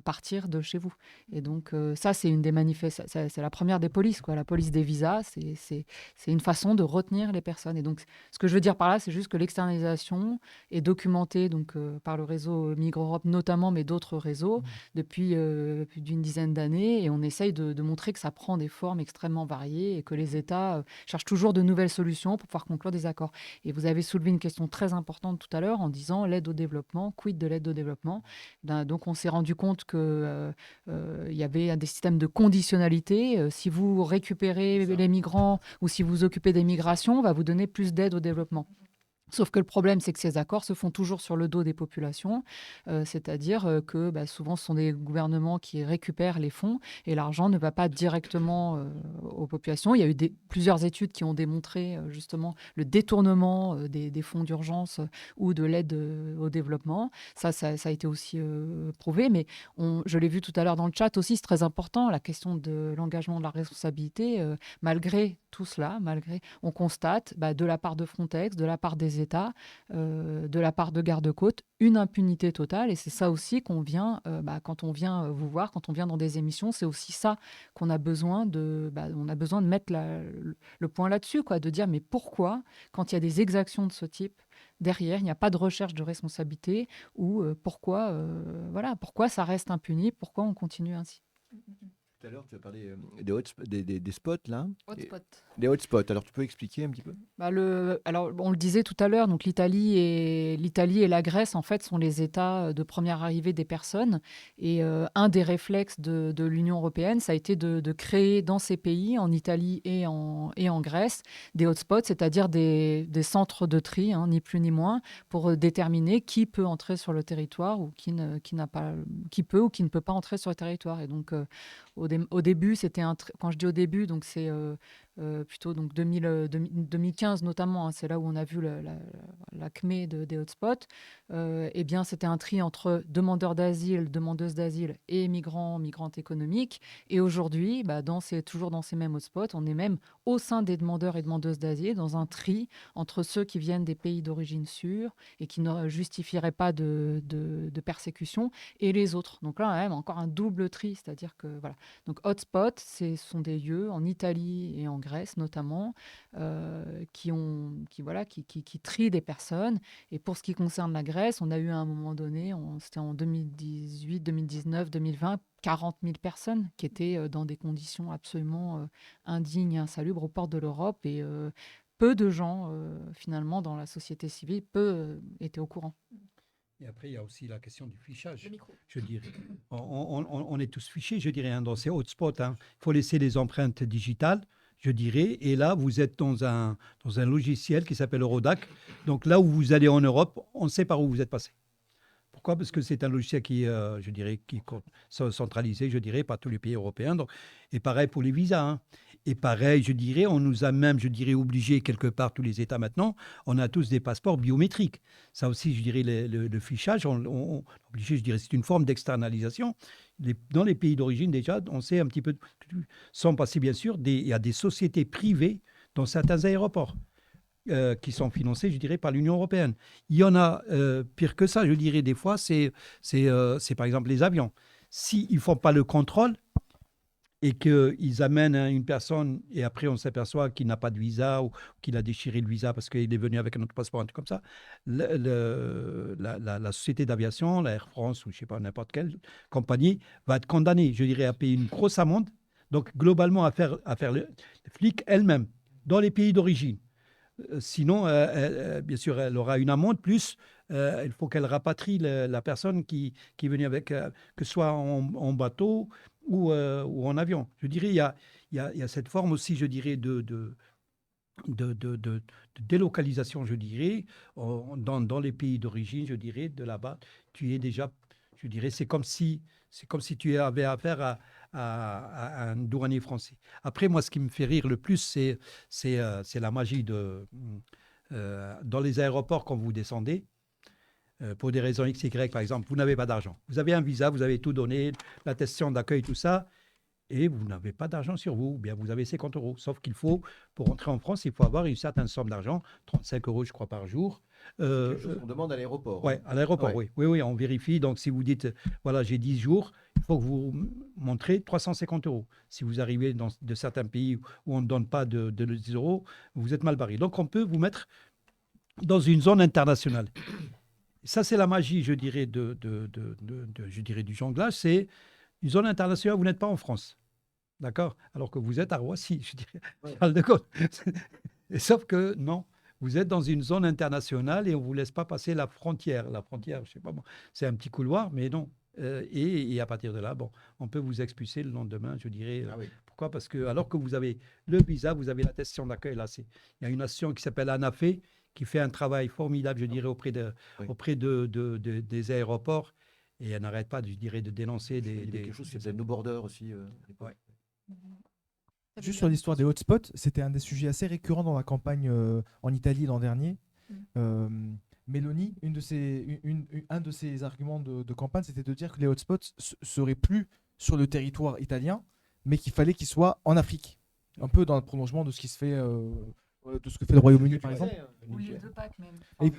partir de chez vous. Et donc ça, c'est une des manifestations, c'est la première des polices, quoi. La police des visas, c'est une façon de retenir les personnes. Et donc, ce que je veux dire par là, c'est juste que l'externalisation est documentée donc, par le réseau Migre Europe notamment, mais d'autres réseaux, depuis plus d'une dizaine d'années, et on essaye de montrer que ça prend des formes extrêmement variées et que les États cherchent toujours de nouvelles solutions pour pouvoir conclure des accords. Et vous avez soulevé une question très importante tout à l'heure en disant l'aide au développement, quid de l'aide au développement. Donc on s'est rendu compte qu'il y avait des systèmes de conditionnalité. Si vous récupérez les migrants ou si vous occupez des migrations, on va vous donner plus d'aide au développement. Sauf que le problème, c'est que ces accords se font toujours sur le dos des populations, c'est-à-dire que souvent, ce sont des gouvernements qui récupèrent les fonds et l'argent ne va pas directement aux populations. Il y a eu plusieurs études qui ont démontré justement le détournement des fonds d'urgence ou de l'aide au développement. Ça a été aussi prouvé, mais je l'ai vu tout à l'heure dans le chat aussi, c'est très important, la question de l'engagement de la responsabilité. Malgré tout cela, on constate de la part de Frontex, de la part des États, de la part de garde-côtes, une impunité totale. Et c'est ça aussi qu'on vient, quand on vient vous voir, quand on vient dans des émissions, c'est aussi ça qu'on a besoin on a besoin de mettre le point là-dessus, quoi, de dire mais pourquoi, quand il y a des exactions de ce type, derrière, il n'y a pas de recherche de responsabilité ou pourquoi ça reste impuni, pourquoi on continue ainsi. Tout à l'heure, tu as parlé des spots, là. Hotspot. Des hotspots. Alors, tu peux expliquer un petit peu? Alors, on le disait tout à l'heure, donc l'Italie et la Grèce, en fait, sont les États de première arrivée des personnes. Et un des réflexes de l'Union européenne, ça a été de créer dans ces pays, en Italie et en Grèce, des hotspots, c'est-à-dire des centres de tri, hein, ni plus ni moins, pour déterminer qui peut entrer sur le territoire ou qui peut ou qui ne peut pas entrer sur le territoire. Et donc, au début, c'était quand je dis au début, donc c'est plutôt donc 2015 notamment, hein, c'est là où on a vu l'acmé des hotspots. Eh bien, c'était un tri entre demandeurs d'asile, demandeuses d'asile et migrants, migrantes économiques. Et aujourd'hui, toujours dans ces mêmes hotspots, on est même au sein des demandeurs et demandeuses d'asile dans un tri entre ceux qui viennent des pays d'origine sûrs et qui ne justifieraient pas de persécution et les autres. Donc là, même encore un double tri, c'est-à-dire que voilà. Donc hotspot, ce sont des lieux en Italie et en Grèce notamment qui trient des personnes. Et pour ce qui concerne la Grèce, on a eu à un moment donné, c'était en 2018, 2019, 2020, 40 000 personnes qui étaient dans des conditions absolument indignes et insalubres aux portes de l'Europe. Et peu de gens, finalement, dans la société civile, étaient au courant. Et après, il y a aussi la question du fichage, Le micro. je dirais. On est tous fichés, je dirais, hein, dans ces hotspots. Il faut laisser les empreintes digitales. je dirais. Et là, vous êtes dans un logiciel qui s'appelle Eurodac. Donc là où vous allez en Europe, on sait par où vous êtes passé. Pourquoi? Parce que c'est un logiciel qui, je dirais, qui est centralisé, je dirais, par tous les pays européens. Donc, et pareil pour les visas. Hein. Et pareil, je dirais, on nous a même, je dirais, obligés quelque part, tous les États maintenant, on a tous des passeports biométriques. Ça aussi, je dirais, le fichage, on obligé, je dirais, c'est une forme d'externalisation. Dans les pays d'origine, déjà, on sait un petit peu, sans passer bien sûr, il y a des sociétés privées dans certains aéroports. Qui sont financés, je dirais, par l'Union européenne. Il y en a pire que ça, je dirais, des fois, c'est par exemple les avions. S'ils ne font pas le contrôle et qu'ils amènent une personne et après on s'aperçoit qu'il n'a pas de visa ou qu'il a déchiré le visa parce qu'il est venu avec un autre passeport, un truc comme ça, la société d'aviation, la Air France ou je ne sais pas, n'importe quelle compagnie va être condamnée, je dirais, à payer une grosse amende. Donc, globalement, à faire les flics elle-même dans les pays d'origine. Sinon, bien sûr, elle aura une amende, plus il faut qu'elle rapatrie la personne qui est venue avec, que ce soit en bateau ou en avion. Je dirais, il y a cette forme aussi, je dirais, de délocalisation, je dirais, dans les pays d'origine, je dirais, de là-bas. Tu es déjà, je dirais, c'est comme si tu avais affaire à un douanier français. Après, moi, ce qui me fait rire le plus, c'est la magie dans les aéroports quand vous descendez. Pour des raisons X, Y, par exemple, vous n'avez pas d'argent. Vous avez un visa, vous avez tout donné, l'attestation d'accueil, tout ça, et vous n'avez pas d'argent sur vous, ou bien vous avez 50 euros. Sauf qu'il faut, pour rentrer en France, il faut avoir une certaine somme d'argent, 35 euros, je crois, par jour. Quelque chose qu'on demande à l'aéroport. Oui, à l'aéroport, Ouais. oui, on vérifie. Donc, si vous dites, voilà, j'ai 10 jours, il faut que vous montrez 350 euros. Si vous arrivez dans de certains pays où on ne donne pas de 10 euros, vous êtes mal barré. Donc, on peut vous mettre dans une zone internationale. Ça, c'est la magie, je dirais, je dirais du jonglage. C'est une zone internationale, vous n'êtes pas en France. D'accord? Alors que vous êtes à Roissy, je dirais, Charles de Gaulle. Et sauf que non, vous êtes dans une zone internationale et on ne vous laisse pas passer la frontière. La frontière, je ne sais pas, bon, c'est un petit couloir, mais non. Et à partir de là, bon, on peut vous expulser le lendemain, je dirais. Ah oui. Pourquoi? Parce que alors que vous avez le visa, vous avez l'attestation d'accueil. Là, il y a une association qui s'appelle ANAFE qui fait un travail formidable, je dirais, auprès des aéroports. Et elle n'arrête pas, je dirais, de dénoncer Il y avait quelque chose qui s'appelait No Border aussi. à l'époque. Ouais. Juste sur l'histoire des hotspots, c'était un des sujets assez récurrents dans la campagne en Italie l'an dernier. Mélanie, un de ses arguments de campagne, c'était de dire que les hotspots seraient plus sur le territoire italien, mais qu'il fallait qu'ils soient en Afrique. Un peu dans le prolongement de ce qui se fait, de ce que fait le Royaume-Uni, par exemple. Ou l'île de Pâques même. Et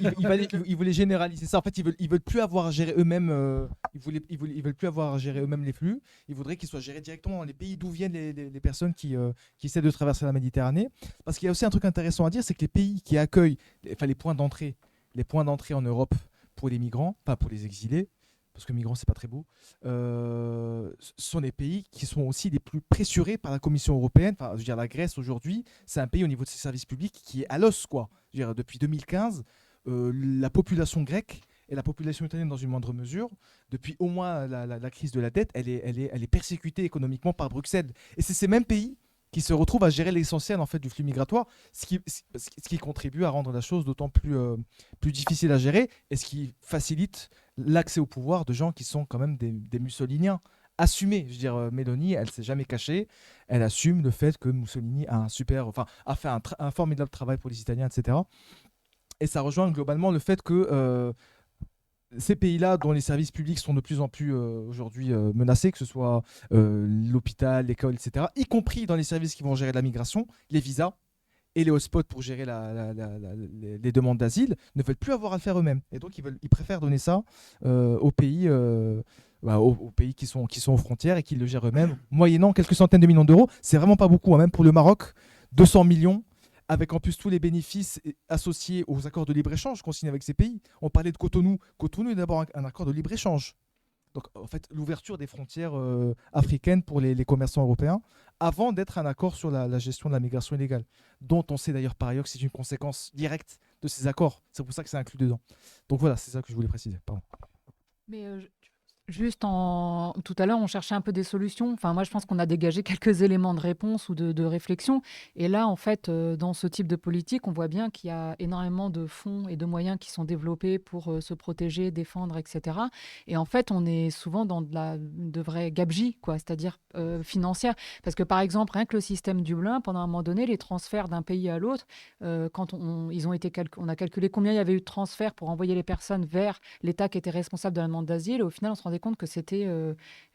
ils voulaient généraliser ça. En fait, ils veulent plus avoir à gérer eux-mêmes. Ils veulent plus avoir à gérer eux-mêmes les flux. Ils voudraient qu'ils soient gérés directement dans les pays d'où viennent les personnes qui essaient de traverser la Méditerranée. Parce qu'il y a aussi un truc intéressant à dire, c'est que les pays qui accueillent, les points d'entrée en Europe pour les migrants, pas pour les exilés, parce que migrants c'est pas très beau, sont des pays qui sont aussi les plus pressurés par la Commission européenne. Enfin, je veux dire, la Grèce aujourd'hui, c'est un pays au niveau de ses services publics qui est à l'os, quoi. Je veux dire, depuis 2015, la population grecque et la population italienne dans une moindre mesure, depuis au moins la crise de la dette, elle est persécutée économiquement par Bruxelles. Et c'est ces mêmes pays qui se retrouvent à gérer l'essentiel en fait du flux migratoire, ce qui contribue à rendre la chose d'autant plus difficile à gérer et ce qui facilite l'accès au pouvoir de gens qui sont quand même des mussoliniens assumés. Je veux dire, Meloni, elle s'est jamais cachée, elle assume le fait que Mussolini a fait un formidable travail pour les Italiens, etc. Et ça rejoint globalement le fait que ces pays-là, dont les services publics sont de plus en plus aujourd'hui menacés, que ce soit l'hôpital, l'école, etc., y compris dans les services qui vont gérer la migration, les visas et les hotspots pour gérer les demandes d'asile, ne veulent plus avoir à le faire eux-mêmes. Et donc, ils préfèrent donner ça aux pays, aux pays qui sont aux frontières et qui le gèrent eux-mêmes, moyennant quelques centaines de millions d'euros. C'est vraiment pas beaucoup, hein, même pour le Maroc, 200 millions. Avec en plus tous les bénéfices associés aux accords de libre-échange qu'on signe avec ces pays. On parlait de Cotonou. Cotonou est d'abord un accord de libre-échange. Donc en fait, l'ouverture des frontières africaines pour les commerçants européens, avant d'être un accord sur la gestion de la migration illégale, dont on sait d'ailleurs par ailleurs que c'est une conséquence directe de ces accords. C'est pour ça que c'est inclus dedans. Donc voilà, c'est ça que je voulais préciser. Pardon. Mais Juste tout à l'heure, on cherchait un peu des solutions. Enfin, moi, je pense qu'on a dégagé quelques éléments de réponse ou de réflexion. Et là, en fait, dans ce type de politique, on voit bien qu'il y a énormément de fonds et de moyens qui sont développés pour se protéger, défendre, etc. Et en fait, on est souvent dans de vraies gabegies, quoi, c'est-à-dire financières. Parce que, par exemple, rien que le système Dublin, pendant un moment donné, les transferts d'un pays à l'autre, quand on a calculé combien il y avait eu de transferts pour envoyer les personnes vers l'État qui était responsable de la demande d'asile, et au final, on se rendait compte que c'était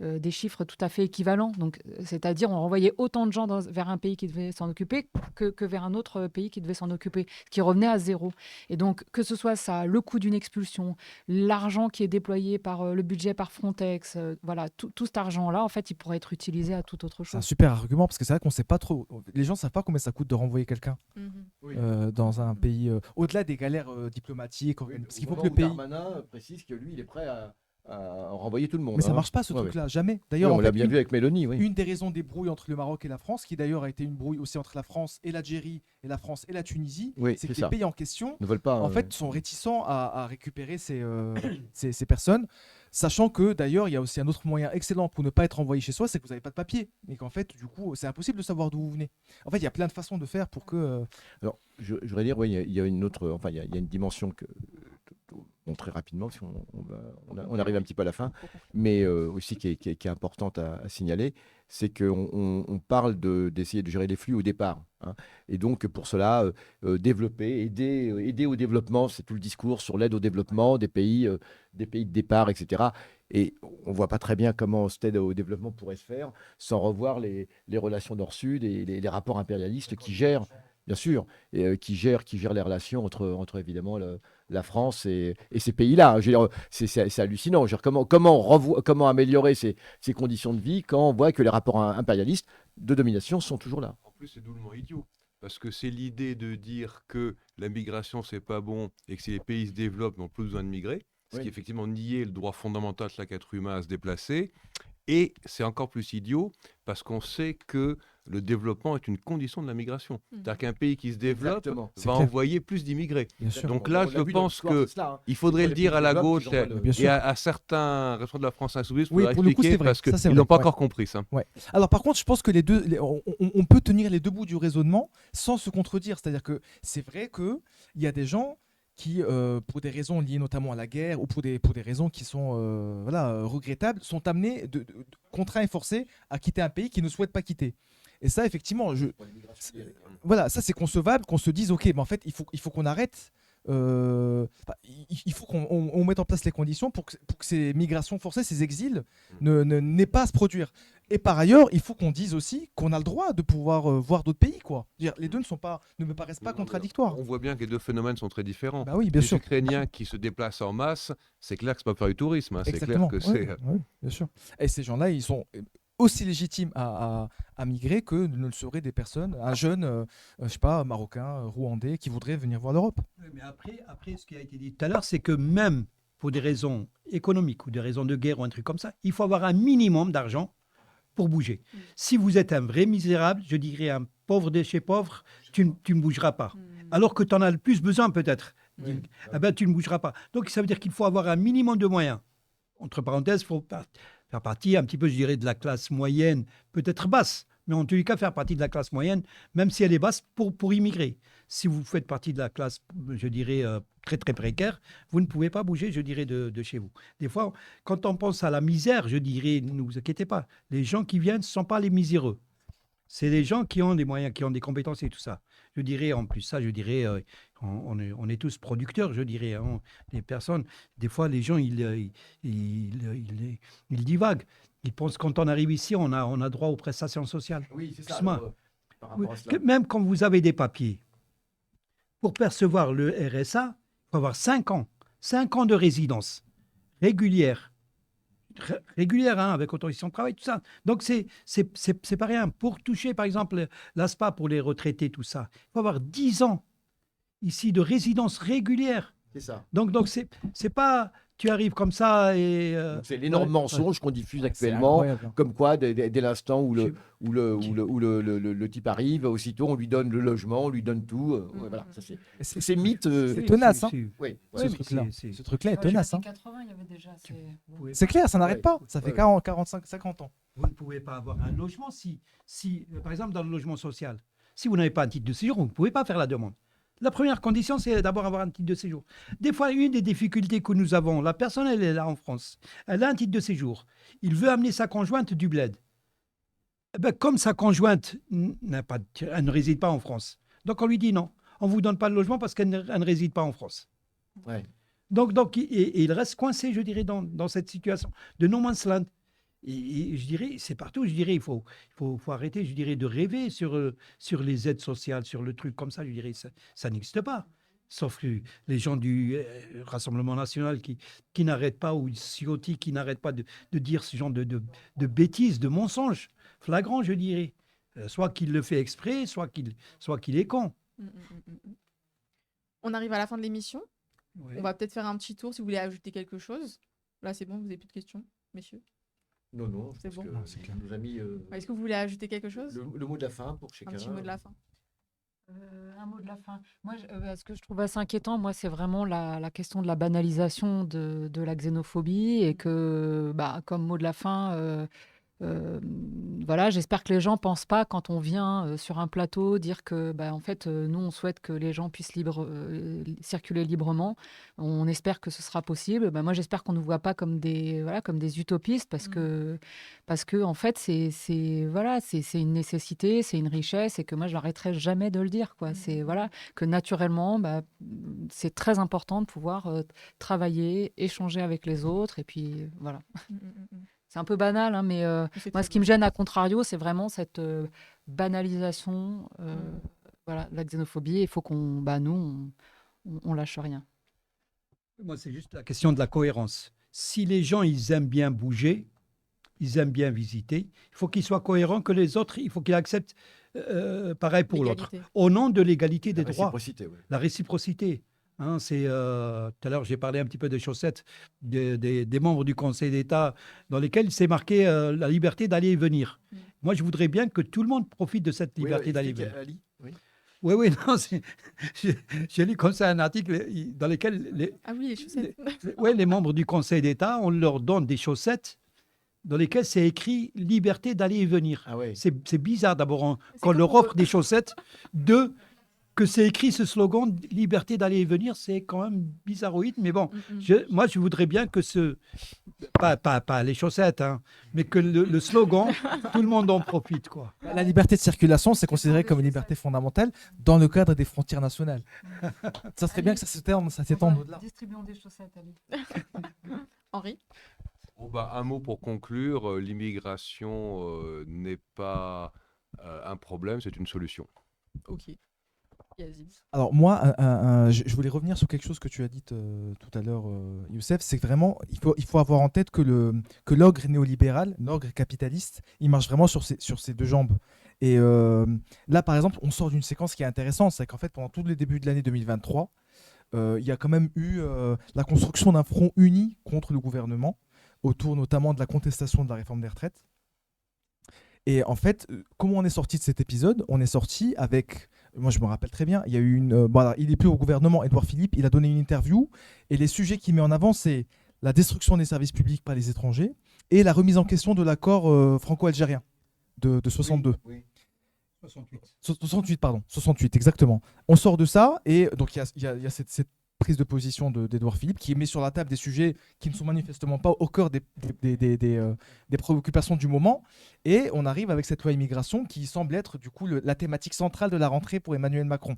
des chiffres tout à fait équivalents. Donc, c'est-à-dire, on renvoyait autant de gens vers un pays qui devait s'en occuper que vers un autre pays qui devait s'en occuper, ce qui revenait à zéro. Et donc, que ce soit ça, le coût d'une expulsion, l'argent qui est déployé par le budget par Frontex, voilà, tout cet argent-là, en fait, il pourrait être utilisé à toute autre C'est un chose. super argument parce que c'est vrai qu'on sait pas trop. Les gens savent pas combien ça coûte de renvoyer quelqu'un dans un pays. Au-delà des galères diplomatiques, parce qu'il faut que le pays. Darmanin précise que lui, il est prêt à renvoyer tout le monde. Mais ça hein. marche pas ce Ouais, truc-là, jamais. ouais. D'ailleurs, Oui, en on l'a fait, bien vu avec Mélanie, oui. une des raisons des brouilles entre le Maroc et la France, qui d'ailleurs a été une brouille aussi entre la France et l'Algérie, et la France et la Tunisie, Oui, c'est que c'est les ça. pays en question, Ne veulent pas. en fait, sont réticents à récupérer ces personnes, sachant que d'ailleurs, il y a aussi un autre moyen excellent pour ne pas être envoyé chez soi, c'est que vous n'avez pas de papier, et qu'en fait, du coup, c'est impossible de savoir d'où vous venez. En fait, il y a plein de façons de faire pour que. Alors, je voudrais dire, oui, il y a une autre, enfin, il y a une dimension que, bon, très rapidement, si on arrive un petit peu à la fin, mais aussi qui est importante à signaler, c'est qu'on parle d'essayer de gérer les flux au départ. Hein. Et donc, pour cela, développer, aider au développement, c'est tout le discours sur l'aide au développement des pays de départ, etc. Et on ne voit pas très bien comment cette aide au développement pourrait se faire sans revoir les relations Nord-Sud et les rapports impérialistes qui gèrent, bien sûr, et qui gèrent les relations entre évidemment la France et ces pays-là. Je veux dire, c'est hallucinant. Je veux dire, comment améliorer ces conditions de vie quand on voit que les rapports impérialistes de domination sont toujours là. En plus, c'est doublement idiot. Parce que c'est l'idée de dire que la migration, c'est pas bon et que si les pays se développent, n'ont plus besoin de migrer. Ce Oui. qui est effectivement nier le droit fondamental de chaque être humain à se déplacer. Et c'est encore plus idiot parce qu'on sait que le développement est une condition de la migration. C'est-à-dire qu'un pays qui se développe Exactement. C'est va clair. envoyer plus d'immigrés. Bien sûr. Donc là, On je l'a vu dans pense l'histoire, que c'est cela, hein. il faudrait Quand le les dire pays à la développent, gauche ils envoient Bien et sûr. à certains responsables de la France insoumise pour Oui, leur pour le coup, expliquer c'est vrai. parce Ça, c'est qu'ils vrai. n'ont pas Ouais. encore compris ça. Ouais. Alors par contre, je pense que on peut tenir les deux bouts du raisonnement sans se contredire. C'est-à-dire que c'est vrai qu'il y a des gens qui, pour des raisons liées notamment à la guerre ou pour des raisons qui sont regrettables, sont amenés, contraints et forcés à quitter un pays qu'ils ne souhaitent pas quitter. Et ça, effectivement, voilà, ça c'est concevable qu'on se dise, ok, mais en fait, il faut qu'on arrête. Il faut qu'on mette en place les conditions pour que ces migrations forcées, ces exils, n'aient pas à se produire. Et par ailleurs, il faut qu'on dise aussi qu'on a le droit de pouvoir voir d'autres pays, quoi. Je veux dire, les deux ne me paraissent pas contradictoires. On voit bien que les deux phénomènes sont très différents. Bah oui, bien Les sûr. Ukrainiens qui se déplacent en masse, c'est clair que c'est pas pour faire du tourisme. Hein. C'est clair Exactement. que Ouais, c'est. ouais, bien sûr. Et ces gens-là, ils sont aussi légitimes à migrer que ne le seraient des personnes, un jeune, je sais pas, marocain, rwandais, qui voudrait venir voir l'Europe. Oui, mais après, ce qui a été dit tout à l'heure, c'est que même pour des raisons économiques ou des raisons de guerre ou un truc comme ça, il faut avoir un minimum d'argent pour bouger. Si vous êtes un vrai misérable, je dirais un pauvre de chez pauvre, tu ne bougeras pas. Alors que tu en as le plus besoin peut-être, eh ben, tu ne bougeras pas. Donc ça veut dire qu'il faut avoir un minimum de moyens. Entre parenthèses, il faut faire partie un petit peu, je dirais, de la classe moyenne, peut-être basse, mais en tous les cas faire partie de la classe moyenne, même si elle est basse, pour immigrer. Si vous faites partie de la classe, je dirais, très très précaire, vous ne pouvez pas bouger, je dirais, de chez vous. Des fois, quand on pense à la misère, je dirais, ne vous inquiétez pas, les gens qui viennent ne sont pas les miséreux. C'est les gens qui ont des moyens, qui ont des compétences et tout ça. Je dirais, en plus, ça, je dirais, on est tous producteurs, je dirais. Hein, les personnes, des fois, les gens, ils divaguent. Ils pensent quand on arrive ici, on a droit aux prestations sociales. Oui, c'est ça. Doucement. alors, par rapport Oui, à cela. même quand vous avez des papiers, pour percevoir le RSA, il faut avoir 5 ans. 5 ans de résidence régulière. Régulière, hein, avec autorisation de travail, tout ça. Donc, c'est pas rien. Pour toucher, par exemple, l'ASPA pour les retraités, tout ça, il faut avoir 10 ans ici de résidence régulière. C'est ça. Donc c'est pas Tu arrives comme ça et. Donc, c'est l'énorme mensonge qu'on diffuse C'est actuellement, incroyable. comme quoi, dès l'instant où Je- le type arrive, aussitôt on lui donne le logement, on lui donne tout. Ouais, voilà, ça, Et tous ces mythes. c'est tenace, hein. Oui, Ouais, Ce mais truc-là. c'est- Ce truc-là est Ouais, tenace. les Hein. 80, il y avait déjà. C'est clair, ça n'arrête Ouais. pas. Ça fait Ouais. 40, 45, 50 ans. Vous ne pouvez pas avoir un logement par exemple, dans le logement social, si vous n'avez pas un titre de séjour, vous ne pouvez pas faire la demande. La première condition, c'est d'abord avoir un titre de séjour. Des fois, une des difficultés que nous avons, la personne, elle est là en France, elle a un titre de séjour, il veut amener sa conjointe du bled. Eh ben, comme sa conjointe elle ne réside pas en France, donc on lui dit non, on ne vous donne pas le logement parce elle ne réside pas en France. Ouais. Donc et il reste coincé, je dirais, dans cette situation de no man's land. Et je dirais, c'est partout, je dirais, il faut arrêter, je dirais, de rêver sur les aides sociales, sur le truc comme ça, je dirais, ça n'existe pas. Sauf que les gens du Rassemblement national qui n'arrêtent pas, ou Ciotti qui n'arrêtent pas de dire ce genre de bêtises, de mensonges flagrants, je dirais. Soit qu'il le fait exprès, soit qu'il est con. On arrive à la fin de l'émission. Ouais. On va peut-être faire un petit tour si vous voulez ajouter quelque chose. Là, c'est bon, vous n'avez plus de questions, messieurs. Non, je C'est pense bon. que Non, c'est clair. nos amis. Est-ce que vous voulez ajouter quelque chose? Le mot de la fin pour chacun. Un petit mot de la fin. Un mot de la fin. Moi, ce que je trouve assez inquiétant, moi, c'est vraiment la question de la banalisation de la xénophobie et que, bah, comme mot de la fin, voilà, j'espère que les gens pensent pas quand on vient sur un plateau dire que, bah, en fait, nous, on souhaite que les gens puissent circuler librement. On espère que ce sera possible. Bah, moi, j'espère qu'on ne nous voit pas comme comme des utopistes parce que en fait, voilà, c'est une nécessité, c'est une richesse et que moi, je n'arrêterai jamais de le dire, quoi. C'est voilà, que naturellement, bah, c'est très important de pouvoir travailler, échanger avec les autres et puis voilà. C'est un peu banal, hein, mais moi, ce qui me gêne, à contrario, c'est vraiment cette banalisation voilà, de la xénophobie. Il faut qu'on, bah, nous, on lâche rien. Moi, c'est juste la question de la cohérence. Si les gens, ils aiment bien bouger, ils aiment bien visiter, il faut qu'ils soient cohérents que les autres, il faut qu'ils acceptent pareil pour l'autre. L'égalité. Au nom de l'égalité des La droits. réciprocité, ouais. La réciprocité. Hein, tout à l'heure, j'ai parlé un petit peu des chaussettes des membres du Conseil d'État dans lesquels c'est marqué la liberté d'aller et venir. Moi, je voudrais bien que tout le monde profite de cette liberté d'aller et explique, venir. Ali. Oui. Oui, non, j'ai lu comme ça un article dans lequel Ah oui, les chaussettes. les membres du Conseil d'État, on leur donne des chaussettes dans lesquelles c'est écrit liberté d'aller et venir. Ah ouais. C'est bizarre d'abord C'est qu'on comme leur pour offre des chaussettes, que c'est écrit ce slogan liberté d'aller et venir, c'est quand même bizarroïde, mais bon, moi je voudrais bien que pas les chaussettes, hein, mais que le slogan, tout le monde en profite, quoi. La liberté de circulation, c'est considéré comme une liberté fondamentale dans le cadre des frontières nationales. Ça serait bien que ça s'étende au-delà. Distribuons des chaussettes, Ali. Henri? Bon, bah, un mot pour conclure, l'immigration n'est pas un problème, c'est une solution. Ok. Yazid. Alors moi, je voulais revenir sur quelque chose que tu as dit tout à l'heure, Youssef, c'est que vraiment, il faut avoir en tête que l'ogre néolibéral, l'ogre capitaliste, il marche vraiment sur ses deux jambes. Et là, par exemple, on sort d'une séquence qui est intéressante, c'est qu'en fait, pendant tout le début de l'année 2023, il y a quand même eu la construction d'un front uni contre le gouvernement, autour notamment de la contestation de la réforme des retraites. Et en fait, comment on est sorti de cet épisode? On est sorti avec... Moi, je me rappelle très bien, il y a eu il n'est plus au gouvernement, Édouard Philippe, il a donné une interview, et les sujets qu'il met en avant, c'est la destruction des services publics par les étrangers et la remise en question de l'accord franco-algérien de 62. Oui. 68, exactement. On sort de ça, et donc il y a cette prise de position d'Édouard Philippe qui met sur la table des sujets qui ne sont manifestement pas au cœur des préoccupations du moment, et on arrive avec cette loi immigration qui semble être du coup la thématique centrale de la rentrée pour Emmanuel Macron.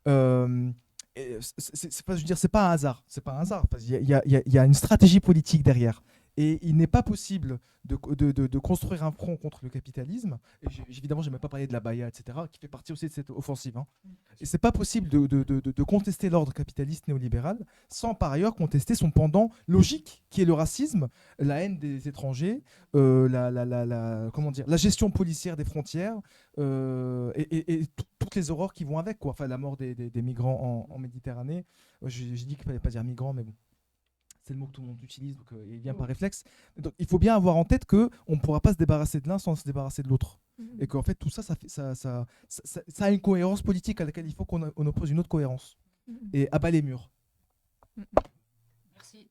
C'est pas un hasard, il y a une stratégie politique derrière. Et il n'est pas possible de construire un front contre le capitalisme. Et évidemment, je n'ai même pas parlé de la Baïa, etc., qui fait partie aussi de cette offensive. Hein. Et ce n'est pas possible de contester l'ordre capitaliste néolibéral sans par ailleurs contester son pendant logique, qui est le racisme, la haine des étrangers, la gestion policière des frontières et toutes les horreurs qui vont avec, quoi. Enfin, la mort des migrants en Méditerranée. J'ai dit qu'il ne fallait pas dire migrants, mais bon. C'est le mot que tout le monde utilise, donc il vient par réflexe. Donc il faut bien avoir en tête qu'on ne pourra pas se débarrasser de l'un sans se débarrasser de l'autre. Et qu'en fait, tout ça, ça a une cohérence politique à laquelle il faut qu'on oppose une autre cohérence. Et abat les murs. Merci.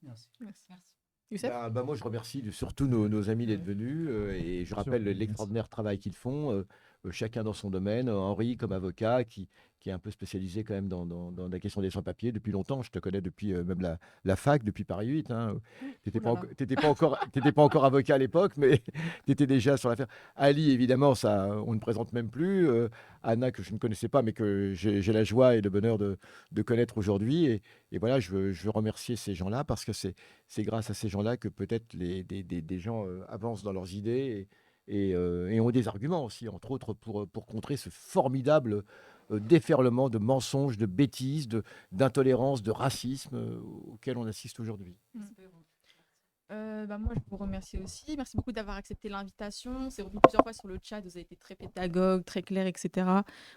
Youssef? Moi, je remercie surtout nos amis d'être venus et je rappelle l'extraordinaire travail qu'ils font, chacun dans son domaine. Henri, comme avocat, qui est un peu spécialisé quand même dans la question des sans-papiers depuis longtemps. Je te connais depuis même la fac, depuis Paris 8. Hein. Tu n'étais pas encore avocat à l'époque, mais tu étais déjà sur l'affaire. Ali, évidemment, ça, on ne présente même plus. Anna, que je ne connaissais pas, mais que j'ai la joie et le bonheur de connaître aujourd'hui. Et voilà, je veux remercier ces gens-là parce que c'est grâce à ces gens-là que peut-être des gens avancent dans leurs idées et ont des arguments aussi, entre autres, pour contrer ce formidable déferlement de mensonges, de bêtises, d'intolérance, de racisme auquel on assiste aujourd'hui. Moi, je vous remercie aussi. Merci beaucoup d'avoir accepté l'invitation. C'est revenu plusieurs fois sur le chat. Vous avez été très pédagogue, très clair, etc.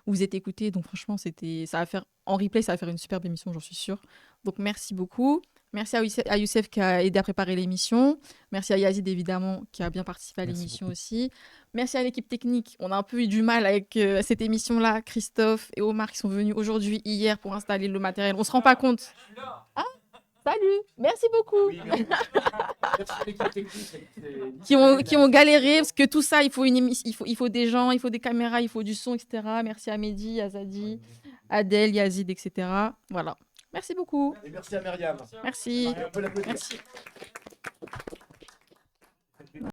Vous vous êtes écouté. Donc, franchement, ça va faire en replay, ça va faire une superbe émission, j'en suis sûre. Donc, merci beaucoup. Merci à Youssef qui a aidé à préparer l'émission. Merci à Yazid, évidemment, qui a bien participé à l'émission aussi. Merci à l'équipe technique. On a un peu eu du mal avec cette émission-là. Christophe et Omar qui sont venus aujourd'hui, hier, pour installer le matériel. On ne se rend pas compte. Ah, salut. Merci beaucoup. Oui, merci. Merci à l'équipe technique. Qui ont galéré, parce que tout ça, il faut il faut des gens, il faut des caméras, il faut du son, etc. Merci à Mehdi, à Zadi, Adèle, Yazid, etc. Voilà. Merci beaucoup. Et merci à Myriam. Merci. On peut l'applaudir. Merci.